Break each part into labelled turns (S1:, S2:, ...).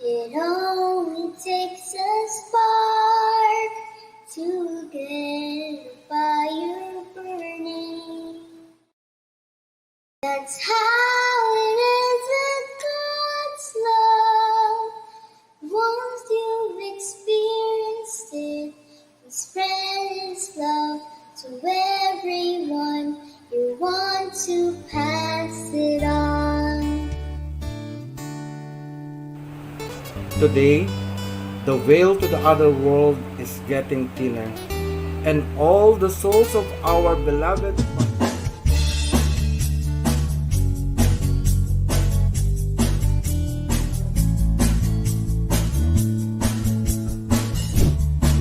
S1: It only takes a spark to get a fire burning. That's how it is with God's love. Once you've experienced it, He spread His love to everyone. You want to pass it on.
S2: Today, the veil to the other world is getting thinner, and all the souls of our beloved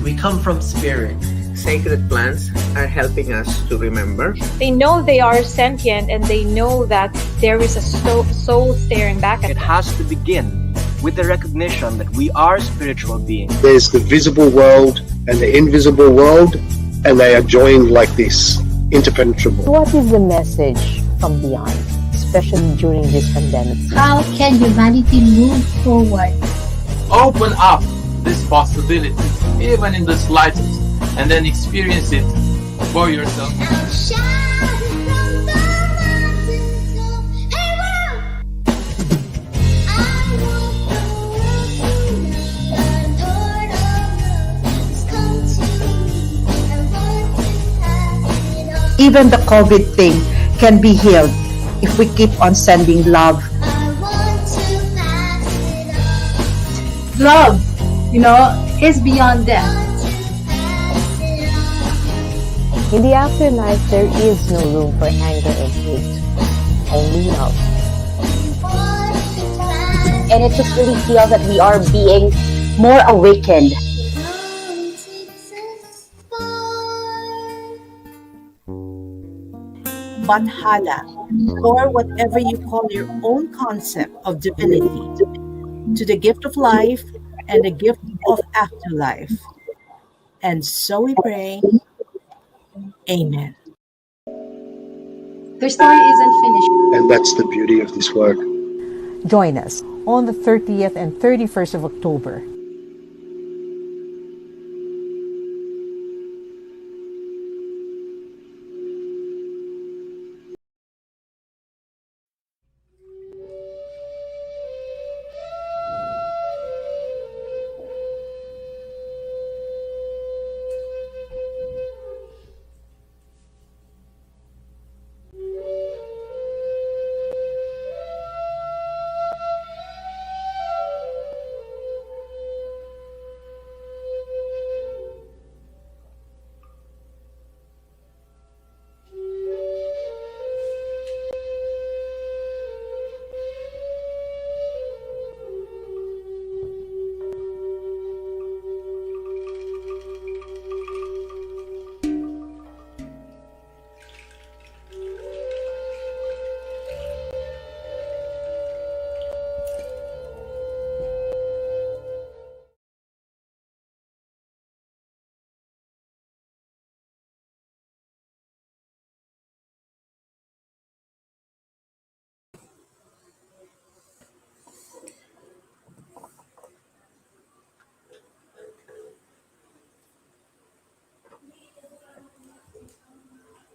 S3: We come from spirit. Sacred plants are helping us to remember.
S4: They know they are sentient and they know that there is a soul staring back at
S5: It
S4: them.
S5: has to begin with the recognition that we are spiritual beings.
S6: There's the visible world and the invisible world, and they are joined like this, interpenetrable.
S7: What is the message from beyond, especially during this pandemic?
S1: How can humanity move forward?
S8: Open up this possibility, even in the slightest, and then experience it for yourself.
S1: I'll shout it from the mountains of hey world! I want the world to know the Lord of love has come to me. I want to pass it on.
S9: Even the COVID thing can be healed if we keep on sending love.
S1: I want to pass it on.
S10: Love, is beyond death.
S1: Want to pass it on.
S7: In the afterlife, there is no room for anger and hate, only love.
S1: Want to pass
S7: And it just really feels that we are being more awakened.
S1: it only takes a spark.
S11: Banhala, or whatever you call your own concept of divinity, to the gift of life and the gift of afterlife. And so we pray, Amen.
S10: Their story isn't finished.
S6: And that's the beauty of this work.
S7: Join us on the 30th and 31st of October.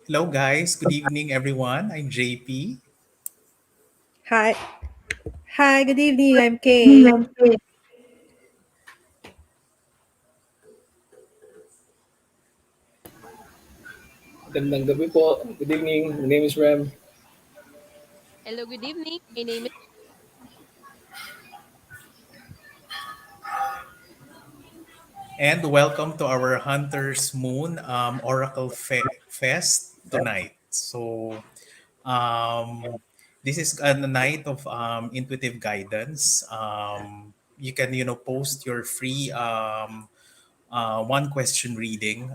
S12: Hello, guys. Good evening, everyone. I'm JP.
S10: Hi. Hi, good evening. I'm Kay.
S13: Magandang gabi po. Good evening. My name is Rem.
S4: Hello, good evening. My name is
S12: And welcome to our Hunter's Moon Oracle Fest tonight. So, um, this is a night of intuitive guidance. You can, post your free one question reading.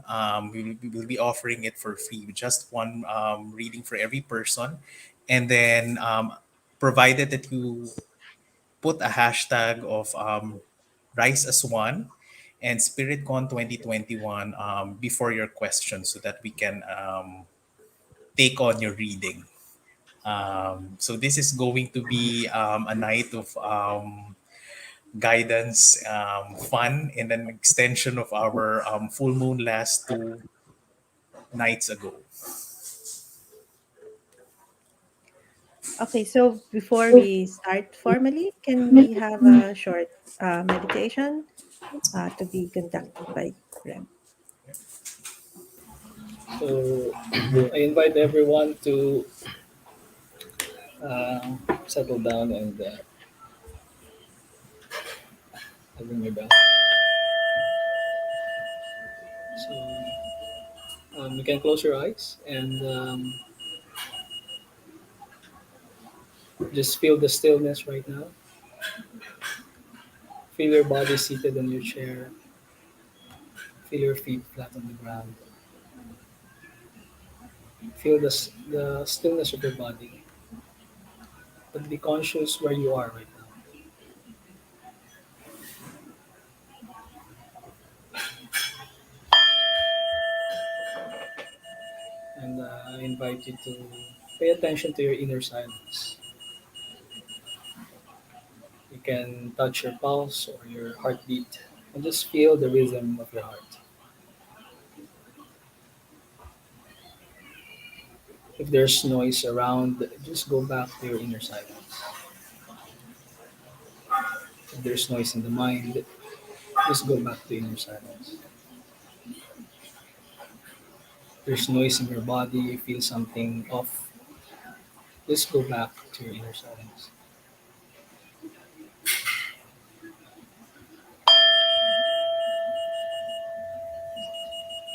S12: We will be offering it for free, just one reading for every person. And then, provided that you put a hashtag of Rise as One and SpiritCon 2021 before your question so that we can take on your reading. So this is going to be a night of guidance, fun, and an extension of our full moon last 2 nights ago.
S10: Okay, so before we start formally, can we have a short meditation to be conducted by Rem?
S13: So I invite everyone to settle down and ring your bell. So you can close your eyes and just feel the stillness right now. Feel your body seated on your chair. Feel your feet flat on the ground. Feel the stillness of your body, but be conscious where you are right now. And I invite you to pay attention to your inner silence. You can touch your pulse or your heartbeat and just feel the rhythm of your heart. If there's noise around, just go back to your inner silence. If there's noise in the mind, just go back to inner silence. If there's noise in your body, you feel something off, just go back to your inner silence.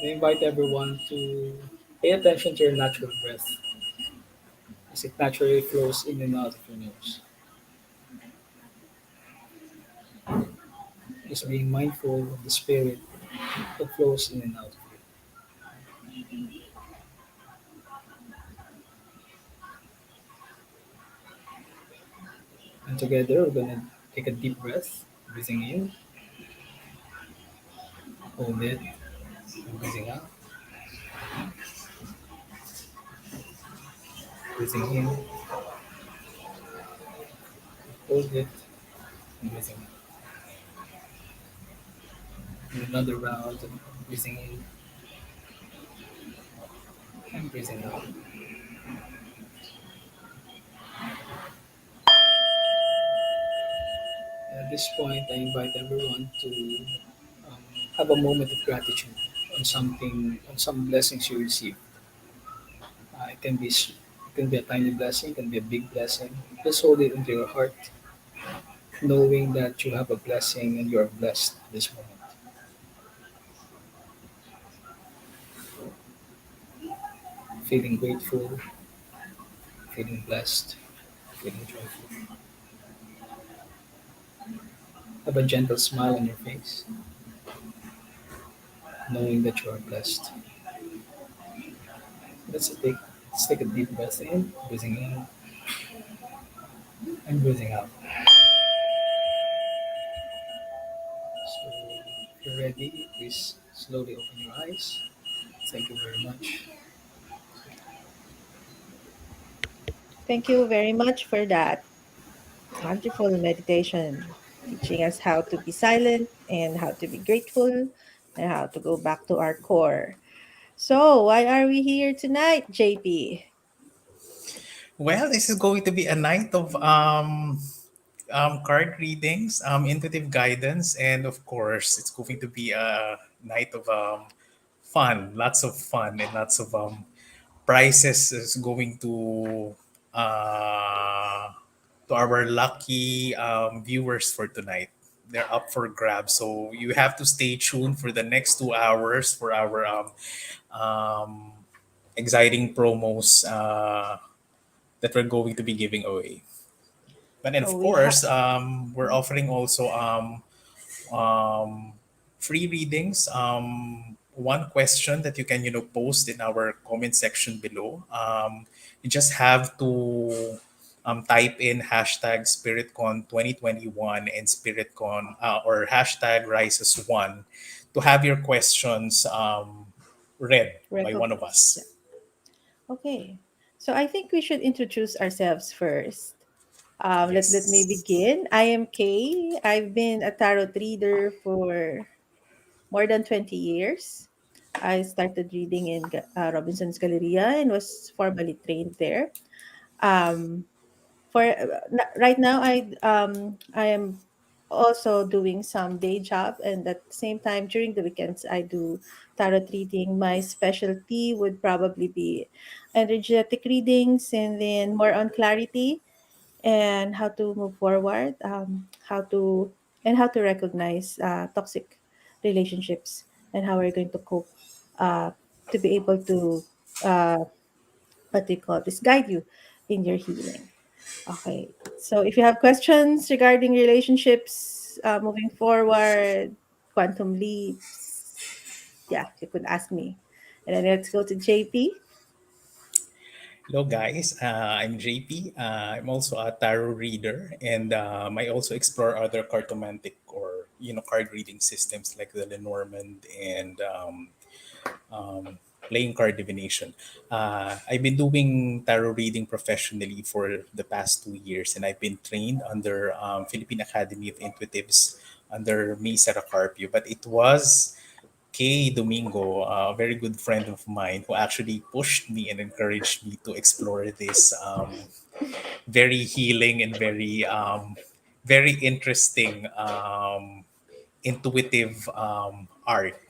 S13: I invite everyone to pay attention to your natural breath as it naturally flows in and out of your nose. Just being mindful of the spirit that flows in and out of you. And together, we're going to take a deep breath, breathing in, hold it, and breathing out, breathing in, hold it, and breathing out. And another round, breathing in and breathing out. And at this point, I invite everyone to um, have a moment of gratitude on something, on some blessings you receive. It can be a tiny blessing, it can be a big blessing. Just hold it into your heart, knowing that you have a blessing and you are blessed this moment. Feeling grateful, feeling blessed, feeling joyful. Have a gentle smile on your face, knowing that you are blessed. Let's take a deep breath in, breathing in and breathing out. So if you're ready, please slowly open your eyes. Thank you very much.
S10: Thank you very much for that wonderful meditation, teaching us how to be silent and how to be grateful and how to go back to our core. So, why are we here tonight, JP?
S12: Well, this is going to be a night of card readings, intuitive guidance, and of course, it's going to be a night of fun, lots of fun, and lots of prizes is going uh, to our lucky viewers for tonight. They're up for grabs, so you have to stay tuned for the next 2 hours for our um, exciting promos that we're going to be giving away. But then,
S10: So
S12: of
S10: we have
S12: course, we're offering also um, free readings. One question that you can post in our comment section below. You just have to type in hashtag SpiritCon 2021 and SpiritCon or hashtag Rises1 to have your questions read by one of
S10: recognized. Yeah.
S12: us.
S10: Okay. So I think we should introduce ourselves first. Let me
S12: Yes.
S10: begin. I am Kay. I've been a tarot reader for more than 20 years. I started reading in Robinson's Galleria and was formally trained there. Um, right now, I am also doing some day job, and at the same time during the weekends I do tarot reading. My specialty would probably be energetic readings, and then more on clarity and how to move forward, how to recognize toxic relationships, and how we're going to cope uh, to be able to uh, what do you call this, guide you in your healing. Okay, so if you have questions regarding relationships, moving forward, quantum leaps, yeah, you could ask me. And then let's go to JP.
S12: Hello, guys. I'm JP. I'm also a tarot reader, and I also explore other cartomantic or card reading systems like the Lenormand and playing card divination. I've been doing tarot reading professionally for the past 2 years, and I've been trained under Philippine Academy of Intuitives under May Saracarpio. But it was Kay Domingo, a very good friend of mine, who actually pushed me and encouraged me to explore this very healing and very interesting intuitive art.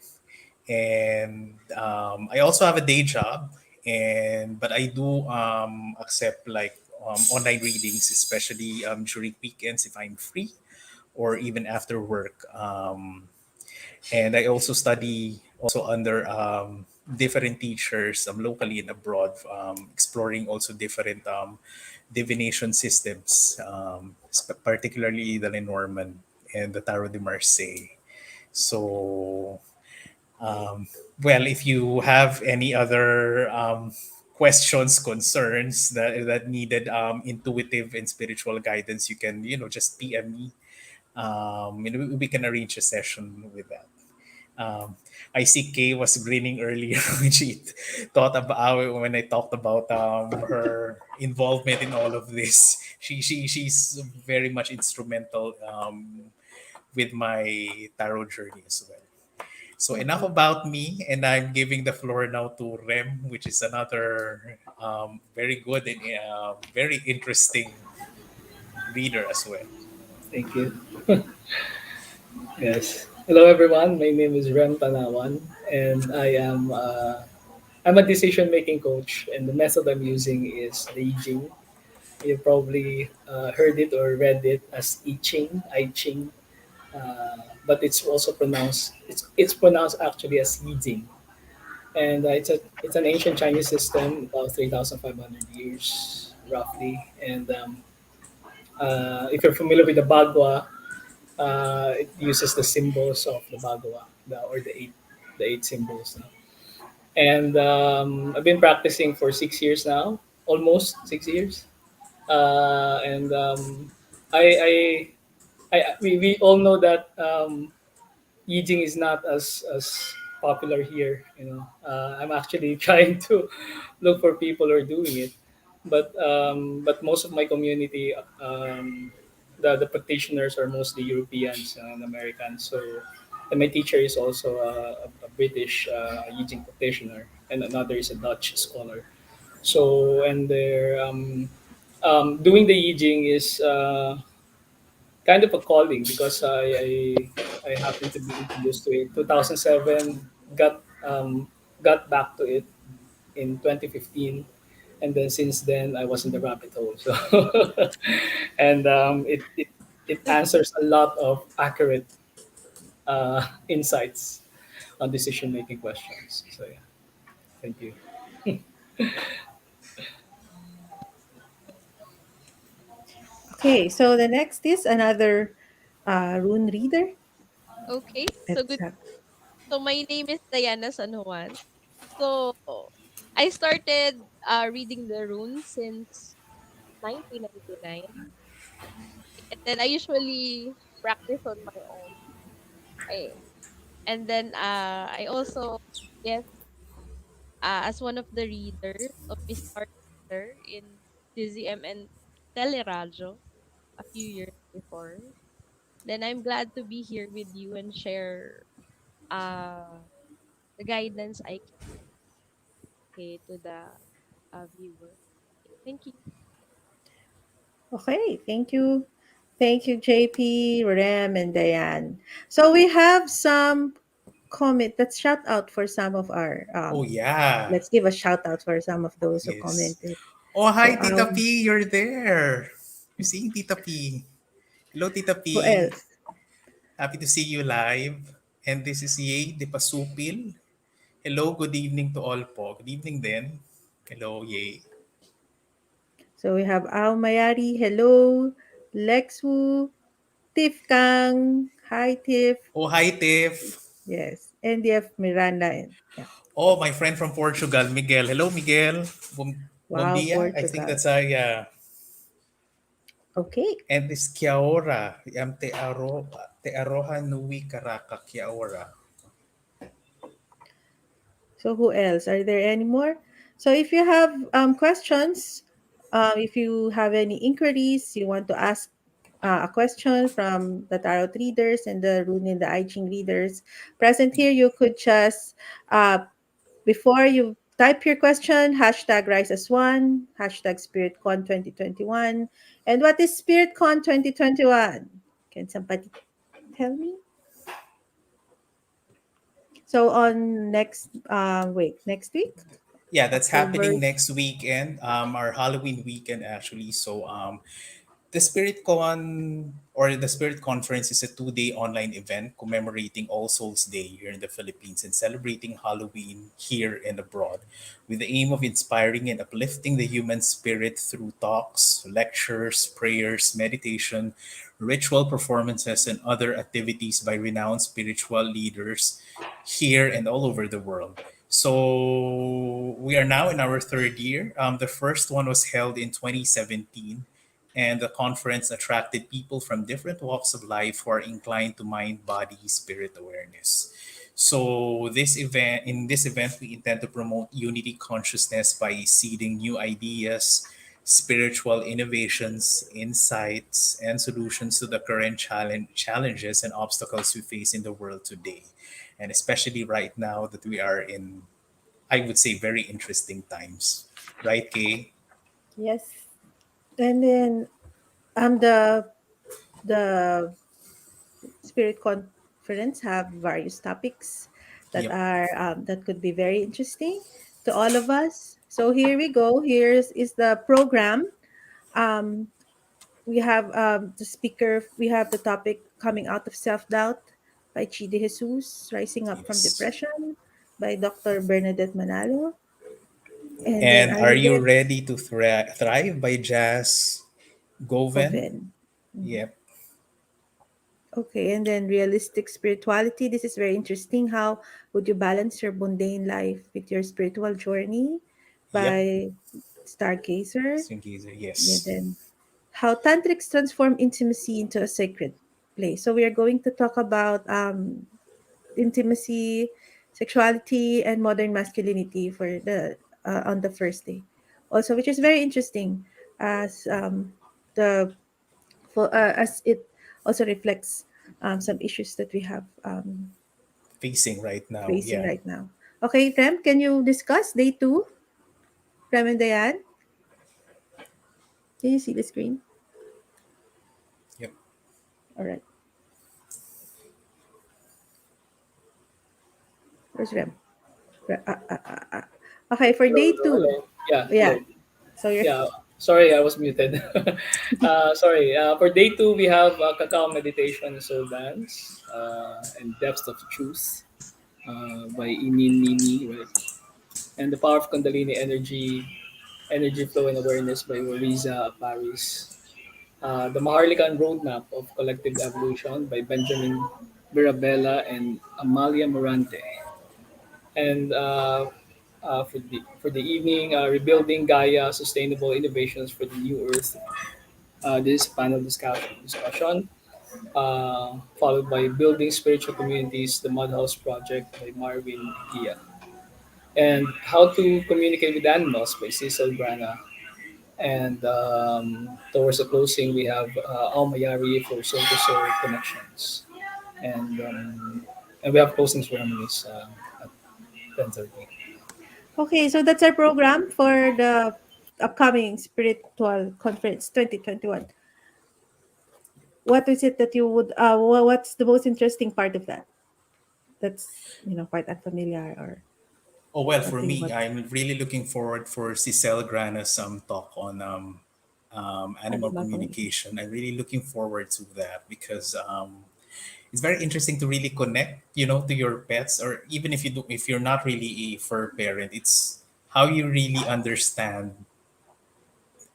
S12: And I also have a day job, and but I do accept like online readings, especially during weekends if I'm free, or even after work. And I also study also under different teachers locally and abroad, exploring also different divination systems, particularly the Lenormand and the Tarot de Marseille. So, um, well, if you have any other questions, concerns that needed intuitive and spiritual guidance, you can just PM me. We can arrange a session with that. Um, I see Kay was grinning earlier when she thought about when I talked about her involvement in all of this. She's very much instrumental with my tarot journey as well. So enough
S10: Mhm.
S12: about me, and I'm giving the floor now to Rem, which is another very good and very interesting reader as well.
S13: Thank you. Yes. Hello, everyone. My name is Rem Tanawan, and I'm a decision making coach, and the method I'm using is the I Ching. You probably heard it or read it as I Ching, I Ching, but it's pronounced actually as Yi Jing, and it's an ancient Chinese system, about 3,500 years roughly. And if you're familiar with the Bagua, it uses the symbols of the Bhagava, or the eight symbols. No? And I've been practicing for 6 years now, almost 6 years. And we all know that Yijing is not as popular here. I'm actually trying to look for people who are doing it, but most of my community, the practitioners are mostly Europeans and Americans. So, and my teacher is also a British Yijing practitioner, and another is a Dutch scholar. So, and they're doing the Yijing is kind of a calling because I happened to be introduced to it 2007, got back to it in 2015, and then since then I was in the rabbit hole. So and it answers a lot of accurate insights on decision making questions. So yeah, thank you.
S10: Okay, so the next is another rune reader.
S14: Okay, so
S10: Let's
S14: good.
S10: have.
S14: So my name is Diana San Juan. So I started reading the runes since 1999, and then I usually practice on my own. I and then I also guest as one of the readers of Miss Arthur in DZM and Teleradio. a few years before. Then I'm glad to be here with you and share uh the guidance I can to the viewer. Okay, thank you.
S10: Okay, thank you. Thank you, JP, Rem, and Diane. So we have some comment. Let's shout out for some of our
S12: Oh yeah.
S10: let's give a shout out for some of those who
S12: Yes.
S10: commented.
S12: Oh
S10: So
S12: hi Tita P, you're there. You're seeing Tita P. Hello Tita
S10: who
S12: P.
S10: else?
S12: Happy to see you live. And this is Ye de Pasupil. Hello, good evening to all po. Good evening then. Hello, Ye.
S10: So we have Ao Mayari, hello. Lex Wu, Tiff Kang, hi Tiff.
S12: Oh, hi Tiff.
S10: Yes, NDF Miranda. And, yeah.
S12: Oh, my friend from Portugal, Miguel. Hello, Miguel. Bom
S10: Wow,
S12: dia. I think
S10: Portugal.
S12: that's a, yeah.
S10: Okay.
S12: And this Kia ora. Te aroha nui karaka Kia ora.
S10: So who else? Are there any more? So if you have questions, if you have any inquiries, you want to ask a question from the tarot readers and the rune and the I Ching readers present here, you could just before you type your question, hashtag Rise as One, hashtag SpiritCon 2021. And what is SpiritCon 2021? Can somebody tell me? So on next week,
S12: Yeah, that's
S10: October.
S12: happening next weekend. Our Halloween weekend actually. So the Spirit Con or the Spirit Conference is a 2-day online event commemorating All Souls Day here in the Philippines and celebrating Halloween here and abroad with the aim of inspiring and uplifting the human spirit through talks, lectures, prayers, meditation, ritual performances, and other activities by renowned spiritual leaders here and all over the world. So we are now in our third year. The first one was held in 2017, and the conference attracted people from different walks of life who are inclined to mind, body, spirit awareness. So in this event, we intend to promote unity consciousness by seeding new ideas, spiritual innovations, insights, and solutions to the current challenges and obstacles we face in the world today. And especially right now that we are in, I would say, very interesting times. Right, Kay?
S10: Yes. And then the Spirit Conference have various topics that
S12: Yep.
S10: are that could be very interesting to all of us. So here we go. Here's is the program. Um, we have the speaker. We have the topic coming out of self doubt by Chidi Jesus, rising up from
S12: Yes.
S10: depression by Dr. Bernadette Manalo. And then
S12: And
S10: are
S12: Are
S10: you
S12: You
S10: ready,
S12: Ready to Thrive by Jazz Goven?
S10: Goven? Mhm.
S12: Yep.
S10: Okay, and then realistic spirituality. This is very interesting. How would you balance your mundane life with your spiritual journey
S12: Yep.
S10: by Stargazer?
S12: Sinkiza,
S10: Yeah,
S12: yes.
S10: then how tantrics transform intimacy into a sacred place. So we are going to talk about intimacy, sexuality, and modern masculinity for the on the first day. Also, which is very interesting as the as it also reflects some issues that we have
S12: Facing right now.
S10: facing
S12: Yeah.
S10: right now. Okay, Rem, can you discuss day two? Rem and Diane, can you see the screen?
S12: Yep.
S10: All right, where's Rem? Okay, for
S13: Hello,
S10: day
S13: hello,
S10: two,
S13: hello. Yeah,
S10: yeah.
S13: hello.
S10: So you're
S13: Yeah, sorry, I was muted. Sorry. For day two, we have cacao meditation, soul dance, and depths of truth by Inin Nini, right? And the power of Kundalini energy, energy flow and awareness by Wariza Paris. The Maharlikan Roadmap of Collective Evolution by Benjamin Mirabella and Amalia Morante. And for the evening, rebuilding Gaia, sustainable innovations for the new Earth. This panel discussion, followed by building spiritual communities, the Mud House Project by Marvin Gia, and how to communicate with animals by Cecil Brana. And towards the closing, we have Almayari for soul to soul connections, and we have closing ceremonies at 10:30.
S10: Okay, so that's our program for the upcoming spiritual conference 2021. What is it that you would what's the most interesting part of that? That's, quite unfamiliar or
S12: Oh well, for
S10: something
S12: me,
S10: about
S12: I'm really looking forward for Cicel Grana's talk on animal
S10: animal communication.
S12: communication. I'm really looking forward to that because it's very interesting to really connect, to your pets, or even if you're not really a fur parent, it's how you really understand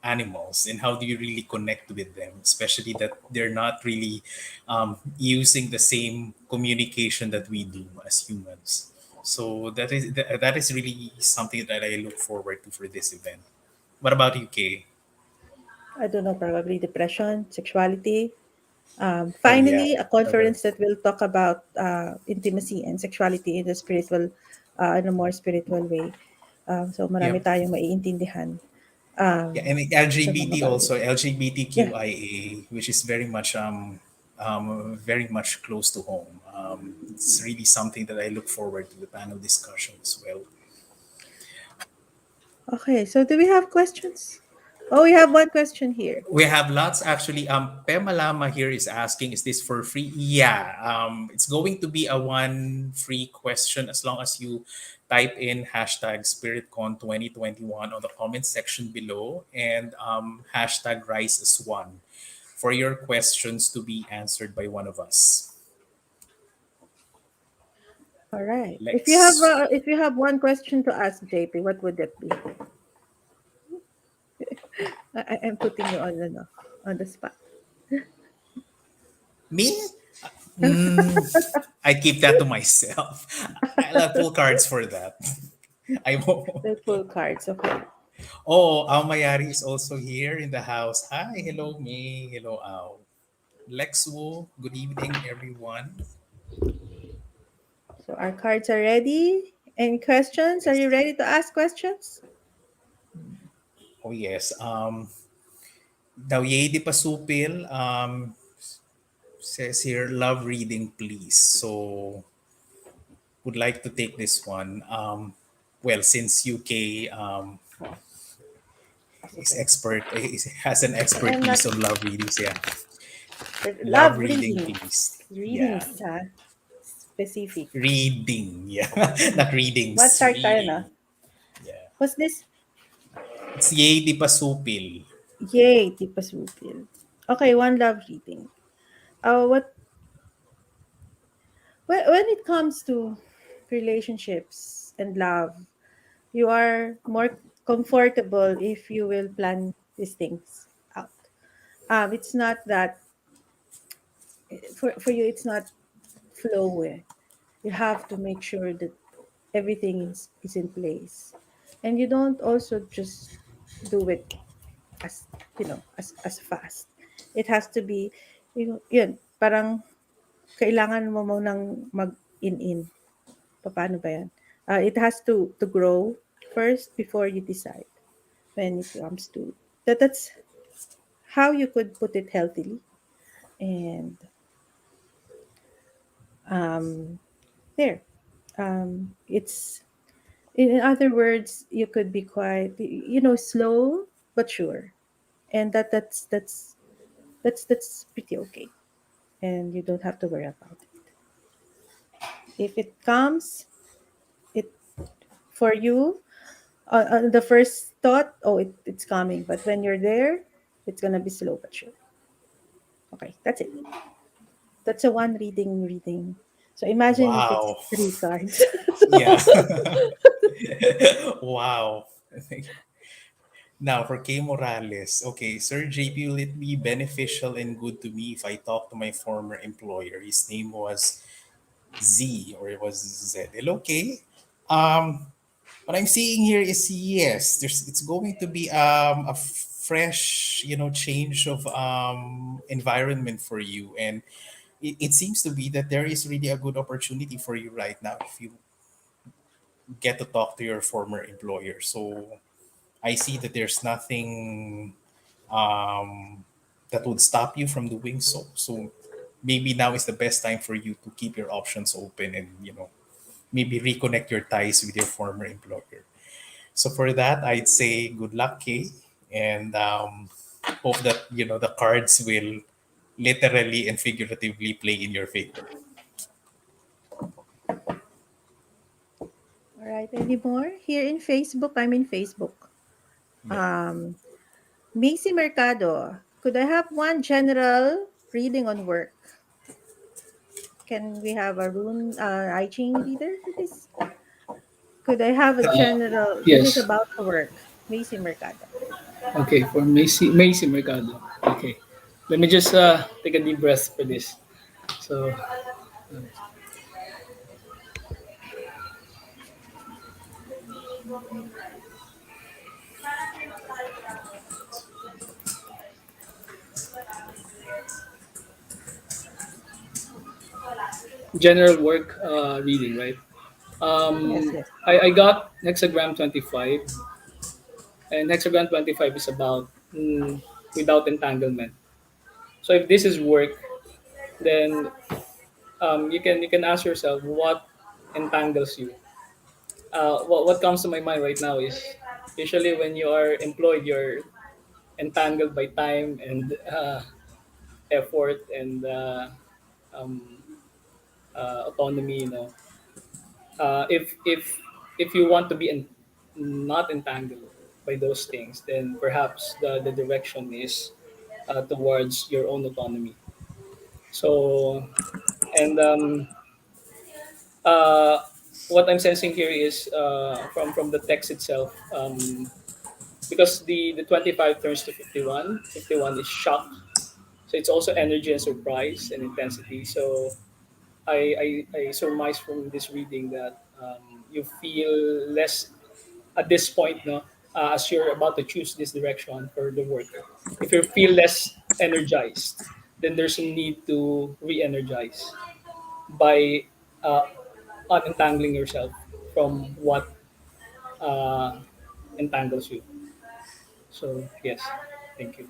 S12: animals and how do you really connect with them, especially that they're not really using the same communication that we do as humans. So that is really something that I look forward to for this event. What about you, Kay?
S10: I don't know, probably depression, sexuality.
S12: Oh yeah,
S10: Finally, a
S12: correct.
S10: conference that will talk about intimacy and sexuality in the spiritual, in a more spiritual way. So marami
S12: Yep.
S10: tayong maiintindihan
S12: Yeah, and
S10: sa mga
S12: LGBT
S10: bagay.
S12: also,
S10: Yeah,
S12: LGBTQIA, which is very much close to home. It's really something that I look forward to the panel discussion as well.
S10: okay, so do we have questions? Oh, we have one question here.
S12: We have lots actually. Pema Lama here is asking, is this for free? Yeah. It's going to be a one free question as long as you type in hashtag SpiritCon 2021 on the comment section below and hashtag Rise as One for your questions to be answered by one of us.
S10: All right.
S12: Let's
S10: If you have one question to ask JP, what would that be? I'm putting you on the spot.
S12: me. I keep that to myself. I'll have pull cards for that. I won't.
S10: The full cards, okay.
S12: Oh, Ao Mayari is also here in the house. Hi, hello May, hello Ao. Lex Wu, good evening everyone.
S10: So our cards are ready. Any questions? Are
S12: Yes.
S10: you ready to ask questions?
S12: Oh yes. Dawyedi Pasupil says here, love reading please. So would like to take this one. Well, since UK is
S10: Okay.
S12: expert has an
S10: I'm not
S12: expertise on love readings, yeah. Love
S10: love
S12: reading
S10: readings.
S12: please. Yeah.
S10: Readings, ha? Specific.
S12: Reading, yeah. Not
S10: What
S12: readings,
S10: card tayo na?
S12: reading. Yeah.
S10: What's this?
S12: It's Yedi Pasupil.
S10: Yay, Tipasupil. Okay, one love reading. What when it comes to relationships and love, you are more comfortable if you will plan these things out. It's not that for you. It's not flow. You have to make sure that everything is in place, and you don't also just do it as as fast. It has to be yun parang kailangan mo munang mag-in. Paano ba yan? It has to grow first before you decide when it comes to that's how you could put it healthily. And um, there, it's in other words, you could be quite slow but sure, and that's pretty okay, and you don't have to worry about it. If it comes, it for you, the first thought, oh, it's coming, but when you're there, it's gonna be slow but sure. Okay, that's it. That's a one reading. So imagine if it's
S12: Wow.
S10: three cards.
S12: Yeah. Wow. Now for K Morales, okay, Sir JP, will it be beneficial and good to me if I talk to my former employer? His name was Z or it was Z. Okay. What I'm seeing here is yes, it's going to be a fresh, change of environment for you, and it seems to be that there is really a good opportunity for you right now if you get to talk to your former employer. So I see that there's nothing um, that would stop you from doing so. So maybe now is the best time for you to keep your options open and maybe reconnect your ties with your former employer. So for that, I'd say good luck, Kay, and hope that the cards will literally and figuratively play in your favor.
S10: All right, any more? Here in Facebook, I'm in Facebook.
S12: Yep.
S10: Macy Mercado, could I have one general reading on work? Can we have a rune I Ching reader for this? Could I have a general? This is
S13: Yes.
S10: about the work. Macy Mercado.
S13: Okay, for Macy Mercado. Okay. Let me just take a deep breath for this. So, general work reading, right?
S10: Yes, yes.
S13: I got hexagram 25, and hexagram 25 is about without entanglement. So if this is work, then you can ask yourself what entangles you. What comes to my mind right now is usually when you are employed, you're entangled by time and effort and um, autonomy. If you want to be not entangled by those things, then perhaps the direction is towards your own autonomy. So, and uh, what I'm sensing here is from the text itself, because the 25 turns to 51. 51 is shock, so it's also energy and surprise and intensity. So I surmise from this reading that you feel less at this point, no, as you're about to choose this direction for the work. If you feel less energized, then there's a need to re-energize by uh, unentangling yourself from what uh, entangles you. So yes, thank you.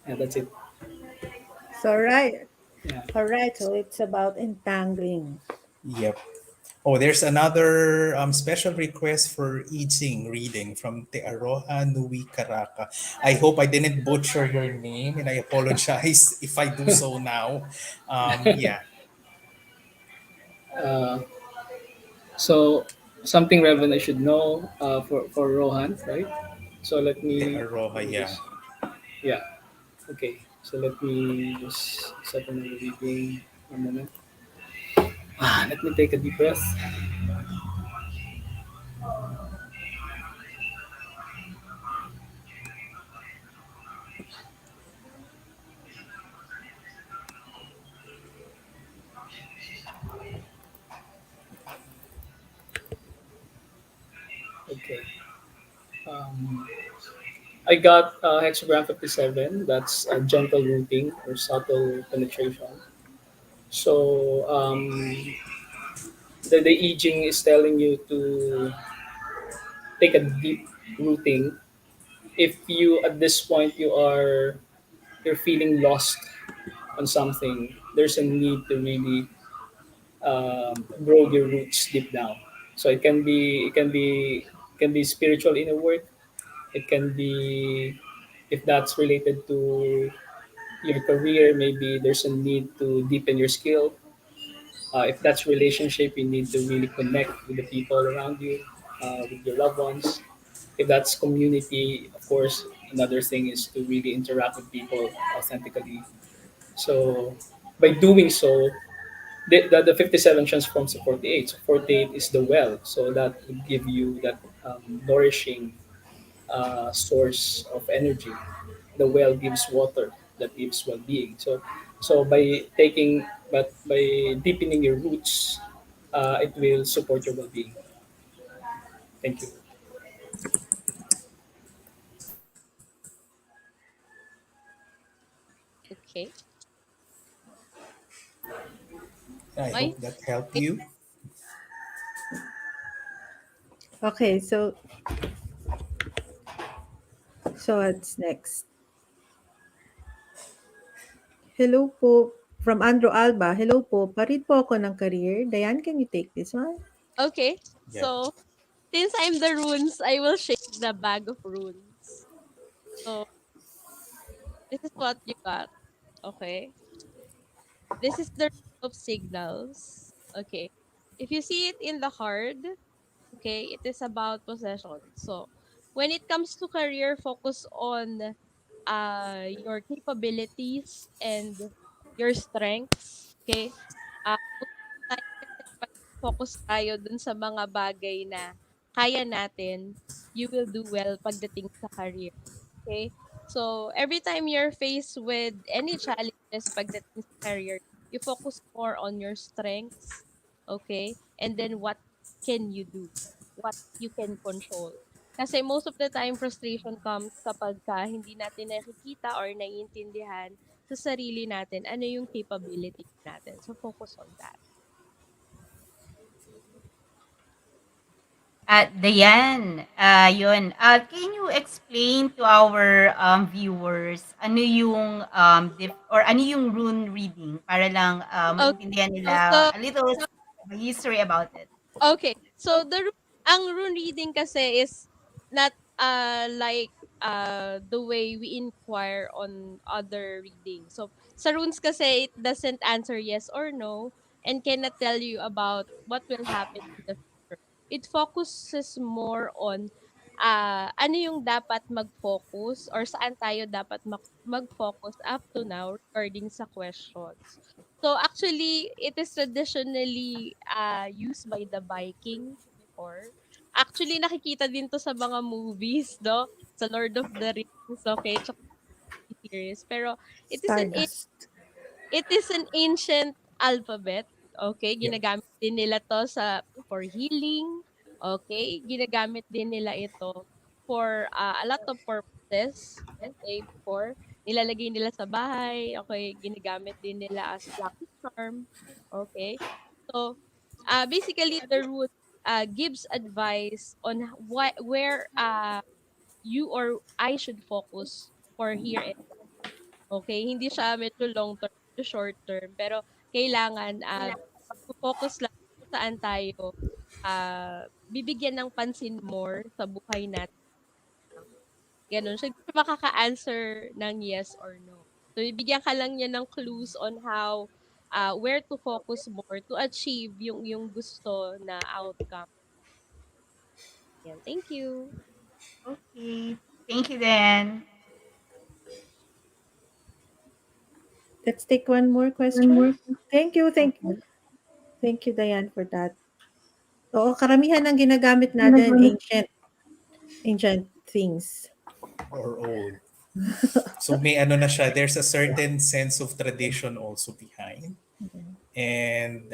S13: And that's it.
S10: So right.
S13: Yeah.
S10: All right. So it's about entangling.
S12: Yep. Oh, there's another special request for I Ching reading from Te Aroha Nui Karaka. I hope I didn't butcher your name, and I apologize if I do so now. Yeah,
S13: Uh, so something Revan I should know for Rohan, right? So
S12: Te
S13: let
S12: Aroha,
S13: me
S12: yeah.
S13: just yeah. Okay. So let me just set another reading. One moment. Let me take a deep breath. Okay. Um, I got hexagram 57. That's a gentle rooting or subtle penetration. So the I Ching is telling you to take a deep rooting. If you at this point you're feeling lost on something, there's a need to really grow your roots deep down. So it can be spiritual inner work. It can be if that's related to your career, maybe there's a need to deepen your skill. If that's relationship, you need to really connect with the people around you, with your loved ones. If that's community, of course, another thing is to really interact with people authentically. So by doing so, the 57 transforms to 48. So 48 is the well. So that would give you that nourishing source of energy. The well gives water that gives well-being. So by deepening your roots, it will support your well-being. Thank you.
S14: Okay.
S12: I
S14: I
S12: hope that helped
S14: think
S12: you.
S10: Okay, so what's next? Hello po from Andrew Alba. Hello po. Parid po ako ng career. Diane, can you take this one?
S14: Okay.
S12: Yeah.
S14: So, since I'm the runes, I will shake the bag of runes. So, this is what you got. Okay. This is the rune of signals. Okay. If you see it in the card, okay, it is about possession. So, when it comes to career, focus on your capabilities and your strengths. Okay. Most of the time kasi pag focus tayo dun sa mga bagay na kaya natin, you will do well pagdating sa career. Okay? So, every time you're faced with any challenges pagdating sa career, you focus more on your strengths, okay? And then what can you do? What you can control. Kasi most of the time, frustration comes kapag hindi natin nakikita or naiintindihan sa sarili natin ano yung capability natin. So, focus on that.
S15: Dayan, yun. Can you explain to our viewers ano yung or ano yung rune reading para lang
S14: Okay.
S15: maintindihan nila
S14: So,
S15: a little history about it?
S14: okay. So ang rune reading kasi is not like the way we inquire on other readings. So sa runes kasi it doesn't answer yes or no and cannot tell you about what will happen in the future. It focuses more on ano yung dapat mag-focus or saan tayo dapat mag-focus up to now regarding sa questions. So actually, it is traditionally used by the Vikings before. Actually, nakikita din to sa mga movies, no? Sa Lord of the Rings, okay? Tsaka series. Pero it is an
S10: Stardust.
S14: it is an ancient alphabet, okay?
S12: Yeah.
S14: Ginagamit din nila 'to for healing, okay? Ginagamit din nila ito for, a lot of purposes, okay, before. Nilalagay nila sa bahay, okay? Ginagamit din nila as lucky charm, okay? So, basically the root gives advice on where you or I should focus for here and okay, hindi siya medyo long term, medyo short term, pero kailangan, magfo-focus lang kung saan tayo, bibigyan ng pansin more sa buhay natin, gano'n. Siya hindi siya makaka-answer ng yes or no. So, bibigyan ka lang niya ng clues on how, where to focus more to achieve yung gusto na outcome. Yan, thank you.
S15: Okay. Thank you, Dan.
S10: Let's take one more question. Thank you, thank you, Diane, for that. Oo, karamihan ng ginagamit natin ancient things.
S12: Or old. So may ano na siya, there's a certain sense of tradition also behind. And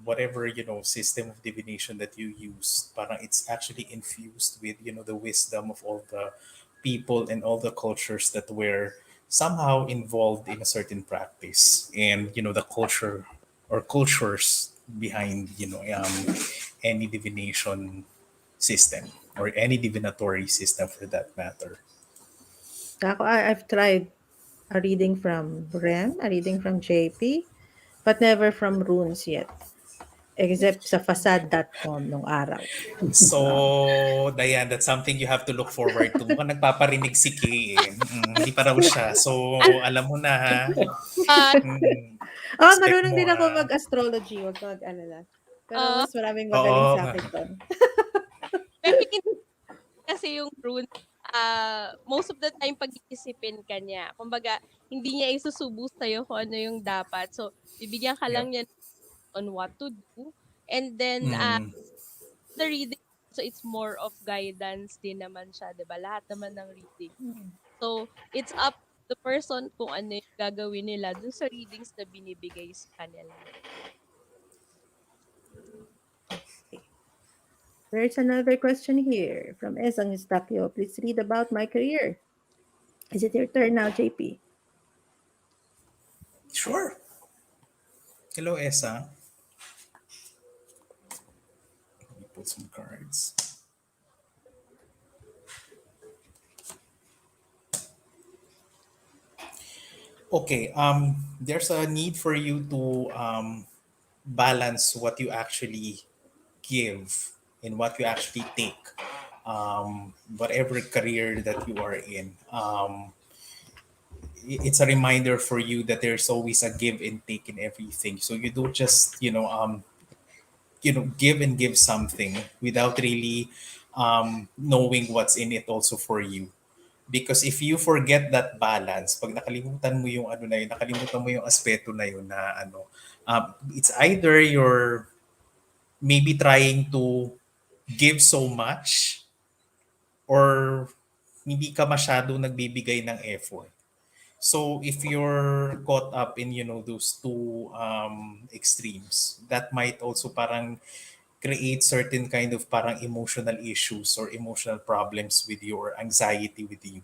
S12: whatever, system of divination that you use, parang it's actually infused with, the wisdom of all the people and all the cultures that were somehow involved in a certain practice. And, the culture or cultures behind, any divination system or any divinatory system for that matter.
S10: I've tried a reading from Rem, a reading from JP, but never from runes yet. Except sa facade.com nung araw.
S12: So, Diane, that's something you have to look forward to. Mukhang nagpaparinig si Kay eh. Hindi pa raw siya. So, alam mo na ha. Expect
S10: Marunong
S12: mo
S10: din ako
S12: ha.
S10: mag-astrology. Huwag ka mag-alala. Pero mas maraming
S12: Oo.
S10: magaling sa akin doon.
S14: Pero hindi kasi yung rune, most of the time pag-iisipin ka niya. Kumbaga, hindi niya isusubo sa'yo kung ano yung dapat. So, bibigyan ka lang niya on what to do. And then, the reading, so it's more of guidance din naman siya, 'di ba? Lahat naman ng reading. So, it's up to the person kung ano yung gagawin nila dun sa readings na binibigay sa kanila.
S10: There's another question here from Esang Estacio. Please read about my career. Is it your turn now, JP?
S12: Sure. Hello, Esa. Let me put some cards. Okay, there's a need for you to balance what you actually give and what you actually take. Whatever career that you are in, it's a reminder for you that there's always a give and take in everything. So you don't just give and give something without really knowing what's in it also for you. Because if you forget that balance, pag nakalimutan mo yung ano na yun, nakalimutan mo yung aspeto na yun na ano, it's either you're maybe trying to give so much or hindi ka masyado nagbibigay ng effort. So if you're caught up in those two extremes, that might also parang create certain kind of parang emotional issues or emotional problems with you or anxiety with you.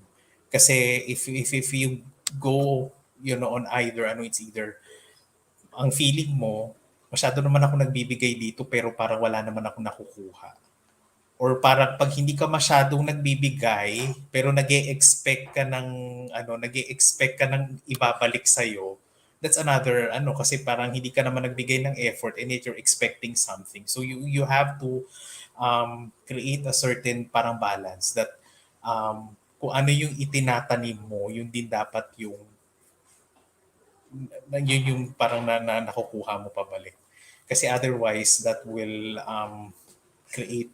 S12: Kasi if you go on either it's either ang feeling mo masyado naman ako nagbibigay dito pero parang wala naman ako nakukuha. Or parang pag hindi ka masyadong nagbibigay pero nag-expect ka ng nag-expect ka ng ibabalik sa that's another kasi parang hindi ka naman nagbigay ng effort and yet you're expecting something. So you have to create a certain parang balance that kung ano yung itinatanim mo, yun din dapat yung parang nakukuha mo pabalik. Kasi otherwise that will create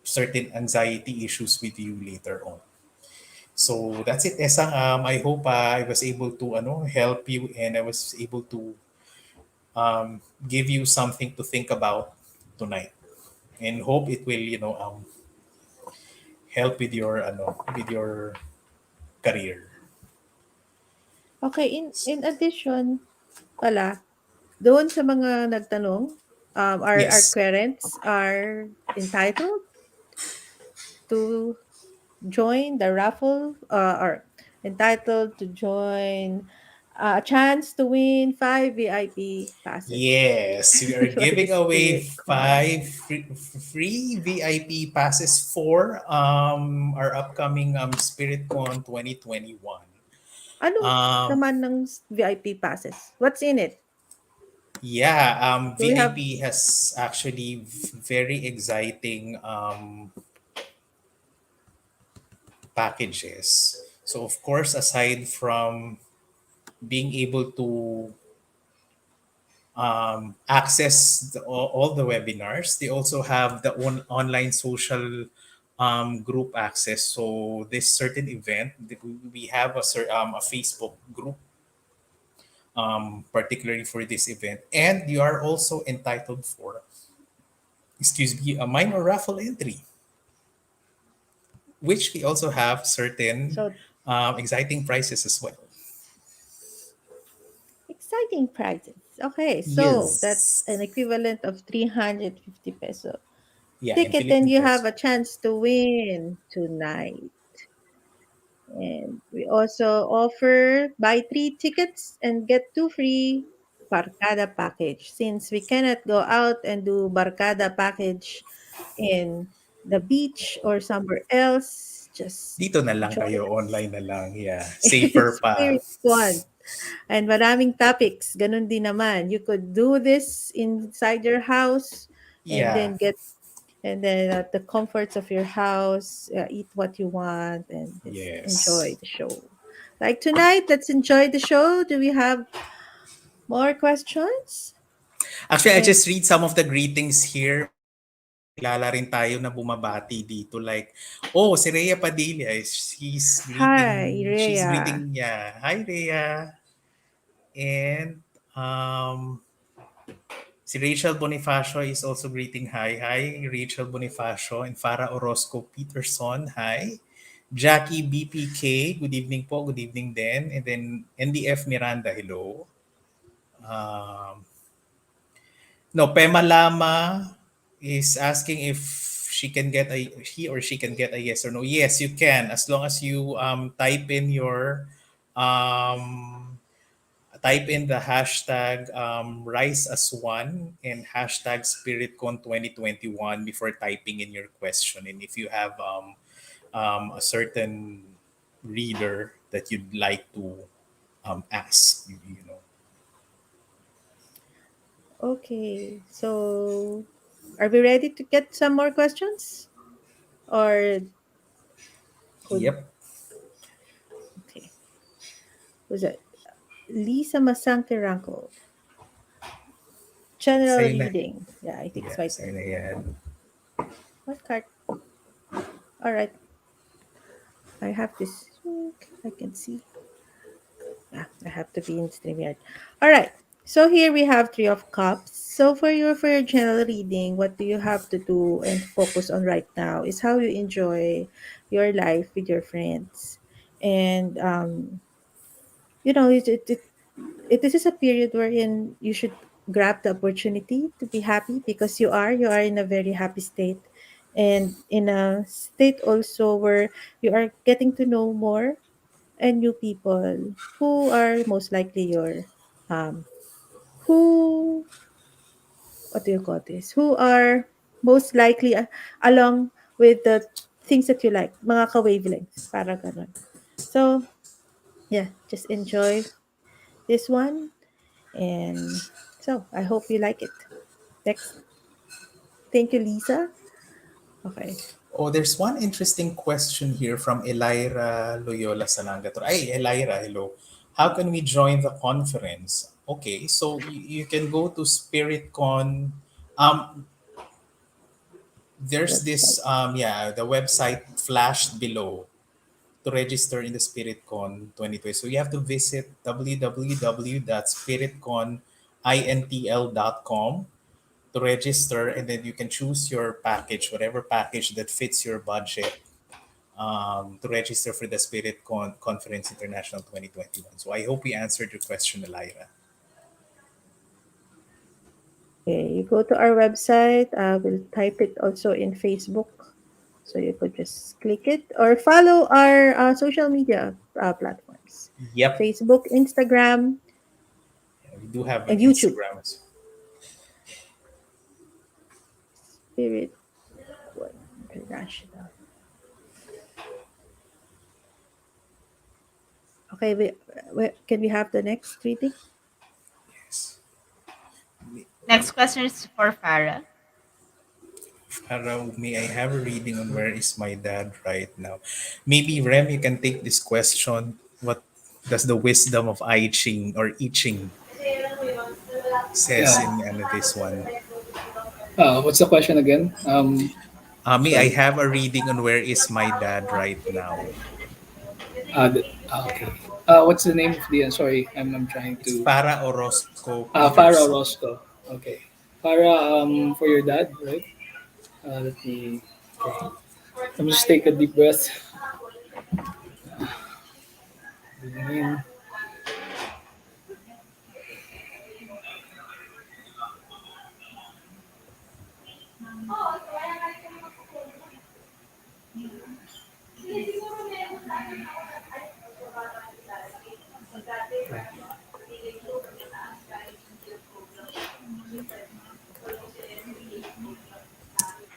S12: certain anxiety issues with you later on. So that's it, Esang. I hope I was able to help you and I was able to give you something to think about tonight. And hope it will help with your career.
S10: Okay, in addition pala, doon sa mga nagtanong, our
S12: Yes.
S10: querents are entitled to join the raffle, or entitled to join a chance to win 5 VIP passes
S12: Yes, we are
S10: for the
S12: giving away
S10: Spirit Con.
S12: five free VIP passes for our upcoming SpiritCon 2021.
S10: Anong
S12: Um,
S10: naman ng VIP passes? What's in it?
S12: yeah,
S10: Do we have
S12: VIP has actually very exciting packages. So of course, aside from being able to access all the webinars, they also have the online social group access. So this certain event, we have a Facebook group particularly for this event, and you are also entitled for, excuse me, a minor raffle entry, which we also have certain
S10: so
S12: exciting prizes as well.
S10: exciting prizes? Okay, so that's
S12: Yes.
S10: an equivalent of 350 peso
S12: Yeah, in
S10: ticket, and
S12: Philippine
S10: you have
S12: peso.
S10: a chance to win tonight. And we also offer buy 3 tickets and get 2 free Barkada package. Since we cannot go out and do Barkada package in the beach or somewhere else, just
S12: Dito na lang
S10: join
S12: kayo,
S10: us
S12: online na lang. Yeah,
S10: in
S12: safer pa.
S10: Spirit Fun. And maraming topics. Ganun din naman. You could do this inside your house and
S12: Yeah,
S10: then at the comforts of your house, eat what you want and just enjoy
S12: yes.
S10: the show. Like tonight, let's enjoy the show. Do we have more questions?
S12: Actually, I
S10: And
S12: just read some of the greetings here. Kilala rin tayo na bumabati dito. Like, oh, si Rhea Padilla,
S10: hi,
S12: she's
S10: Rhea.
S12: greeting, yeah. Hi, Rhea. And si Rachel Bonifacio is also greeting hi. Hi, Rachel Bonifacio. And Farah Orozco Peterson, hi. Jackie BPK, good evening po, good evening din. And then NDF Miranda, hello. Um, no, Pema Lama is asking if he or she can get a yes or no. Yes, you can, as long as you type in your um, type in the hashtag rise as one and hashtag spiritcon 2021 before typing in your question. And if you have a certain reader that you'd like to ask.
S10: Okay, so are we ready to get some more questions? Or could
S12: Yep.
S10: okay. Who's that? Lisa Masangke Ranko. General
S12: Sa'yo na.
S10: reading. Yeah, I think it's
S12: Yeah,
S10: my
S12: sa'yo
S10: turn.
S12: na yan.
S10: What card? All right. I have this. I can see. I have to be in StreamYard. All right. So here we have Three of Cups. So for your general reading, what do you have to do and focus on right now is how you enjoy your life with your friends, and this is a period wherein you should grab the opportunity to be happy because you are in a very happy state, and in a state also where you are getting to know more and new people who are most likely your um who what do you call this who are most likely along with the things that you like, mga ka-wavelengths, para ganon. So yeah, just enjoy this one, and so I hope you like it. Next. Thank you, Lisa. Okay.
S12: Oh, there's one interesting question here from Elira Loyola Salangator. Ay, Elira, hello. How can we join the conference? Okay, so you can go to SpiritCon. Um, there's
S10: Website.
S12: this, yeah, the website flashed below to register in the SpiritCon 2020. So you have to visit www.spiritconintl.com to register, and then you can choose your package, whatever package that fits your budget, to register for the Conference International 2021. So I hope we answered your question, Elira.
S10: Okay, you go to our website. We'll type it also in Facebook. So you could just click it or follow our social media platforms:
S12: Yep,
S10: Facebook, Instagram,
S12: we do have an
S10: and YouTube.
S12: Instagram.
S10: Spirit One International. Okay, can we have the next reading?
S12: Yes.
S15: Next question is for Farah.
S12: Farah, may I have a reading on where is my dad right now? Maybe Rem, you can take this question. What does the wisdom of I Ching or I Ching says
S13: Yeah.
S12: in this one?
S13: What's the question again?
S12: May I
S13: Sorry.
S12: have a reading on where is my dad right now?
S13: Okay. What's the name of the? Sorry, I'm trying
S12: It's
S13: to.
S12: Farah Orozco
S13: Farah
S12: Peterson.
S13: Orozco. Okay. Farah, for your dad, right? Let me. Okay. Let me just take a deep breath. Breathing in.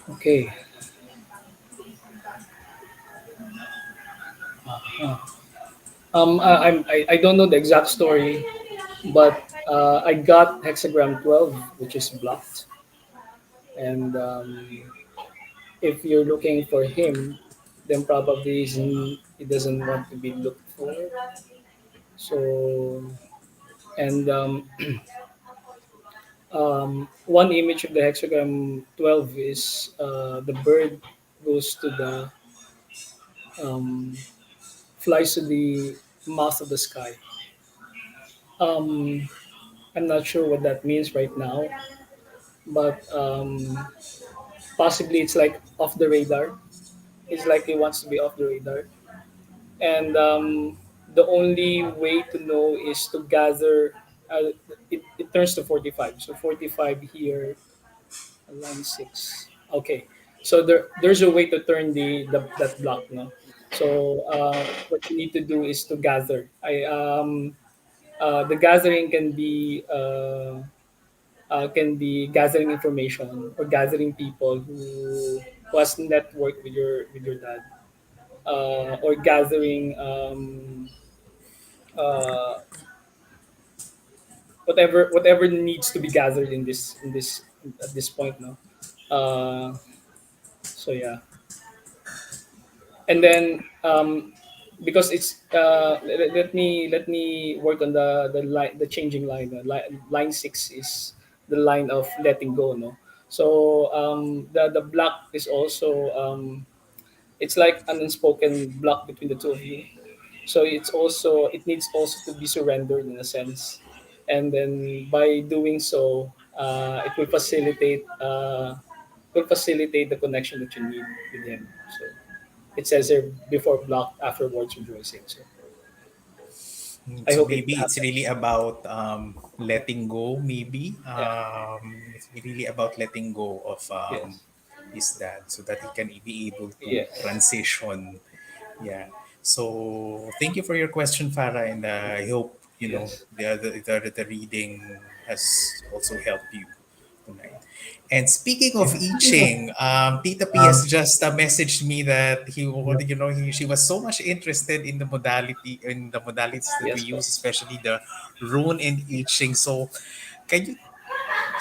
S13: Okay. Uh, I don't know the exact story, but I got hexagram 12, which is blocked, and if you're looking for him, then probably he doesn't want to be looked for. So, and one image of the hexagram 12 is the bird goes to the um, flies to the mouth of the sky. Um, I'm not sure what that means right now, but possibly it's like off the radar. It's like he wants to be off the radar, and the only way to know is to gather. It turns to 45. So 45 here, line 6. Okay, so there's a way to turn the that block, no? So what you need to do is to gather. The gathering can be gathering information or gathering people who has network with your dad, or gathering uh, whatever needs to be gathered in this at this point, no. Uh, so yeah, and then because it's let me work on the line, the changing line. Line 6 is the line of letting go, no. So the block is also it's like an unspoken block between the two of you. So it needs also to be surrendered in a sense, and then by doing so, it will facilitate the connection that you need with him. So it says there, before blocked, afterwards rejoicing. So I
S12: So
S13: hope it
S12: maybe it's
S13: happens.
S12: really about letting go. Maybe
S13: Yeah.
S12: it's really about letting go of
S13: Yes.
S12: his dad, so that he can be able to
S13: Yes.
S12: transition. Yeah. So thank you for your question, Farah, and I hope
S13: Yes.
S12: the reading has also helped you tonight. And speaking of I Ching, Tita P has just messaged me that she was so much interested in the modalities that we
S13: Yes, po.
S12: use, especially the rune and I Ching. So can you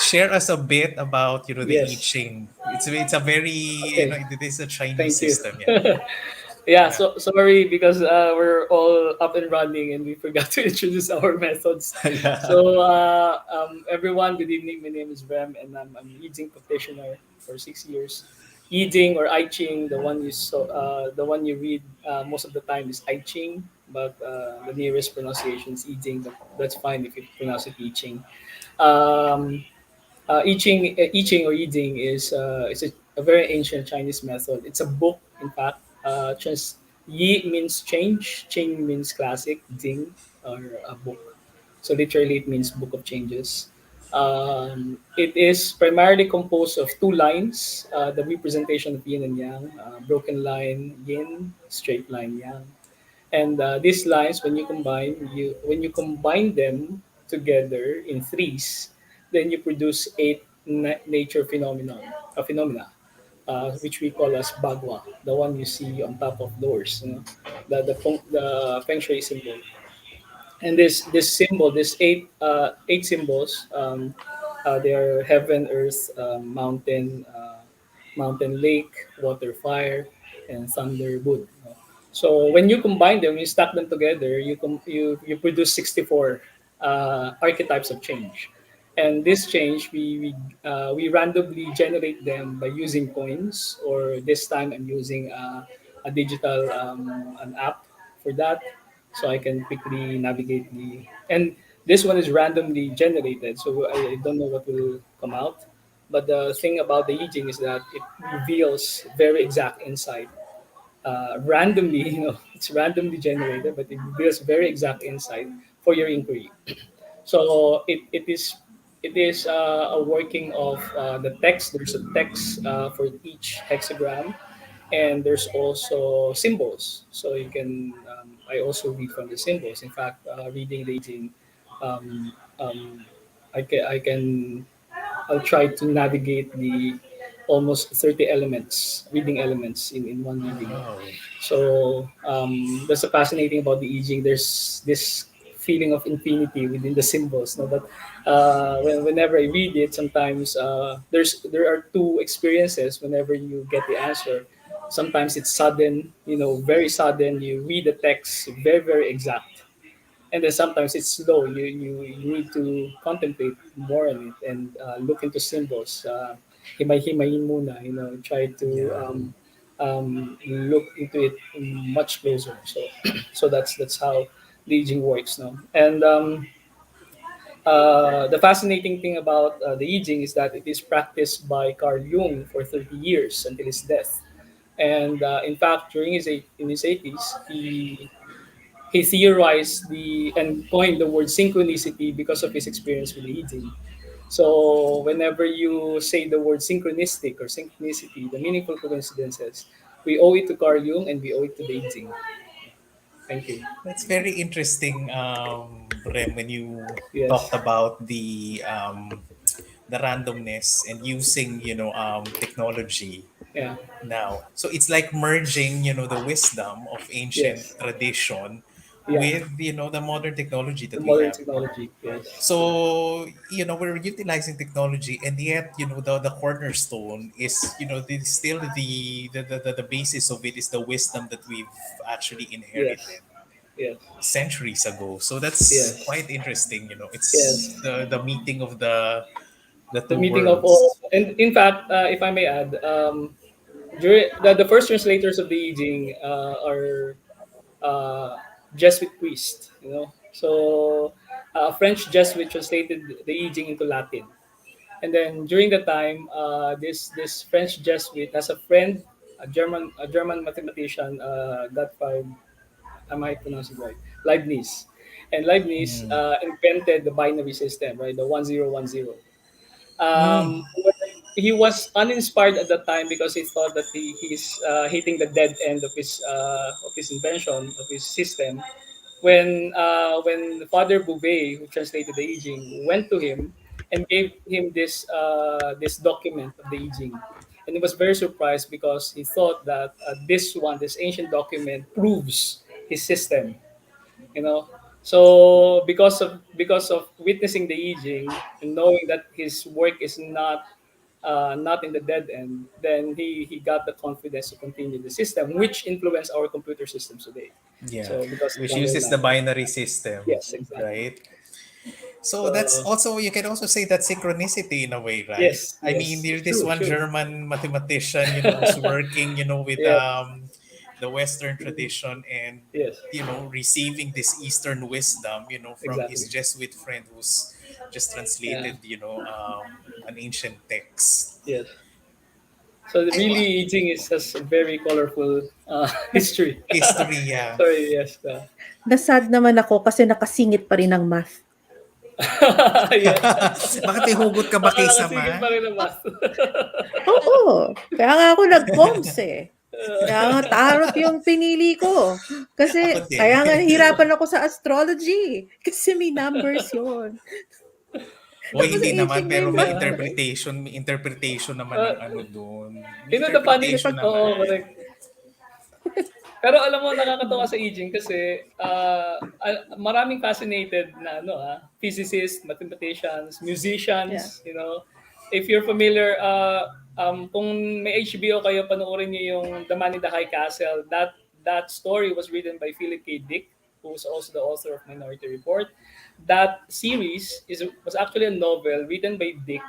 S12: share us a bit about the I
S13: Yes.
S12: Ching? It's a very
S13: Okay.
S12: it is a Chinese
S13: Thank you.
S12: system, yeah.
S13: Yeah,
S12: Yeah.
S13: so sorry because we're all up and running and we forgot to introduce our methods.
S12: Yeah.
S13: So everyone, good evening. My name is Rem and I'm Yijing practitioner for 6 years. Yijing or I Ching, the one you read most of the time is I Ching, but the nearest pronunciation is Yijing. But that's fine if you pronounce it I Ching. Um, I Ching or Yijing is a very ancient Chinese method. It's a book, in fact. Yi means change, Ching means classic, Jing or a book. So literally, it means book of changes. It is primarily composed of two lines: the representation of yin and yang, broken line yin, straight line yang. And these lines, when you combine them together in threes, then you produce eight nature phenomena, which we call as bagua, the one you see on top of doors, the feng shui symbol. And this symbol, this eight symbols, they are heaven, earth, mountain, lake, water, fire, and thunder, wood. So when you combine them, you stack them together, you produce 64 archetypes of change. And this change, we randomly generate them by using coins, or this time I'm using a digital an app for that, so I can quickly navigate and this one is randomly generated, so I don't know what will come out. But the thing about the Yijing is that it reveals very exact insight. Randomly, it's randomly generated, but it reveals very exact insight for your inquiry. So it is a working of the text. There's a text for each hexagram, and there's also symbols. So you can. I also read from the symbols. In fact, reading the Jing, um, um, I can I'll try to navigate the almost 30 elements, reading elements in one reading.
S12: Wow.
S13: So that's the fascinating about the I Ching. There's this feeling of infinity within the symbols. No, but whenever I read it, sometimes there are two experiences. Whenever you get the answer, sometimes it's sudden, very sudden. You read the text very exact, and then sometimes it's slow. You need to contemplate more on it and look into symbols. Himay-himayin muna, try to
S12: Yeah.
S13: look into it much closer. So so that's how the I works now. And the fascinating thing about the I Ching is that it is practiced by Carl Jung for 30 years until his death. And in fact, during in his 80s, he theorized and coined the word synchronicity because of his experience with the I Ching. So whenever you say the word synchronistic or synchronicity, the meaningful coincidences, we owe it to Carl Jung and we owe it to the I Ching. Thank you.
S12: That's very interesting, Rem, when you
S13: Yes.
S12: talked about the randomness and using technology
S13: Yeah.
S12: now. So it's like merging the wisdom of ancient
S13: Yes.
S12: tradition
S13: Yeah,
S12: with the modern technology
S13: the
S12: that we
S13: modern
S12: have.
S13: technology. Yes.
S12: So we're utilizing technology, and yet the cornerstone is still the basis of it is the wisdom that we've actually
S13: Yes.
S12: inherited
S13: Yes.
S12: centuries ago. So that's
S13: Yes.
S12: quite interesting. It's
S13: Yes.
S12: the meeting of the
S13: The
S12: two
S13: meeting of all,
S12: worlds.
S13: and in fact, if I may add, during the first translators of the I Ching are uh, Jesuit priest, So a French Jesuit translated the I Ching into Latin, and then during the time, this French Jesuit has a friend, a German mathematician, Gottfried, am I pronouncing it right? Leibniz, and Leibniz
S12: Mm.
S13: invented the binary system, right? The 1010.
S12: Mm.
S13: When he was uninspired at the time because he thought that he's hitting the dead end of his invention of his system. When Father Bouvet, who translated the I Ching, went to him and gave him this document of the I Ching, and he was very surprised because he thought that this ancient document proves his system, you know so because of witnessing the I Ching and knowing that his work is not in the dead end, then he got the confidence to continue the system, which influence our computer systems today.
S12: Yeah,
S13: So because of
S12: which
S13: binary
S12: uses the
S13: math.
S12: binary system,
S13: Yes, exactly.
S12: right? So that's
S13: So
S12: also, you can also say that synchronicity in a way, right?
S13: yes,
S12: I mean,
S13: yes,
S12: there's this
S13: true,
S12: one
S13: true.
S12: German mathematician, who's working, with
S13: Yes.
S12: the Western
S13: Mhm.
S12: tradition, and
S13: Yes,
S12: receiving this Eastern wisdom, from his
S13: exactly.
S12: Jesuit friend who's just
S13: Yeah.
S12: translated, an ancient text.
S13: Yes. So
S12: I wa-
S13: really, I Ching has a very colorful history.
S12: History, yeah.
S13: Sorry, yes.
S9: Nasad naman ako kasi nakasingit pa rin ang math.
S13: Yeah.
S12: Bakit may hugot ka ba
S13: Baka
S12: kay
S13: nakasigil
S12: Sama?
S13: pa rin ang math.
S9: Oo, kaya nga ako nag-comms eh. Kaya nga tarot yung pinili ko.
S12: Ako
S9: Kasi
S12: din.
S9: kaya nga nahihirapan ako sa astrology. Kasi may numbers yon.
S12: O
S9: Tapos
S12: hindi naman,
S9: aging may
S12: pero
S9: math pa rin.
S12: may interpretation naman ng
S13: Uh,
S12: ano doon. May
S13: the funny,
S12: interpretation naman.
S13: oo, correct. Pero alam mo, nakakatawa sa aging kasi maraming fascinated na physicists, mathematicians,
S9: Yeah.
S13: musicians. If you're familiar, kung may HBO kayo, panoorin niyo yung The Man in the High Castle. That story was written by Philip K. Dick, who was also the author of Minority Report. That series was actually a novel written by Dick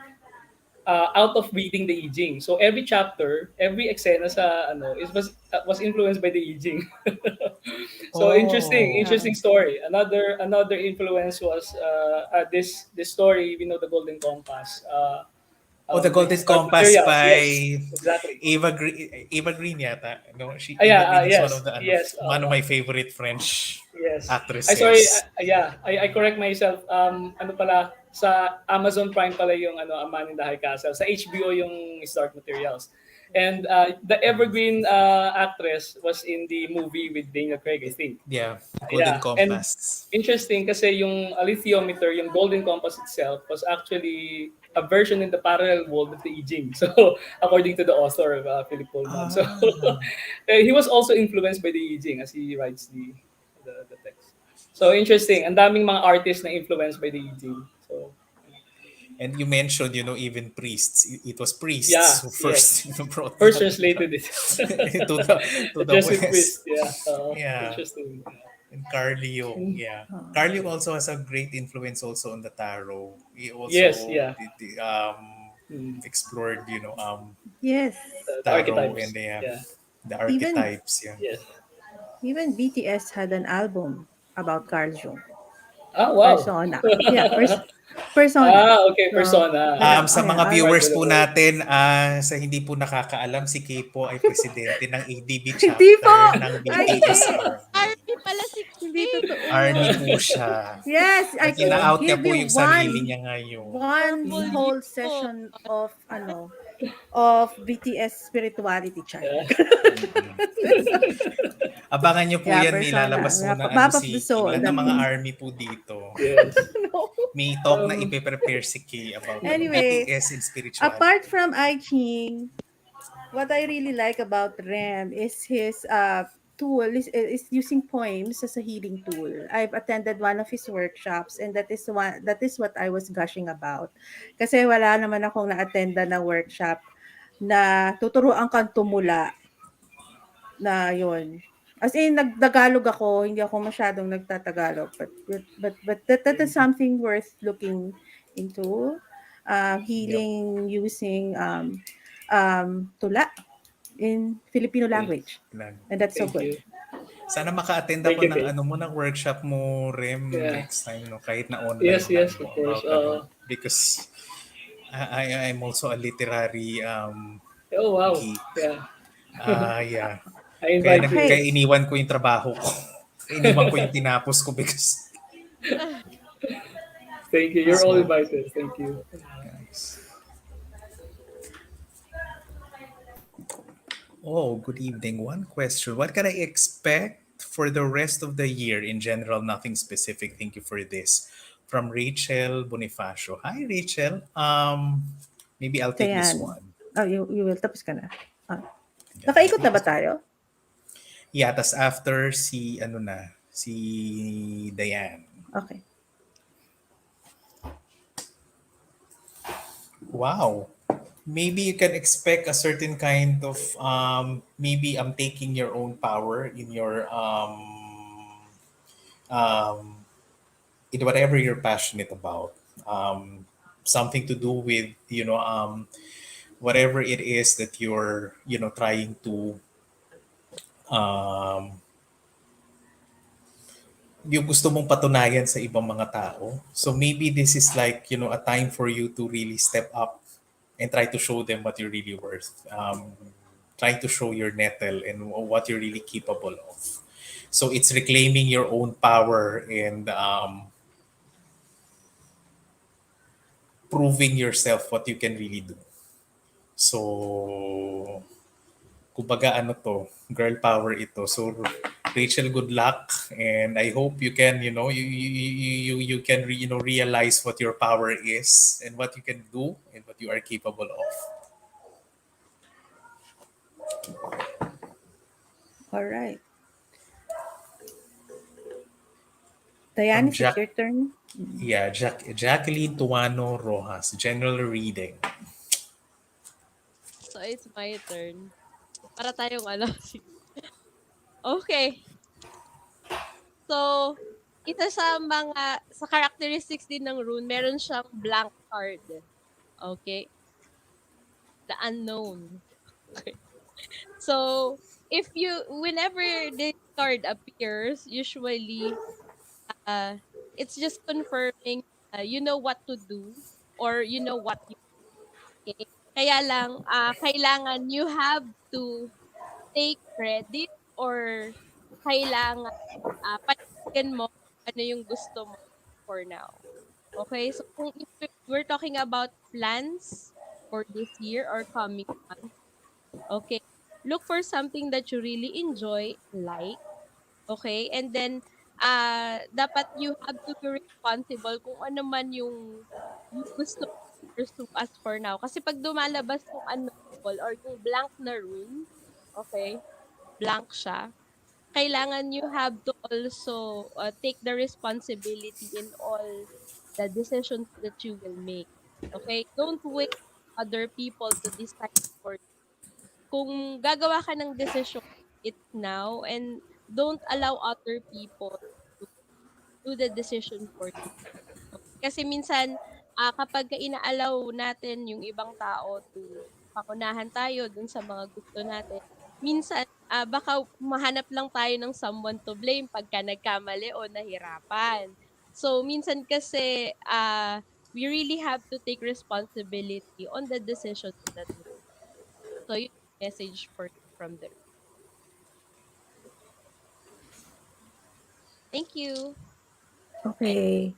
S13: out of reading the I Ching. So every chapter, every eksena sa was influenced by the I Ching. So interesting
S12: Oh.
S13: story. Another influence was this story. We know the Golden Compass.
S12: Oh, The
S13: The
S12: Golden
S13: start
S12: Compass
S13: materials.
S12: by
S13: Yes, exactly.
S12: Eva Green yata. No,
S13: Yeah,
S12: Eva Green is
S13: yes, yes.
S12: one of my favorite French
S13: Yes. I sorry,
S12: actresses.
S13: yeah, I correct myself. Ano pala sa Amazon Prime pala yung A Man in the High Castle. Sa HBO yung Start Materials. And the evergreen actress was in the movie with Daniel Craig, I think.
S12: Yeah, Golden
S13: Yeah, and
S12: Compass.
S13: interesting kasi yung alethiometer, yung golden compass itself was actually a version in the parallel world of the I Ching. So, according to the author, Philip Pullman. So,
S12: Ah.
S13: he was also influenced by the I Ching as he writes the text. So, interesting. Ang daming mga artists na influenced by the I Ching. So,
S12: And you mentioned, even priests. It was priests
S13: yeah,
S12: who first,
S13: yes.
S12: brought
S13: First
S12: that
S13: translated it.
S12: to the to
S13: The
S12: the
S13: Jesuit priest,
S12: West.
S13: yeah.
S12: Yeah.
S13: Interesting.
S12: And Carl Jung,
S13: Mm.
S12: yeah. Carl Jung also has a great influence also on the tarot. He
S13: Yes,
S12: also
S13: yeah. Mm.
S12: explored,
S9: Yes.
S13: The
S12: tarot and
S13: archetypes. Yeah.
S12: the
S9: Even
S12: archetypes, yeah.
S13: Yes.
S9: even BTS had an album about Carl Jung.
S13: Ah, wow.
S9: Persona. Yeah, persona.
S13: Okay,
S9: So,
S13: persona.
S9: but
S12: Sa
S9: yeah,
S12: mga
S9: I,
S13: Part
S12: viewers
S13: of the
S12: po
S13: word.
S12: natin, sa hindi po nakakaalam, si Kay po ay presidente ng ADB
S9: hindi po!
S12: chapter ng
S9: Ay, hindi!
S12: BTS Army.
S14: Army pala si
S9: Hindi
S14: Kim.
S9: totoo
S12: Army
S9: yun.
S12: po siya.
S9: Yes, I
S12: At
S9: could
S12: ina-out niya
S9: give
S12: po
S9: you
S12: yung sarili niya ngayon.
S9: one
S14: Humble you.
S9: whole session of BTS spirituality chart.
S13: Yeah.
S12: Abangan niyo po
S9: Yeah,
S12: yan, may
S9: persona.
S12: lalabas po na
S9: Map of the
S12: si
S9: soul.
S12: ilan
S9: That
S12: ng mga
S9: means
S12: army po dito.
S13: Yes.
S9: no.
S12: May talk na ipe-prepare si Kay about
S9: Anyway,
S12: BTS and
S9: apart
S12: spirituality.
S9: from I Ching, what I really like about Rem is his tool is using poems as a healing tool. I've attended one of his workshops, and that is what I was gushing about. Kasi wala naman akong na-attenda na workshop na tuturuan kang tumula na yun. As in, nagtagalog ako, hindi ako masyadong nagtatagalog. But that is something worth looking into.
S12: Yep.
S9: Healing using tula in Filipino
S13: Thank,
S9: language. And that's so
S13: thank
S9: good.
S13: you.
S12: Sana maka-attend
S13: Thank
S12: ako
S13: you,
S12: ng
S13: Kate.
S12: ano mo ng workshop mo, Rem,
S13: Yeah.
S12: next time, no, kahit na online
S13: Yes,
S12: lang,
S13: yes, of
S12: no,
S13: course.
S12: about ano, because I'm also a literary
S13: Oh, wow.
S12: geek.
S13: Yeah.
S12: Yeah.
S13: I invite you.
S12: Kaya iniwan ko yung trabaho ko. Iniwan ko yung tinapos ko because
S13: Thank you. You're all
S12: so
S13: invited. Thank you.
S12: guys. Oh, good evening. One question. What can I expect for the rest of the year in general? Nothing specific. Thank you for this. From Rachel Bonifacio. Hi, Rachel. Maybe I'll take this
S9: Ayan.
S12: one.
S9: Oh, you will. Tapos ka na. Nakaikot na ba tayo?
S12: Yeah, tas after si ano na, si Diane.
S9: Okay.
S12: Wow. Maybe you can expect a certain kind of maybe I'm taking your own power in your um in whatever you're passionate about. Something to do with, whatever it is that you're, trying to um yung gusto mong patunayan sa ibang mga tao. So maybe this is like, a time for you to really step up and try to show them what you're really worth. Try to show your nettle and what you're really capable of. So it's reclaiming your own power and proving yourself what you can really do. So, kumbaga ano to, girl power ito. So, Rachel, good luck, and I hope you can, you can realize what your power is and what you can do and what you are capable of.
S9: All right. Diane,
S12: From
S9: is it your turn?
S12: Yeah, Jacqueline Tuano Rojas, general reading.
S14: So, it's my turn. Para tayong ano. Okay. So, isa sa characteristics din ng rune, meron siyang blank card. Okay? The unknown. Okay. So, whenever this card appears, usually, it's just confirming, you know what to do or you know what you okay. Kaya lang, kailangan you have to take credit or kailangan panindigan mo ano yung gusto mo for now. Okay? So, kung if we're talking about plans for this year or coming month, okay, look for something that you really enjoy, like, okay? And then, dapat you have to be responsible kung ano man yung gusto mo pursue as for now. Kasi pag dumalabas yung unknowable or yung blank na rune, okay, blank siya, kailangan you have to also take the responsibility in all the decisions that you will make. Okay? Don't wait for other people to decide for you. Kung gagawa ka ng decision, it's now and don't allow other people to do the decision for you. Kasi minsan, kapag inaalaw natin yung ibang tao to pakunahan tayo dun sa mga gusto natin, minsan, baka mahanap lang tayo ng someone to blame pagka nagkamali o nahirapan. So, minsan kasi, we really have to take responsibility on the decisions that we make. So, yun yung message from the Thank you.
S9: Okay.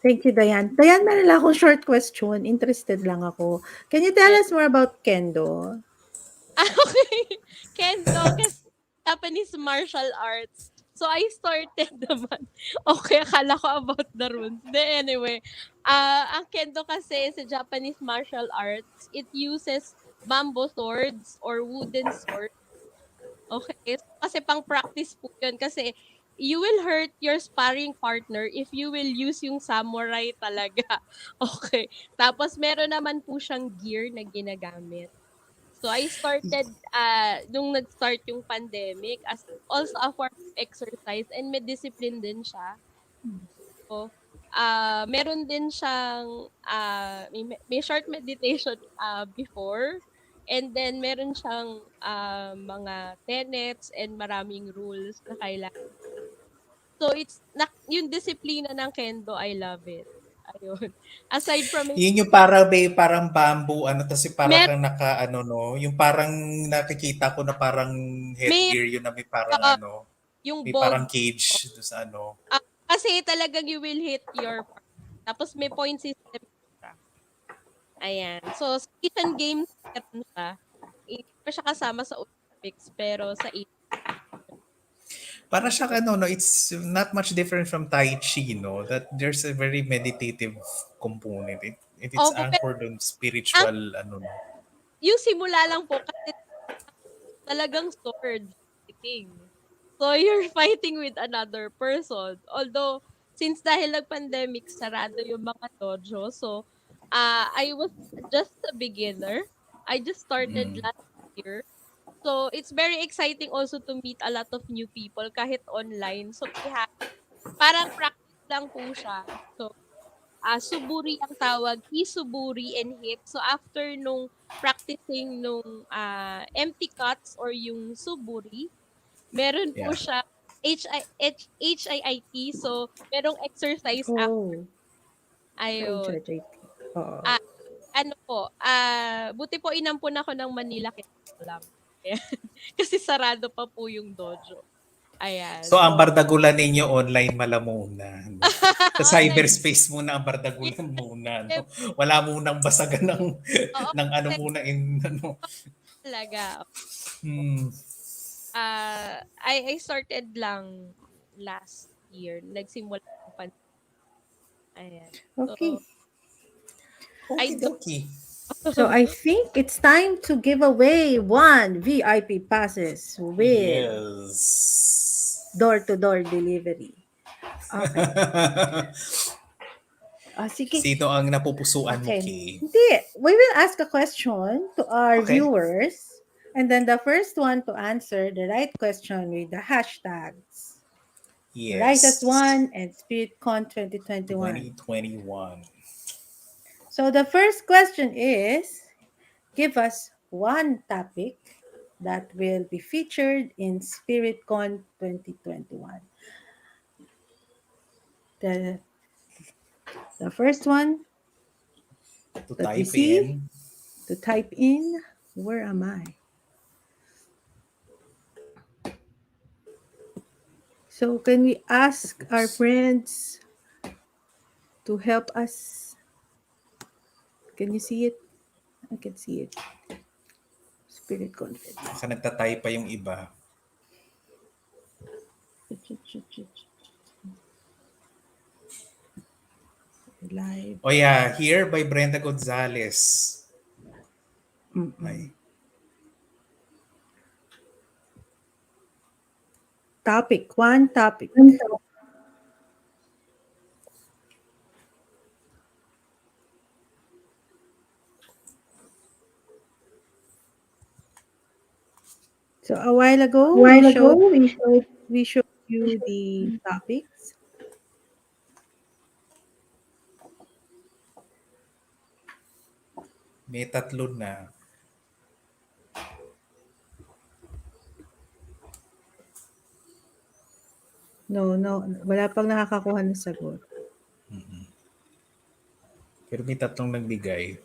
S9: Thank you, Diane. Diane, meron lang akong short question. Interested lang ako. Can you tell us more about kendo?
S14: Okay. Kendo, kasi Japanese martial arts. So, I started naman. Okay, akala ko about the runes. Anyway, ang Kendo kasi is a Japanese martial arts. It uses bamboo swords or wooden swords. Okay, so kasi pang-practice po 'yun kasi you will hurt your sparring partner if you will use yung samurai talaga. Okay, tapos meron naman po siyang gear na ginagamit. So I started, nung nag-start yung pandemic as also a form of exercise and may discipline din siya. So, meron din siyang, may short meditation, before, and then meron siyang, mga tenets and maraming rules na kailangan. So it's yung disiplina ng Kendo, I love it. Ayun. Aside from it,
S12: Yun yung parang may parang bamboo ano tapos yung parang
S14: mer
S12: kang naka-ano 'no, yung parang nakikita ko na parang
S14: may
S12: headgear yun na may parang
S14: oo,
S12: ano,
S14: yung
S12: may
S14: bold
S12: parang cage dun sa ano.
S14: kasi talagang you will hit your partner. Tapos may point system siya. Ayan. So, sa Asian Games meron siya. Hindi pa siya kasama sa Olympics, pero sa
S12: Para siyang ano 'no, it's not much different from Tai Chi 'no, that there's a very meditative component. It's
S14: Opo, pero
S12: anchored on
S14: ang
S12: spiritual ano 'no.
S14: yung simula lang po kasi talagang sword fighting. So, you're fighting with another person. Although, since dahil nag-pandemic, sarado yung mga dojo. So, I was just a beginner. I just started
S12: Mm.
S14: last year. So, it's very exciting also to meet a lot of new people kahit online. So, we have, parang practice lang po siya. So, suburi ang tawag, hisuburi and hit. So, after nung practicing nung empty cuts or yung suburi, meron po
S12: Yeah.
S14: siya HIIT. So, merong exercise after.
S9: Oh, sa
S14: Ayun.
S9: HRJT. Oo.
S14: Ah, ano po, buti po inampun ako ng Manila Kendo lang. Ayan. Kasi sarado pa po yung dojo. Ayan.
S12: So ang
S14: So,
S12: bardagulan ninyo online malamuna 'no. Sa
S14: online.
S12: cyberspace muna ang
S14: Yes,
S12: bardagulan muna
S14: yes.
S12: 'no. Wala munang basagan ng
S14: Oo,
S12: ng ano
S14: kasi
S12: muna in ano.
S14: talaga.
S12: Hmm.
S14: I started lang last year. Nagsimula ng ayan.
S9: Okay.
S14: So, I
S12: Okie
S14: do.
S12: dokie.
S9: So I think it's time to give away one VIP passes with
S12: Yes.
S9: door-to-door delivery. Okay. Sige.
S12: Sino ang napupusuan mo,
S9: Okay.
S12: Kay?
S9: Hindi. We will ask a question to our
S12: Okay.
S9: viewers. And then the first one to answer the right question with the hashtags Rise as
S12: Yes.
S9: One and SpiritCon 2021.
S12: 2021.
S9: So the first question is, give us one topic that will be featured in SpiritCon 2021. The first one
S12: To
S9: that we
S12: type
S9: see,
S12: in.
S9: to type in, where am I? So can we ask our friends to help us? Can you see it? I can see it. Spirit Conference.
S12: Baka nagtatype pa yung iba.
S9: Live.
S12: Oh yeah, here by Brenda Gonzalez. Ay.
S9: Topic, one topic. So a while ago, we showed you the topics.
S12: May tatlo na.
S9: No, wala pang nakakakuha ng sagot.
S12: Pero may tatlong nagbigay.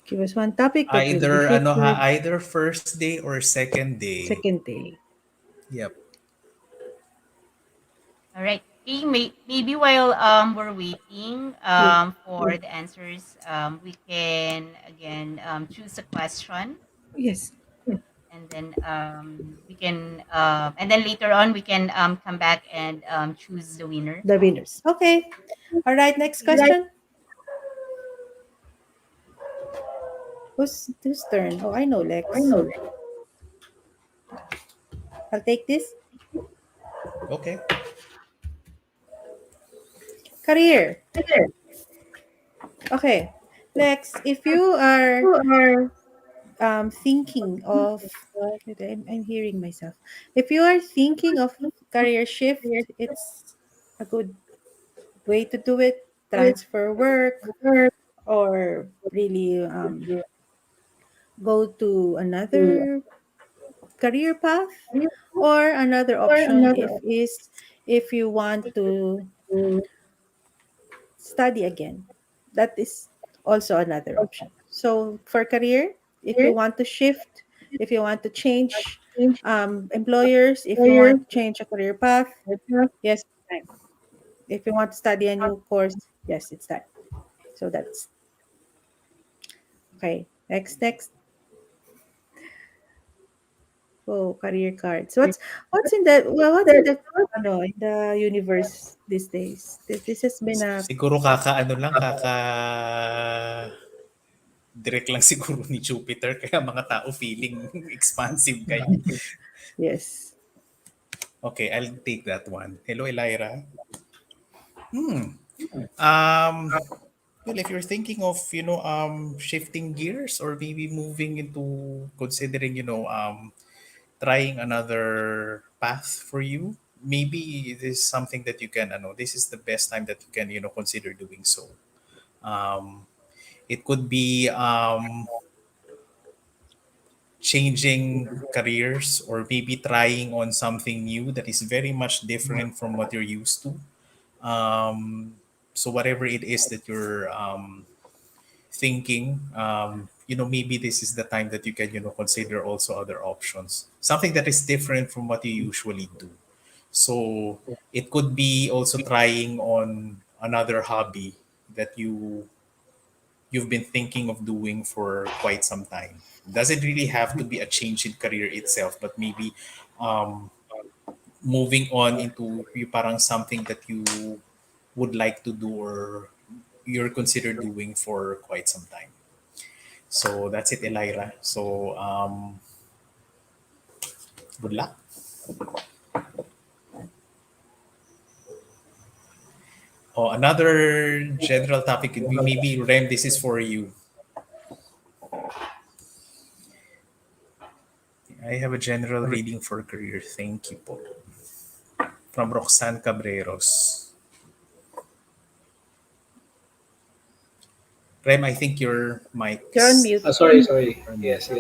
S9: Give us one topic that will be
S12: Either ano ha,
S9: featured
S12: either first day or second day.
S9: second day.
S12: Yep.
S15: All right. Okay, maybe while we're waiting for the answers, we can again choose a question.
S9: Yes.
S15: And then we can and then later on we can come back and choose the winner.
S9: The winners. Okay. All right, next question.
S10: Whose turn? Oh, I know, Lex. I'll take this.
S12: Okay.
S10: Career. Okay. Lex, if you are thinking of, wait, I'm hearing myself. If you are thinking of career shift, it's a good way to do it. Transfer work or really go to another career path, or another option if you want to study again. That is also another option. So for career, if you want to shift, if you want to change employers, if you want to change a career path, yes, it's time. If you want to study a new course, yes, it's time. So that's okay. Next. Oh, career cards. What's in the well? What's in the in the universe these days? This has been a
S12: Siguro kakaano lang, direct lang siguro ni Jupiter kaya mga tao feeling expansive kayo.
S10: yes.
S12: Okay, I'll take that one. Hello, Elira. Um, well, if you're thinking of, shifting gears or maybe moving into considering, trying another path for you, maybe this is something that you can, this is the best time that you can, consider doing so. Um, it could be changing careers or maybe trying on something new that is very much different from what you're used to. So whatever it is that you're thinking, maybe this is the time that you can, consider also other options, something that is different from what you usually do. So it could be also trying on another hobby that you've been thinking of doing for quite some time. Doesn't really have to be a change in career itself, but maybe um, moving on into parang something that you would like to do or you're considered doing for quite some time. So that's it, Elira. So good luck. Oh, another general topic could be maybe Rem, this is for you. I have a general reading for career. Thank you po. From Roxanne Cabreros. Rem, I think your mic
S10: You're on
S12: is
S10: mute.
S13: Sorry. Yes.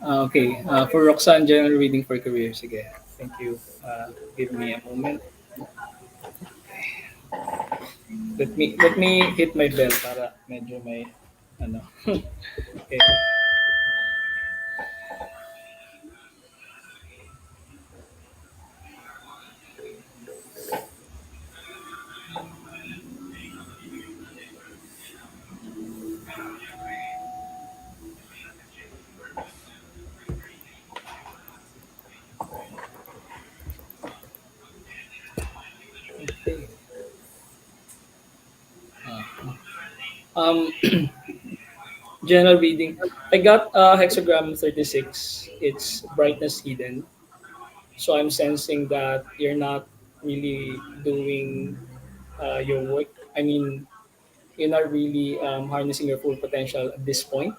S13: Okay. For Roxanne, general reading for career. Sige. Thank you. Give me a moment. Let me hit my bell para medyo may ano. Okay. Okay. Um, general reading. I got hexagram 36. It's brightness hidden. So I'm sensing that you're not really doing your work. I mean, you're not really harnessing your full potential at this point.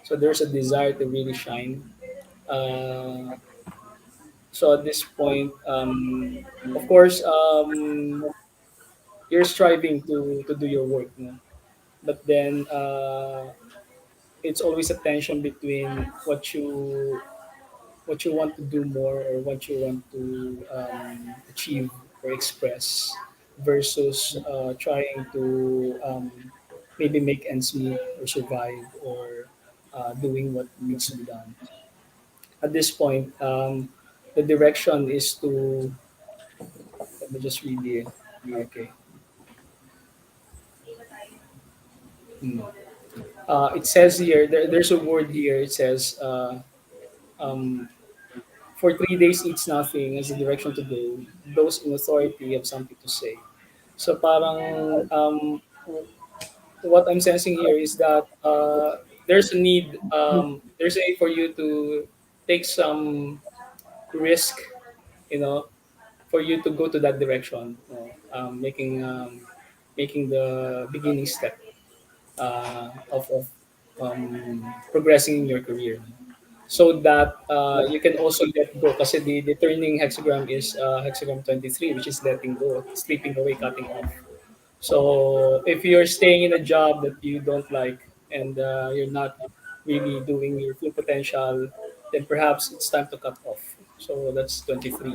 S13: So there's a desire to really shine. Uh, so at this point, of course, you're striving to do your work, no? But then it's always a tension between what you want to do more or what you want to achieve or express versus trying to maybe make ends meet or survive or doing what needs to be done. At this point, the direction is to let me just read the okay. Hmm. It says here there's a word here. It says um, for 3 days eats nothing as the direction to go. Those in authority have something to say. So parang what I'm sensing here is that there's a need. There's a need for you to take some risk, you know, for you to go to that direction. Making the beginning step of progressing in your career, so that you can also let go. Kasi the turning hexagram is hexagram 23, which is letting go, slipping away, cutting off. So if you're staying in a job that you don't like, and you're not really doing your full potential, then perhaps it's time to cut off. So that's 23.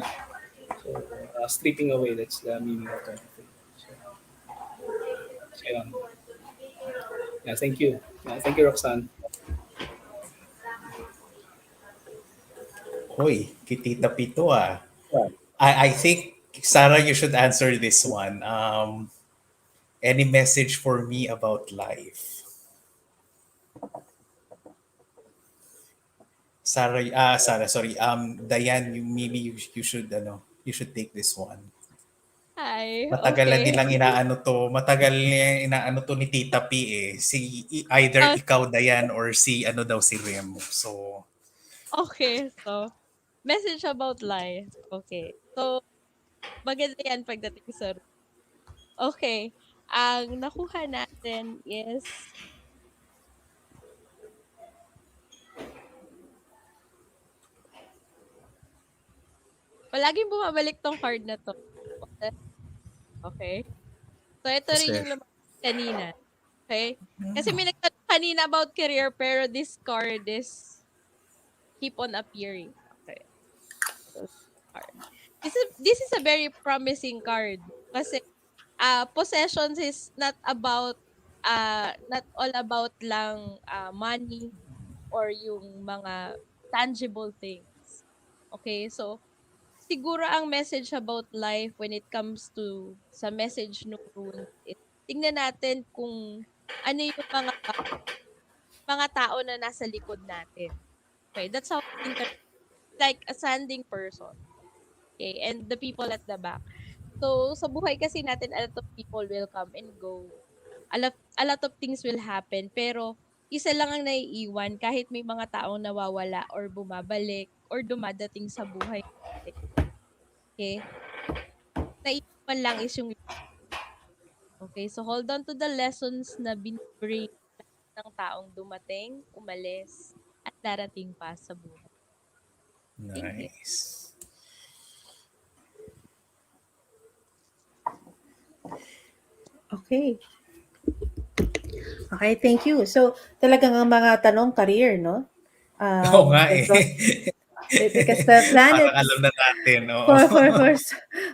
S13: So slipping away, that's the meaning of 23. So, yeah. Yeah, thank you. Thank you, Roxanne.
S12: Hoy, kitita pito ah. I think, Sarah, you should answer this one. Any message for me about life? Sarah, sorry. Diane, you should you should take this one.
S14: Hi,
S12: Matagal na
S14: okay.
S12: nilang matagal na inaano to ni Tita P eh. Either
S14: Oh,
S12: ikaw, Diane, or si ano daw si Remo. So,
S14: okay, so, message about life. Okay. So, maganda yan pagdating sa room. Okay. Ang nakuha natin is palaging bumabalik tong card na to. Okay. So, ito rin
S12: okay.
S14: yung lumabas kanina. Okay? Kasi may nagtanong kanina about career, pero this card is keep on appearing. Okay. So, card. This is a very promising card. Kasi possessions is not all about lang money or yung mga tangible things. Okay? So, siguro ang message about life when it comes to sa message ng rune is tingnan natin kung ano yung mga tao na nasa likod natin. Okay, that's how I interpret, like a standing person. Okay, and the people at the back. So, sa buhay kasi natin, a lot of people will come and go. A lot of things will happen. Pero, isa lang ang naiiwan kahit may mga taong nawawala or bumabalik or dumadating sa buhay natin. Okay? Naiiwan lang is yung okay, so hold on to the lessons na binibring ng taong dumating, umalis, at darating pa sa buhay. Thank you.
S12: Nice.
S9: Okay. Okay, thank you. So, talagang ang mga tanong career, no?
S12: Oo nga eh.
S9: Because the
S12: Parang
S9: planets
S12: alam na natin. Oo.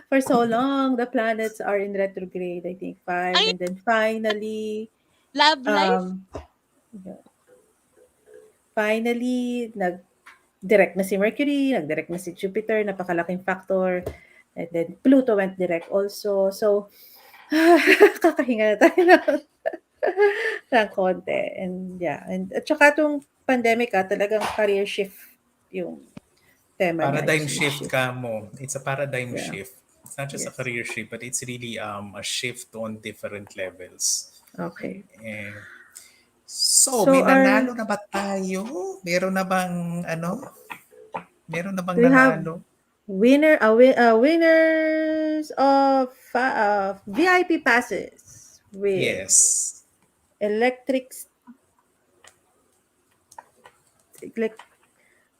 S9: for so long, the planets are in retrograde, I think 5,
S14: Ay,
S9: and then finally
S14: love life?
S9: yeah, finally nag-direct na si Mercury, nag-direct na si Jupiter, napakalaking factor. And then Pluto went direct also. So, kakahinga na tayo ng konti. And yeah, and at saka itong pandemic, talagang career shift yung tema niya.
S12: Paradigm
S9: Yung
S12: shift ka mo. It's a paradigm
S9: Yeah.
S12: shift. It's not just a
S9: Yes.
S12: career shift, but it's really a shift on different levels.
S9: Okay.
S12: So,
S9: So,
S12: may nanalo na ba tayo? Meron na bang Meron na bang
S9: we have
S12: nanalo?
S9: winners of VIP passes with
S12: Yes.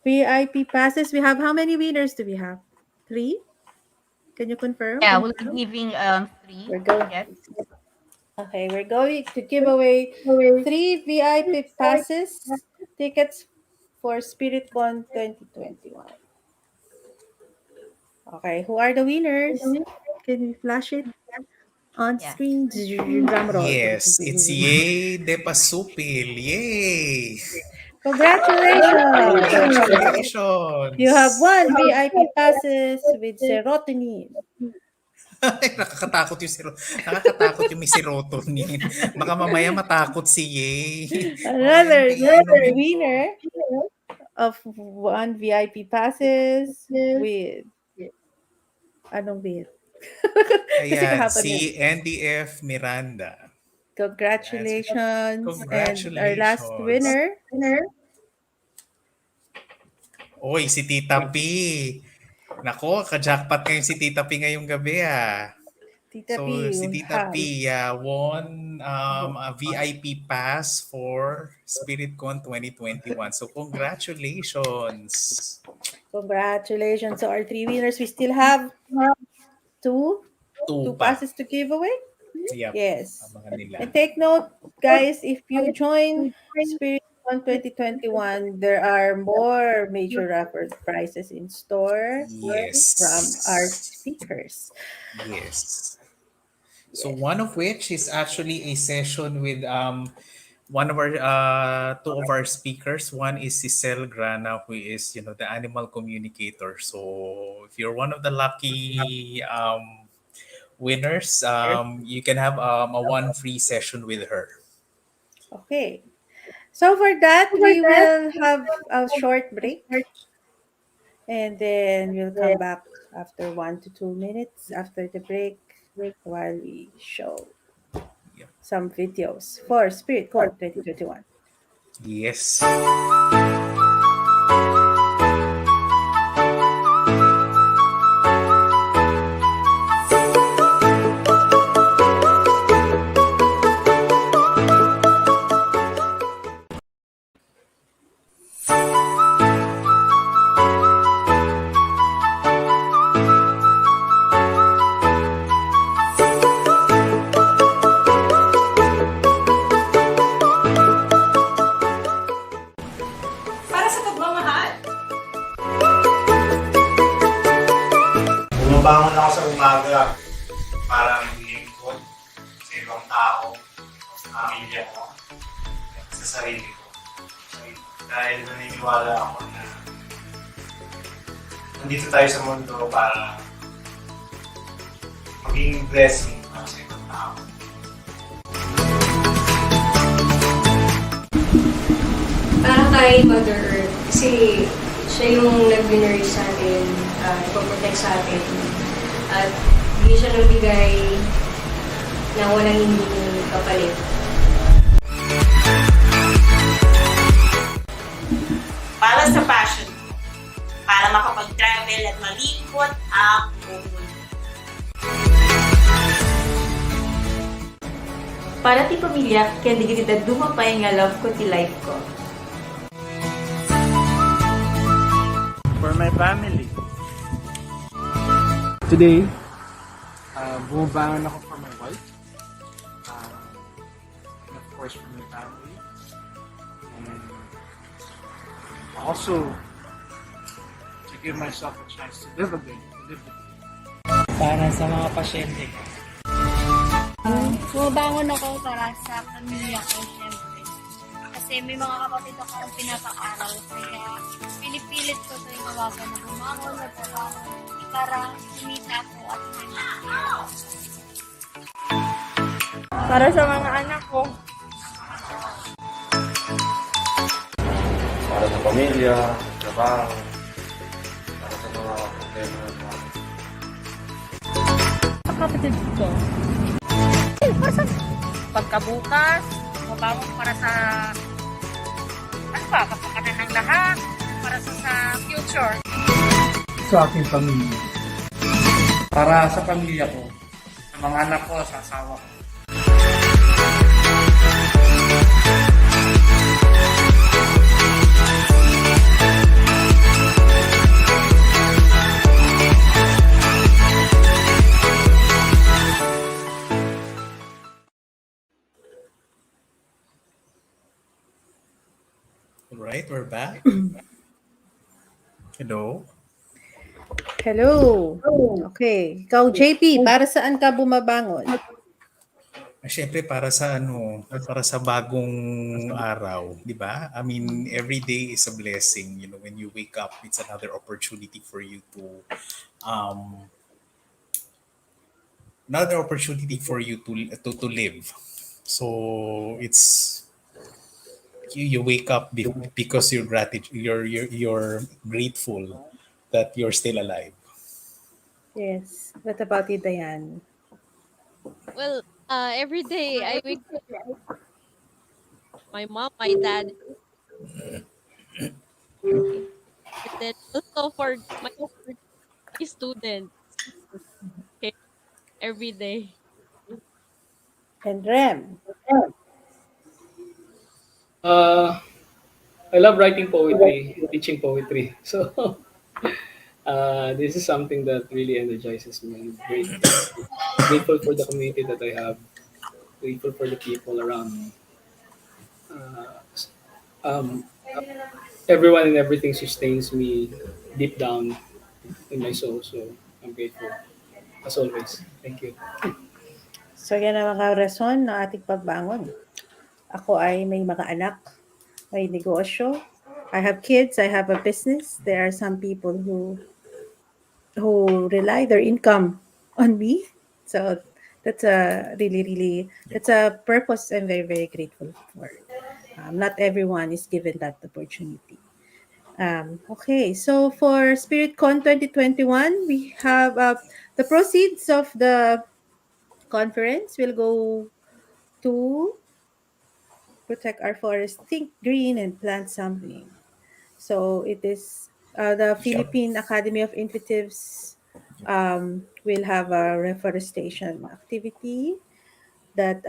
S9: VIP passes. We have how many winners do we have? 3? Can you confirm?
S15: Yeah, we'll be giving 3.
S9: We're going.
S15: Yes.
S9: Okay, we're going to give away 3 VIP passes tickets for SpiritCon 2021. Okay, who are the winners? Can we flash it on
S15: Yeah.
S9: screen? Drum roll.
S12: Yes, it's Yay de Pasupil. Yay!
S9: Congratulations!
S12: Congratulations!
S9: You have won VIP passes with serotonin.
S12: Nakakatakot yung may serotonin. Baka mamaya matakot si Yay.
S9: Another
S12: Paiinumin ko.
S9: winner of 1 VIP passes with anong with? Kasi
S12: Ayan,
S9: kahapon
S12: si NDF Miranda.
S9: Congratulations. And our last
S12: Congratulations.
S9: winner,
S12: Oy, si Tita P. Nako, ka-jackpot ngayon si Tita P ngayong gabi ah.
S9: Tita
S12: So
S9: P,
S12: si
S9: you
S12: Tita
S9: have.
S12: P won a VIP pass for SpiritCon 2021. So congratulations.
S9: Congratulations. So our three winners, we still have two
S12: Two
S9: two
S12: pa.
S9: passes to give away.
S12: Yep.
S9: Yes.
S12: Abangan nila.
S9: And take note, guys, if you join Spirit on 2021, there are more major rapper prizes in store from our
S12: Yes.
S9: speakers.
S12: Yes. So
S9: Yes.
S12: one of which is actually a session with one of our two of our speakers. One is Cicel Grana, who is the animal communicator. So if you're one of the lucky winners, you can have a one free session with her.
S9: Okay. So for that, we will have a short break and then we'll come back after 1 to 2 minutes after the break while we show
S12: Yep.
S9: some videos for SpiritCon 2021.
S12: Yes.
S16: Para sa pagmamahal.
S17: Bumabangon ako sa umaga para maglingkod sa ibang tao, sa pamilya ko, at sa sarili ko. Dahil naniniwala ako na nandito tayo sa mundo para maging blessing para sa ibang tao.
S18: Para kay Mother Earth, kasi siya yung nag-nurse sa atin, nagpo-protect sa atin. At hindi siya nagbigay na walang hindi kapalit.
S16: Para sa passion ko. Para makapag-travel at malipot ang mundo.
S19: Para ti pamilya, kaya di kita dumapay nga love ko ti life ko.
S2: For my family. Today, bumabangon ako for my wife. And of course for my family. And also, to give myself a chance to live again.
S20: Para sa mga pasyente.
S21: Bumabangon ako para sa pamilya ko, syempre. Kasi may mga kapatid ako ang pinapaaral. Kaya pinipilit ko sa inawagan na bumangon, magpabangon para kumita ako at may
S22: Para sa mga anak ko.
S17: Para sa pamilya, trabaho, para sa mga problema ng mga
S22: Sa kapatid ko. Para sa pagkabukas, mabangon para sa kapakanan ng lahat, para sa future.
S20: Sa aking pamilya. Para sa pamilya ko. Sa mga anak ko, sa asawa ko.
S12: Alright, we're back. Hello.
S9: Hello. Okay. Ikaw, JP, para saan ka bumabangon?
S12: Siyempre para sa bagong araw, 'di ba? I mean, every day is a blessing. When you wake up, it's another opportunity for you to live. So it's you wake up because you're grateful that you're still alive.
S9: Yes. What about you, Diane?
S14: Well, Every day I wake my mom, my dad, and then also for my students. Okay, every day.
S9: And Rem.
S13: Uh, I love writing poetry, teaching poetry. So this is something that really energizes me. I'm grateful for the community that I have. Grateful for the people around me. Uh, um, Everyone and everything sustains me deep down in my soul. So I'm grateful as always. Thank you.
S9: So yan ang mga rason ng ating pagbangon. Ako ay may mga anak, may negosyo. I have kids, I have a business. There are some people who rely their income on me. So that's a really that's a purpose I'm very grateful for. Not everyone is given that opportunity. Okay, so for SpiritCon 2021, we have the proceeds of the conference will go to protect our forest, think green and plant something. So it is the
S12: Yep.
S9: Philippine Academy of Intuitives will have a reforestation activity that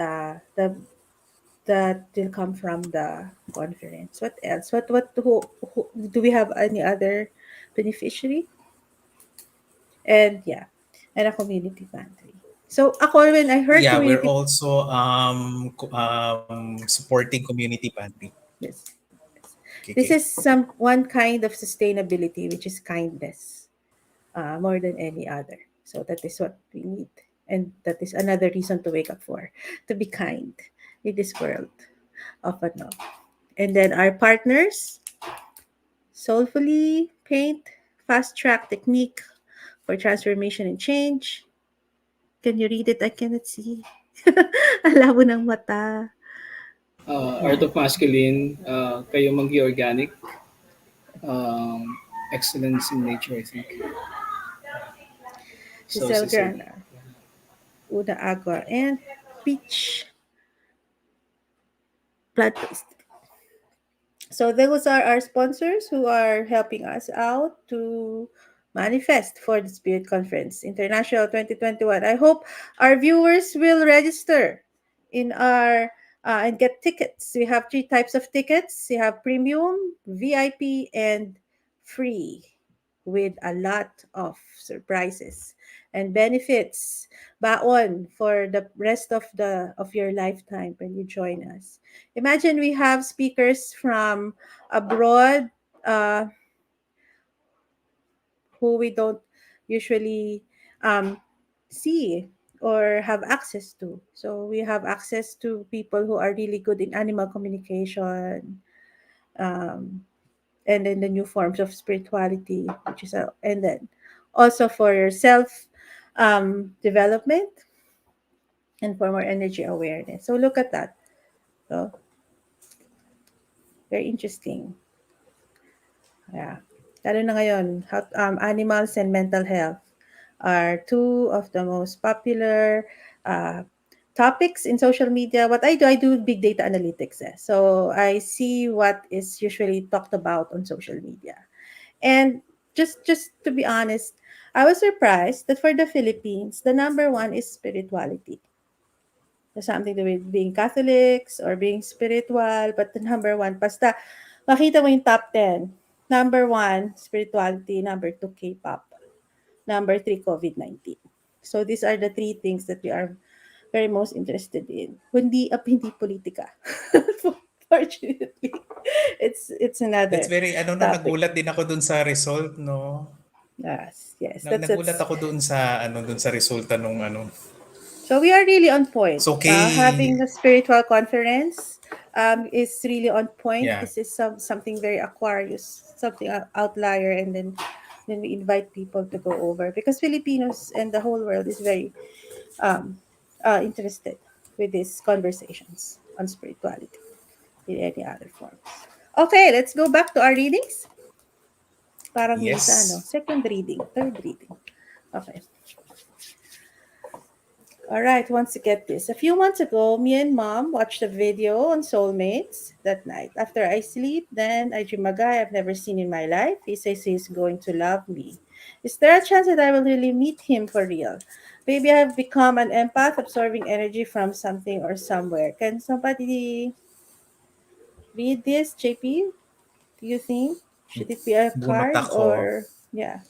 S9: that will come from the conference. What else? Who do we have any other beneficiary? And yeah, and a community pantry. So ako when I heard
S12: Yeah, we're
S9: community,
S12: also supporting community pantry.
S9: yes, this
S12: Okay.
S9: is some one kind of sustainability, which is kindness, more than any other. So that is what we need, and that is another reason to wake up for, to be kind in this world of ano. And then our partners, soulfully paint, fast track technique for transformation and change. Can you read it? I cannot see. Ang labo ng mata.
S13: Art of Masculine, kayo Manggi Organic, excellence in nature, I think. So
S9: Giselle
S13: Cecil.
S9: Grana, Una Agua, and Peach Plant Paste. So those are our sponsors who are helping us out to manifest for the Spirit Conference International 2021. I hope our viewers will register in our and get tickets. We have three types of tickets. We have premium, VIP, and free, with a lot of surprises and benefits. Baon for the rest of your lifetime when you join us. Imagine we have speakers from abroad, uh, who we don't usually um, see or have access to. So we have access to people who are really good in animal communication, um, and then the new forms of spirituality, which is and then also for your self development and for more energy awareness. So look at that. So very interesting. Yeah. Lalo na ngayon, animals and mental health are two of the most popular uh, topics in social media. What I do big data analytics. So I see what is usually talked about on social media. And just to be honest, I was surprised that for the Philippines, the number one is spirituality. There's something to do with being Catholics or being spiritual, but the number one, basta makita mo yung top 10. Number one, spirituality. Number two, K-pop. Number three, COVID-19. So these are the three things that we are very most interested in. Hindi politika. Fortunately, it's
S12: That's
S9: another
S12: very
S9: topic.
S12: nagulat din ako dun sa result, no.
S9: Yes.
S12: Nagulat ako dun sa resulta nung
S9: So we are really on point.
S12: So okay.
S9: Having a spiritual conference is really on point.
S12: Yeah.
S9: This is something very Aquarius, something outlier, and then we invite people to go over because Filipinos and the whole world is very um, interested with these conversations on spirituality in any other forms. Okay, let's go back to our readings. Parang minsan,
S12: Yes.
S9: second reading, third reading. Okay. All right, once to get this. A few months ago, me and mom watched a video on soulmates that night. After I sleep, then I dream a guy I've never seen in my life. He says he's going to love me. Is there a chance that I will really meet him for real? Maybe I've become an empath, absorbing energy from something or somewhere. Can somebody read this, JP? Do you think? Should it be a
S12: Bunot
S9: card
S12: ako.
S9: or yeah?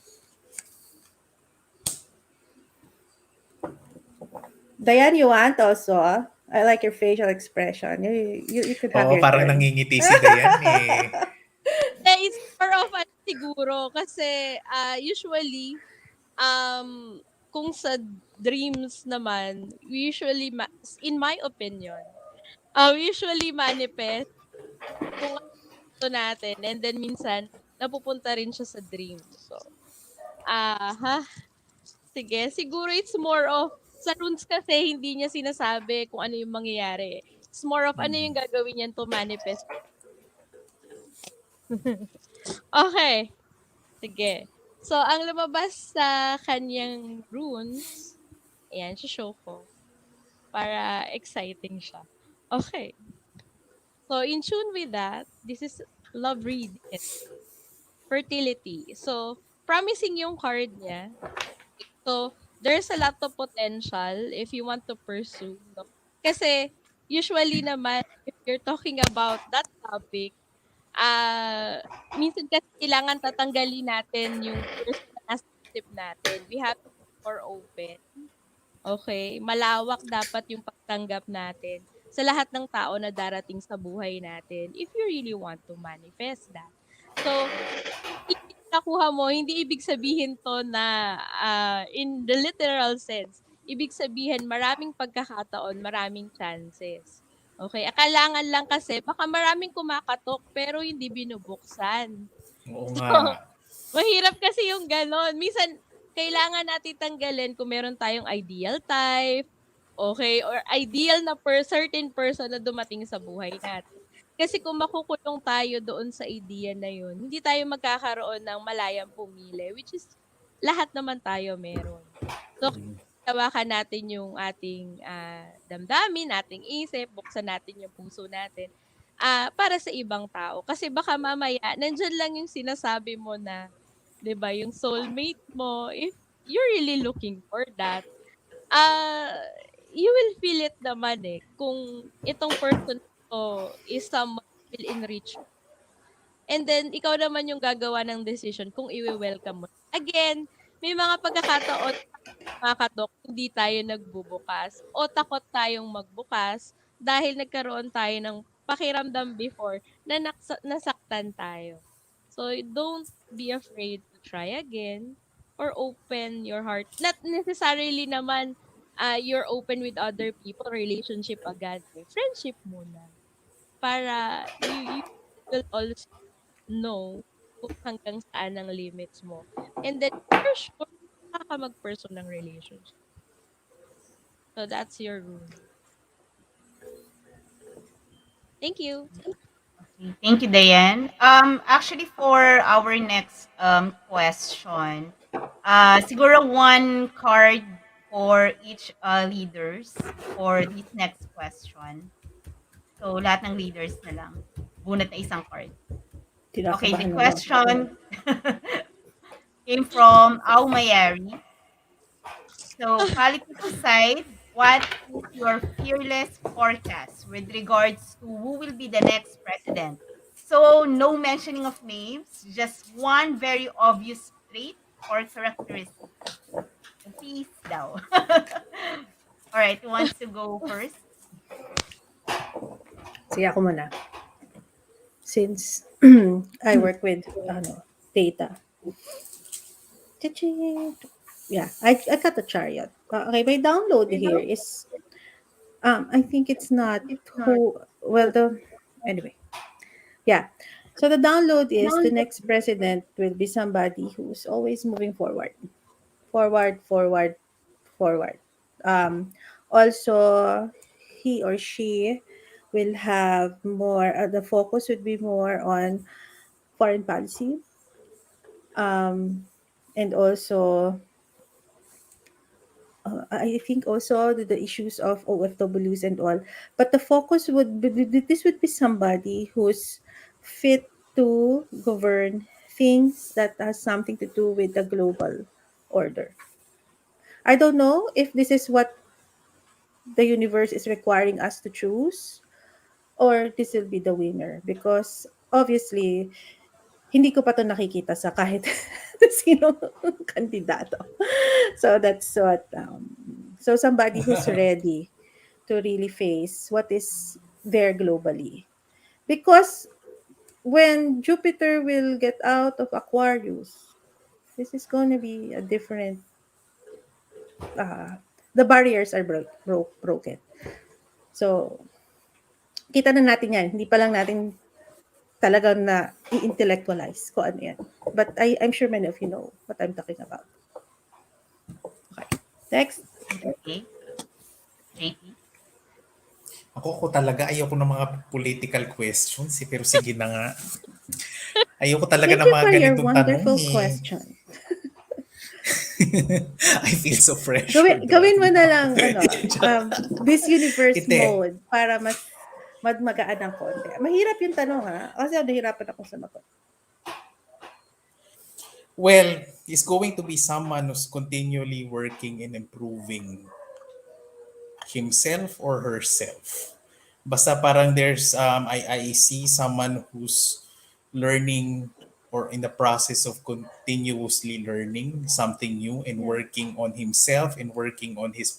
S9: Diane, you want also? I like your facial expression. You could have
S12: Oo,
S9: your
S12: parang
S9: turn.
S12: nangingiti si Dayan eh.
S14: It's more of ano siguro kasi usually kung sa dreams naman we usually in my opinion we usually manifest kung ano gusto natin and then minsan napupunta rin siya sa dream. So, ha? Sige, siguro it's more of sa runes kasi hindi niya sinasabi kung ano yung mangyayari. It's more of ano yung gagawin niyan to manifest. Okay, sige. So, ang lumabas sa kanyang runes, ayan, show ko para exciting siya. Okay. So, in tune with that, this is love reading and fertility. So, promising yung card niya. So, there's a lot of potential if you want to pursue, no? Kasi, usually naman, if you're talking about that topic, minsan kasi kailangan tatanggalin natin yung person na nasa isip natin. We have to be more open. Okay? Malawak dapat yung pagtanggap natin sa lahat ng tao na darating sa buhay natin if you really want to manifest that. So, yung nakuha mo, hindi ibig sabihin 'to na, in the literal sense. Ibig sabihin maraming pagkakataon, maraming chances. Okey, kailangan lang kasi baka maraming kumakatok pero hindi binubuksan.
S12: Oo
S14: So,
S12: nga.
S14: mahirap kasi yung gano'n. Minsan kailangan natin tanggalin kung meron tayong ideal type, okay or ideal na certain person na dumating sa buhay natin. Kasi kung makukulong tayo doon sa idea na yun, hindi tayo magkakaroon ng malayang pumili, which is lahat naman tayo meron. So, hawakan natin yung ating damdamin, ating isip, buksan natin yung puso natin para sa ibang tao. Kasi baka mamaya, nandyan lang yung sinasabi mo na, 'di ba, yung soulmate mo, if you're really looking for that, ah, you will feel it naman eh. Kung itong person to is someone who will enrich you. And then, ikaw naman yung gagawa ng decision kung iwe-welcome mo. Again, may mga pagkakataon nakakatok, hindi tayo nagbubukas o takot tayong magbukas dahil nagkaroon tayo ng pakiramdam before na nasaktan tayo. So, don't be afraid to try again or open your heart. Not necessarily naman you're open with other people, relationship agad. Eh. Friendship muna. Para you will also know kung hanggang saan ang limits mo. And then, for sure, ka mag-pursue ng relationship. So, that's your rune. Thank you.
S15: Okay, thank you, Diane. Actually, for our next question, siguro one card for each leaders for this next question. So, lahat ng leaders na lang. Bunot na isang card. Okay, the
S9: Kinakabahan naman.
S15: question came from Aumayari. So, politics aside, what is your fearless forecast with regards to who will be the next president? So, no mentioning of names, just one very obvious trait or characteristic. Peace daw. All right, who wants to go first?
S9: Sige ako muna. Since I work with data. Cha-ching. Yeah, I got the chariot. Okay, my download here is I think it's not who well the anyway. Yeah. So the download is the next president will be somebody who's always moving forward. Forward, forward, forward. Also he or she will have more the focus would be more on foreign policy um and also I think also the issues of OFWs and all, but the focus would be this would be somebody who's fit to govern things that has something to do with the global order. I don't know if this is what the universe is requiring us to choose, or this will be the winner, because obviously hindi ko pa 'to nakikita sa kahit sino kandidato. So that's what, so somebody who's ready to really face what is there globally. Because when Jupiter will get out of Aquarius, this is gonna be a different, uh, the barriers are broken. So, kita na natin yan. Hindi pa lang natin talagang na i-intellectualize kung ano yan. But I'm sure many of you know what I'm talking about. Okay. Next.
S15: Okay. JP?
S12: Ako talaga, ayoko ng mga political questions eh, pero sige na nga. Ayoko talaga
S9: Thank
S12: ng
S9: you
S12: mga
S9: for your
S12: ganitong tanong
S9: wonderful
S12: eh.
S9: question.
S12: I feel so pressured.
S9: Gawin mo na lang, Miss Universe
S12: Ite.
S9: mode para mas magaan ng konti. Mahirap yung tanong, ha? Kasi nahihirapan akong sumagot.
S12: Well, he's going to be someone who's continually working and improving himself or herself. Basta parang there's I see someone who's learning or in the process of continuously learning something new and working on himself and working on his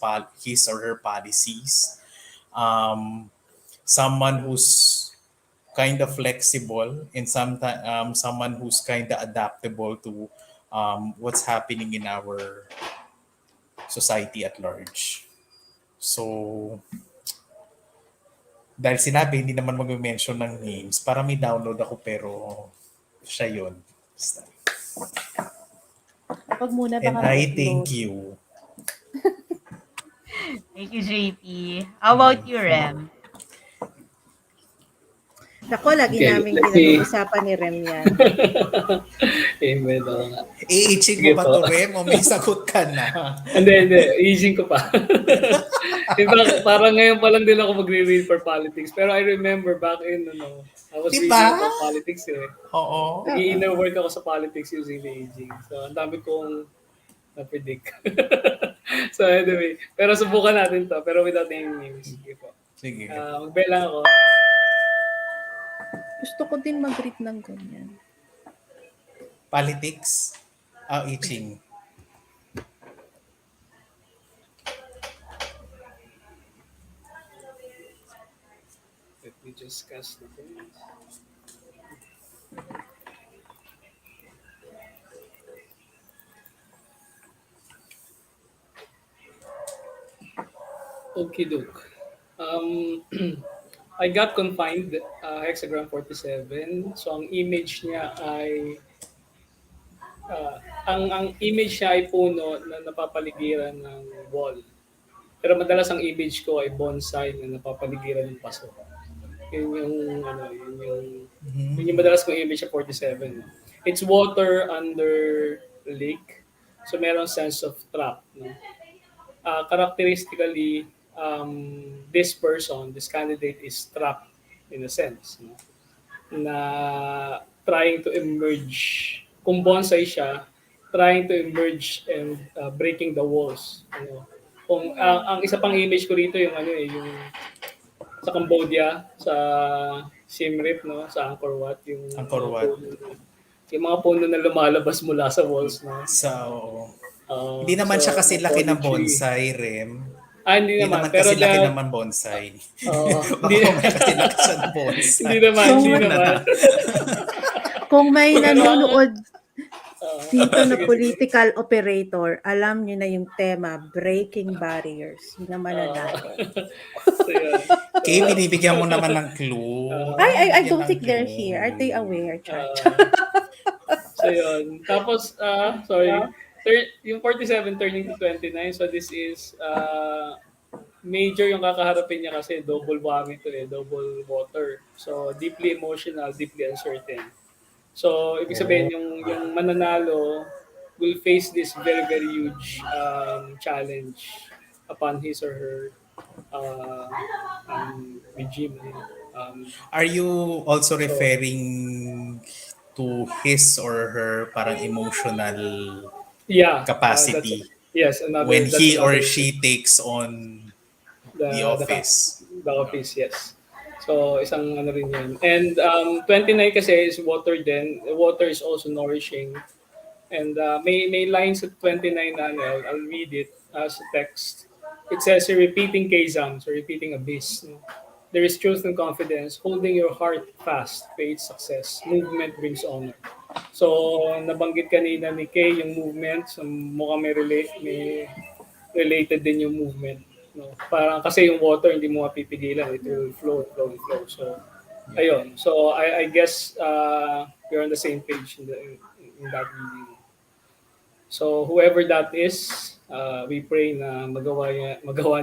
S12: or her policies. Someone who's kind of flexible and sometimes someone who's kind of adaptable to what's happening in our society at large. So, dahil sinabi, hindi naman mag-mention ng names para may download ako pero siya yun. Basta.
S9: Kapag muna
S12: And
S9: baka
S12: I
S9: na-upload.
S12: thank you.
S15: Thank you, JP. How about you, Rem?
S9: Ako, lagi
S13: Okay,
S9: namin
S13: let me-
S9: pinag-uusapan ni Rem yan.
S13: Amen. Oo nga.
S12: I-Ching
S13: Sige
S12: mo ba
S13: po.
S12: to, Rem? O may sagot ka na?
S13: Hindi. I-Ching ko pa. In fact, parang ngayon pa lang din ako magre-read for politics. Pero I remember back in, I was
S12: Diba?
S13: reading about politics eh.
S12: Oo.
S13: Nag-i-inner work ako sa politics using the I Ching. So, ang dami kong na-predict. So, anyway. Pero subukan natin to. Pero without naming names. Sige po.
S12: Sige.
S13: Magbela ako.
S9: Gusto ko din mag-read ng ganyan.
S12: Politics? I Ching.
S13: Let me just cast the things. Okay, doke. I got confined hexagram 47. So ang image niya ay ang image niya ay puno na napapaligiran ng wall. Pero madalas ang image ko ay bonsai na napapaligiran ng paso. Yun yung madalas kong image sa 47. It's water under lake. So meron sense of trap. No? Characteristically, this person, this candidate is trapped in a sense. No? Na trying to emerge. Kung bonsai siya, trying to emerge and breaking the walls. Kung ang isa pang image ko rito yung yung sa Cambodia, sa Siem Reap, no, sa Angkor Wat, yung
S12: Angkor Wat.
S13: Yung mga puno na lumalabas mula sa walls, no.
S12: Hindi naman siya kasi laki ng bonsai, Rem.
S13: Hindi naman. Pero
S12: kasi laki naman bonsai.
S13: Hindi
S12: naman kasi laki siya ng bonsai.
S13: Hindi naman.
S9: Kung may nanonood dito na political operator, alam nyo na yung tema, breaking barriers. Yun naman na natin.
S12: Okay, binibigyan mo naman ng clue.
S9: I don't think they're here. Are they aware, Chat?
S13: So yun. Tapos, sorry, yung 47 turning to 29, so this is major yung kakaharapin niya kasi double vomit to double water. So, deeply emotional, deeply uncertain. So, ibig sabihin yung mananalo will face this very very huge challenge upon his or her uh, regime.
S12: Are you also
S13: So
S12: referring to his or her parang emotional
S13: yeah, that's
S12: capacity
S13: yes
S12: when
S13: another that's
S12: he or
S13: another thing.
S12: she takes on the
S13: the the ca-
S12: office?
S13: the office, yes. So isang ano rin 'yan. And 29 kasi is water din. Water is also nourishing. And may lines at 29 na ano, I'll read it as a text. It says, repeating Kazam, so repeating abyss. No? There is truth and confidence. Holding your heart fast creates success. Movement brings honor. So, nabanggit kanina ni Kay yung movement. So, mukhang may related din yung movement. No? Parang kasi yung water, hindi mo mapipigilan. It will flow, flow, flow. So, ayun. So, I guess we're on the same page in that reading. So whoever that is, we pray na magawa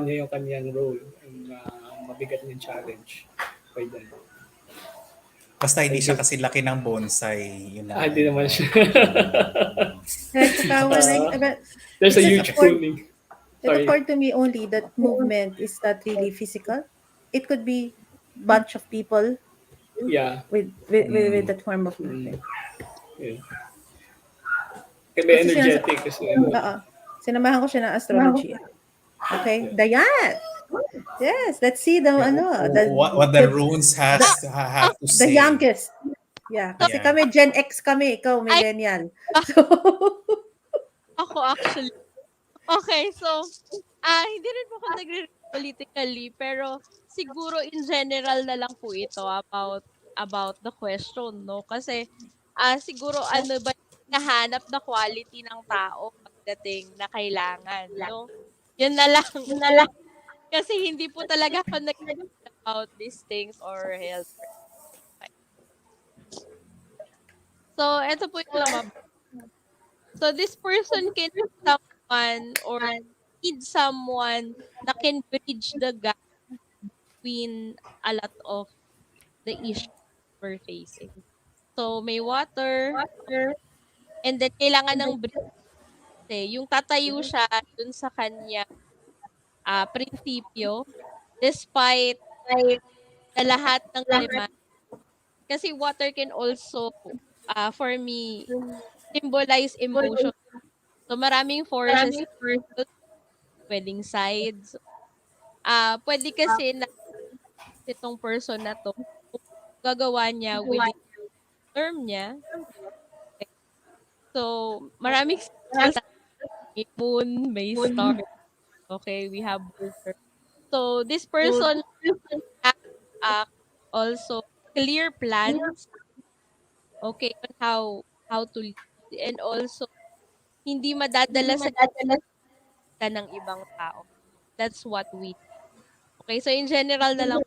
S13: niya yung kanyang role and mabigat niyang challenge by then.
S12: Basta hindi
S13: Thank
S12: siya
S13: you.
S12: kasi laki ng bonsai. Yun lang.
S13: Hindi naman siya.
S9: At saka but
S13: There's a
S9: it just
S13: huge pruning.
S9: it
S13: Sorry.
S9: occurred to me only that movement is not really physical. It could be bunch of people
S13: Yeah.
S9: with that form of movement.
S13: Yeah. Kaya may energetic kasi.
S9: Oo. Sinamahan ko siya ng astrology. Okay? Dayan! Yes, let's see the
S12: What the runes have to
S9: the
S12: say.
S9: youngest. Yeah, kasi
S12: Yeah.
S9: kami Gen X kami, ikaw millennial. So,
S14: Ako actually. Okay, so, hindi rin po ako politically, pero siguro in general na lang po ito about the question, no? Kasi, siguro ano ba yung nahanap na quality ng tao pagdating na kailangan, no? Yun na lang. Kasi hindi po talaga ako nag about these things or health. So, ito po yung lumabas. So, this person can be someone or need someone that can bridge the gap between a lot of the issues we're facing. So, may water, and then kailangan ng bridge. Yung tatayo siya dun sa kanya prinsipyo despite na lahat ng demand. Kasi water can also, for me, symbolize emotion. So, maraming forces, pwedeng sides. Pwede kasi na itong person na to, gagawa niya within term niya. Okay. So, maraming symbols. May moon, may star. Okay, we have water. So, this person has also clear plans, okay, on how to lead. And also, hindi madadala sa ng ibang tao. That's what we. Okay, so in general na lang,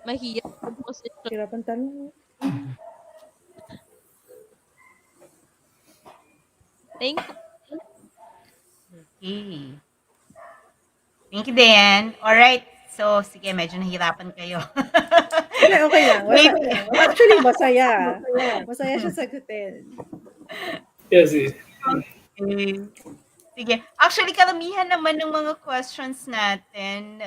S14: mahirap yung posisyon.
S9: hirapan tanong.
S14: Thank you.
S15: Okay. Thank you, Dan. Alright. So, sige, medyo nahirapan kayo.
S9: Hindi, okay lang.
S15: Wait.
S9: Actually, masaya. Masaya siya sagutin.
S13: Yes,
S15: Okay. Sige. Actually, karamihan naman ng mga questions natin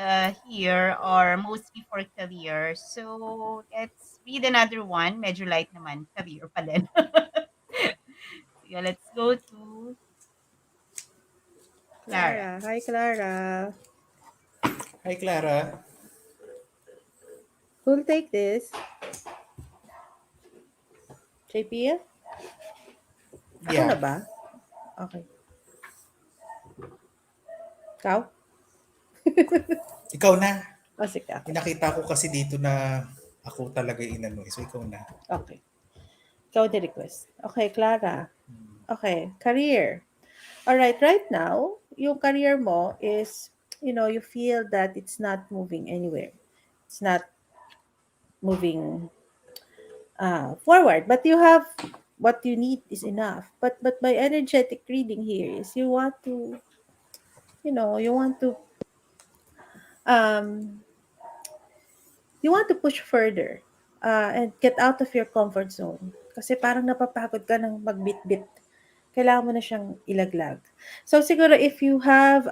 S15: here are mostly for career. So, let's read another one. Medyo light naman. Career pa din. Sige, let's go to Clara.
S9: Hi, Clara.
S12: Hi, Clara.
S9: Who'll take this? JP? Ako
S12: Yeah.
S9: na ba? Okay. Ikaw?
S12: Ikaw na.
S9: Sige.
S12: Nakita ko kasi dito na ako talaga inano. So, ikaw na.
S9: Okay. Ikaw the request. Okay, Clara. Okay, career. Alright, right now, yung career mo is, you feel that it's not moving anywhere. It's not moving forward. But you have what you need is enough. But my energetic reading here is you want to um you want to push further. and get out of your comfort zone. Kasi parang napapagod ka ng magbitbit. Kailangan mo na siyang ilaglag. So siguro if you have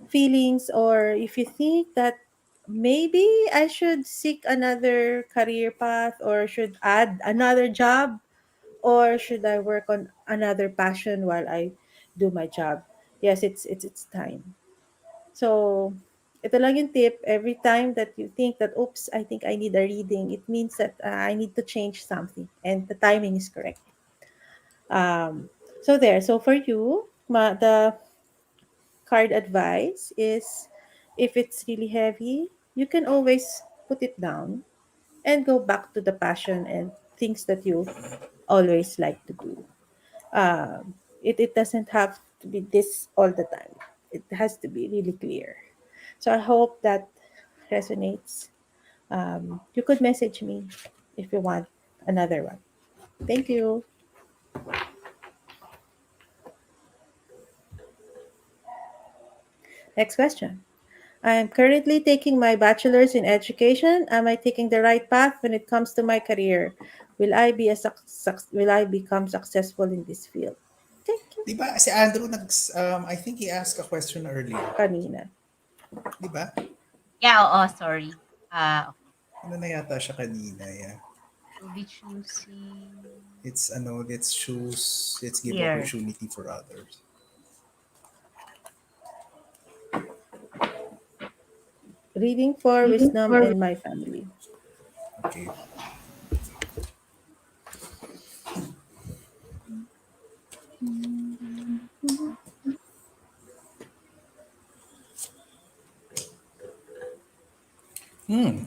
S9: feelings or if you think that maybe I should seek another career path or should add another job or should I work on another passion while I do my job? Yes, it's time. So, ito lang yung tip. Every time that you think that, oops, I think I need a reading, it means that I need to change something and the timing is correct. So there. So for you, the card advice is if it's really heavy, you can always put it down and go back to the passion and things that you always like to do. It doesn't have to be this all the time. It has to be really clear. So I hope that resonates. You could message me if you want another one. Thank you. Next question. I am currently taking my bachelor's in education. Am I taking the right path when it comes to my career? Will I become successful in this field?
S12: Di ba si Andrew I think he asked a question earlier.
S9: Kanina.
S12: Di ba?
S15: Yeah, oo, sorry. Okay.
S12: Ano na yata siya kanina, yeah.
S15: We'll be choosing
S12: Let's give
S15: here.
S12: opportunity for others.
S9: Reading for wisdom and my family.
S12: Okay.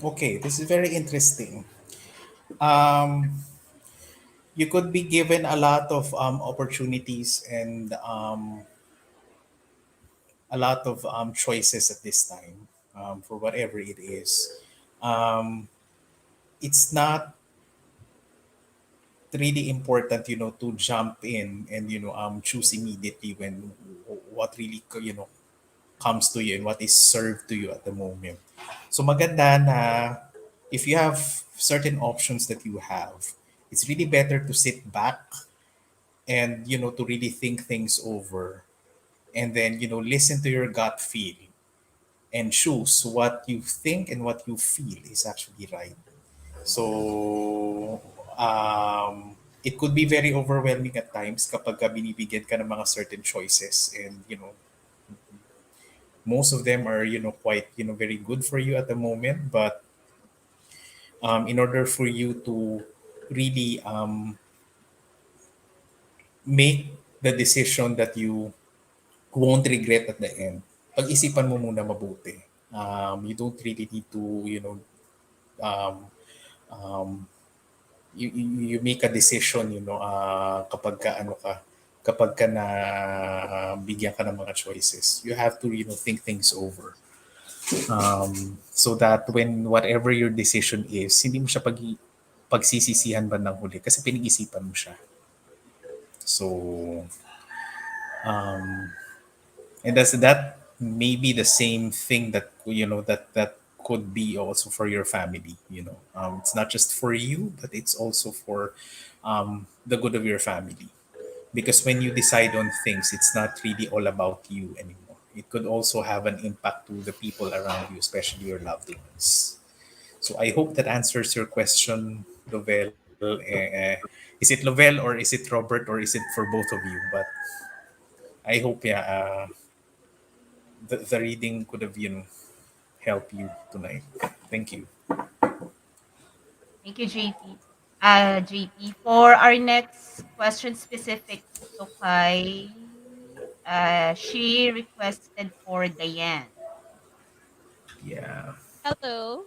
S12: Okay, this is very interesting. You could be given a lot of opportunities and a lot of choices at this time for whatever it is. Um, it's not really important, to jump in and choose immediately when what really comes to you and what is served to you at the moment. So maganda na if you have certain options that you have, it's really better to sit back and to really think things over and then listen to your gut feel and choose what you think and what you feel is actually right. So it could be very overwhelming at times kapag ka binibigyan ka ng mga certain choices and most of them are quite very good for you at the moment, but in order for you to really make the decision that you won't regret at the end, pag-isipan mo muna mabuti. You don't really need to um, um, you make a decision kapag ka kapag ka na bigyan ka ng mga choices, you have to think things over. So that when whatever your decision is, hindi mo siya pagsisisihan bandang huli kasi pinag-isipan mo siya. So, and that may be the same thing that that could be also for your family. It's not just for you, but it's also for the good of your family. Because when you decide on things, it's not really all about you anymore. It could also have an impact to the people around you, especially your loved ones. So I hope that answers your question, Lovell. Is it Lovell or is it Robert or is it for both of you? But I hope, yeah, the reading could have helped you tonight. Thank you.
S15: Thank you, JP. JP, for our next question specific to Kai, she requested for Diane.
S12: Yeah.
S14: Hello.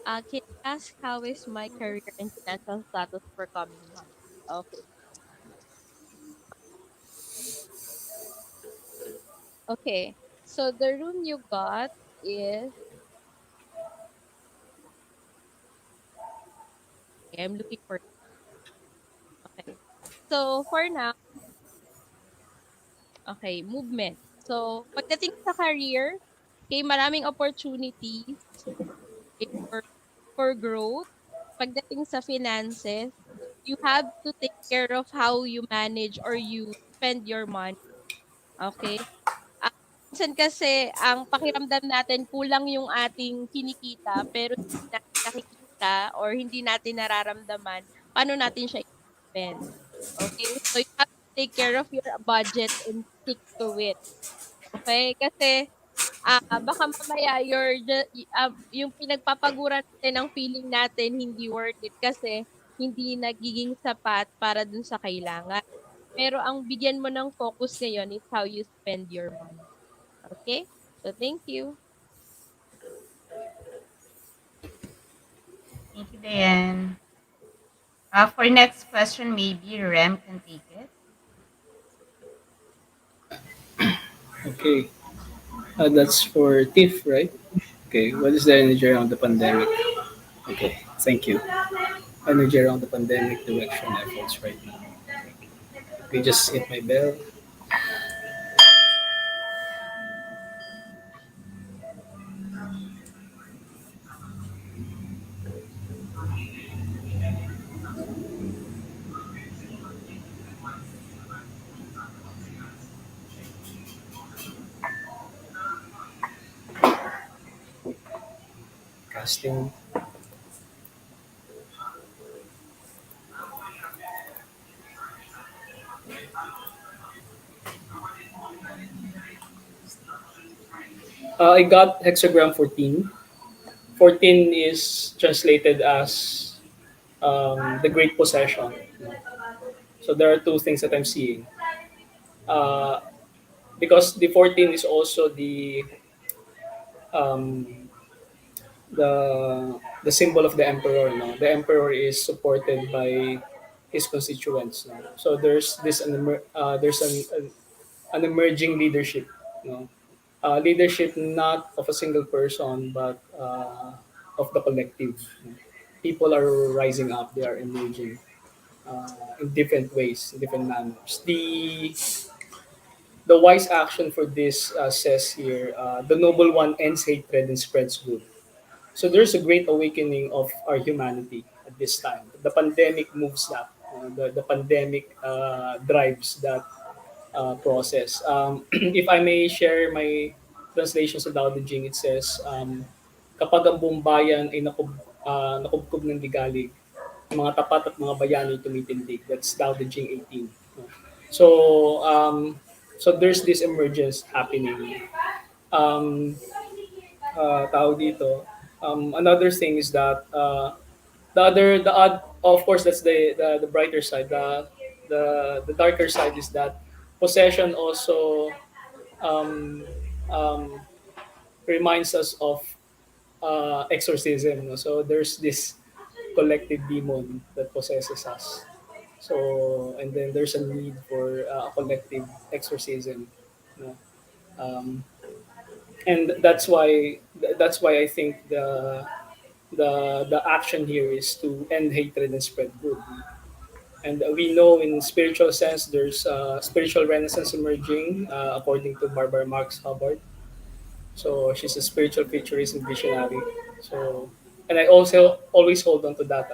S14: Can I ask how is my career and financial status for coming months? Okay. Okay. So the rune you got is okay, I'm looking for okay. So for now, okay, movement. So pagdating sa career, okay, maraming opportunities okay, for for growth, pagdating sa finances, you have to take care of how you manage or you spend your money. Okay? Ah, minsan kasi ang pakiramdam natin kulang yung ating kinikita pero hindi natin nakikita or hindi natin nararamdaman paano natin siya i-spend. Okay? So you have to take care of your budget and stick to it. Okay? Kasi baka mamaya yung pinagpapaguran natin ng feeling natin hindi worth it kasi hindi nagiging sapat para dun sa kailangan. Pero ang bigyan mo ng focus ngayon is how you spend your money. Okay? So, thank you.
S15: Thank you, Diane. For next question, maybe Rem can take it.
S13: Okay. That's for Tiff, right? Okay. What is the energy around the pandemic? Okay. Thank you. Energy around the pandemic direction efforts right now. Okay, just hit my bell. Casting. I got hexagram 14. 14 is translated as the great possession. So there are two things that I'm seeing. Because the 14 is also um, the symbol of the emperor. No? The emperor is supported by his constituents. No? So there's there's an emerging leadership. No? Leadership not of a single person but of the collective. People are rising up. They are emerging in different ways, in different manners. The wise action for this says here, the noble one ends hatred and spreads good. So there's a great awakening of our humanity at this time. The pandemic moves that. The pandemic drives that process. If I may share my translation sa Tao Te Ching, it says, kapag ang buong bayan ay nakubkob ng ligalig, mga tapat at mga bayani tumitindig. That's Tao Te Ching 18. So, so there's this emergence happening. Tao dito. Another thing is that the odd, of course, that's the brighter side. The darker side is that possession also um, um, reminds us of exorcism. No? So there's this collective demon that possesses us. So and then there's a need for a collective exorcism. No? Um, and that's why I think the action here is to end hatred and spread good. And we know in spiritual sense there's spiritual renaissance emerging according to Barbara Marx Hubbard. So she's a spiritual futurist and visionary. So and I also always hold on to that.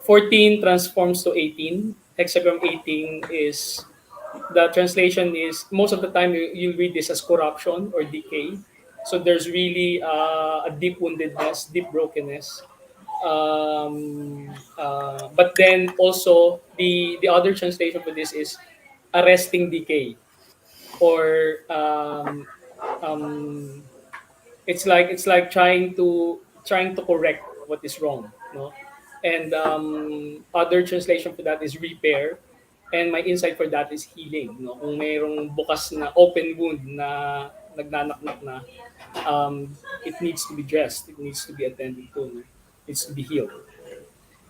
S13: 14 transforms to 18. Hexagram 18 is the translation is most of the time you read this as corruption or decay. So there's really a deep woundedness, deep brokenness. But then also the other translation for this is arresting decay, or um, it's like trying to correct what is wrong, no? And other translation for that is repair, and my insight for that is healing, no? Kung mayroong bukas na open wound na nagnanaknak na, it needs to be dressed, it needs to be attended to, no? It needs to be healed.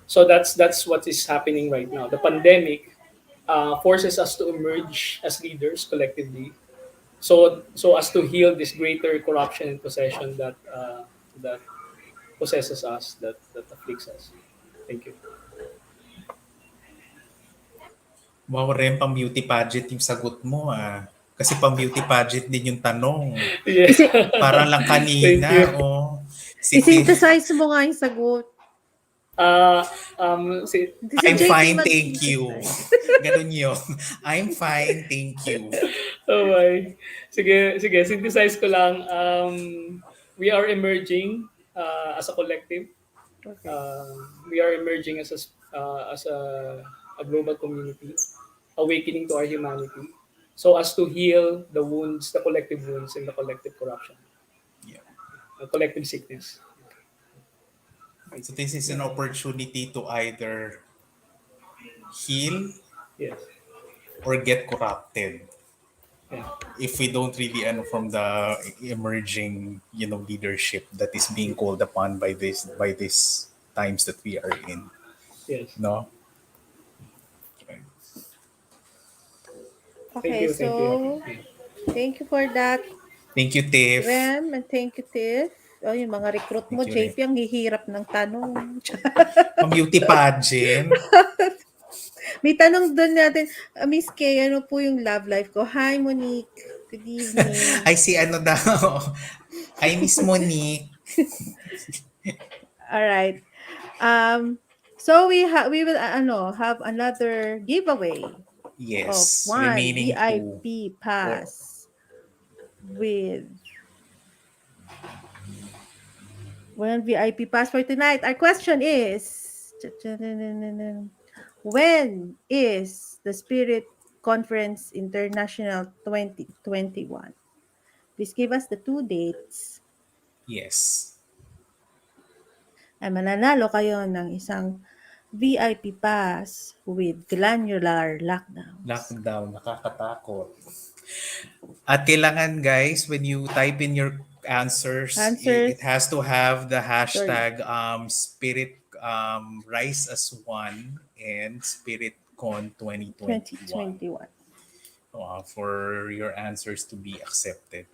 S13: So that's what is happening right now. The pandemic forces us to emerge as leaders collectively, so as to heal this greater corruption and possession that possesses us, that afflicts us. Thank you.
S12: Wow, Rem, pang beauty pageant yung sagot mo ah. Kasi pang beauty pageant din yung tanong.
S13: Yes.
S12: Para lang
S13: Thank
S12: kanina,
S13: you.
S12: oh. Sige.
S9: I-synthesize mo nga yung sagot.
S13: Ah, si
S9: Hindi si
S12: I'm
S9: JP
S12: fine, thank you.
S9: mag-synthesize.
S12: Ganun yun. I'm fine, thank you.
S13: Oh my. Sige, synthesize ko lang. We are emerging as a collective.
S9: Okay.
S13: We are emerging as a global community, awakening to our humanity, so as to heal the wounds, the collective wounds, and the collective corruption, the collective sickness.
S12: So this is an opportunity to either heal
S13: Yes.
S12: or get corrupted.
S13: Yeah.
S12: If we don't really from the emerging, leadership that is being called upon by this times that we are in.
S13: Yes.
S12: No?
S9: Okay,
S13: Thank you.
S9: so thank you for that,
S12: Thank you, Tiff.
S9: Rem, and thank you, Tiff. Oh, yung mga recruit mo,
S12: Thank you, Rem.
S9: JP, ang hihirap ng tanong.
S12: Beauty pageant.
S9: May tanong doon natin, Miss Kay, ano po yung love life ko? Hi, Monique. Good evening.
S12: Ay, si ano daw. Ay, Miss Monique.
S9: All right. So we will have another giveaway of
S12: Yes.
S9: one
S12: Remaining
S9: VIP pass with one VIP pass for tonight. Our question is, when is the Spirit Conference International 2021? Please give us the 2 dates.
S12: Yes.
S9: Ay mananalo kayo ng isang VIP pass with glandular lockdown.
S12: Lockdown, nakakatakot. At kailangan guys, when you type in your answers, it has to have the hashtag spirit rise as one and spiritcon 2021 for your answers to be accepted.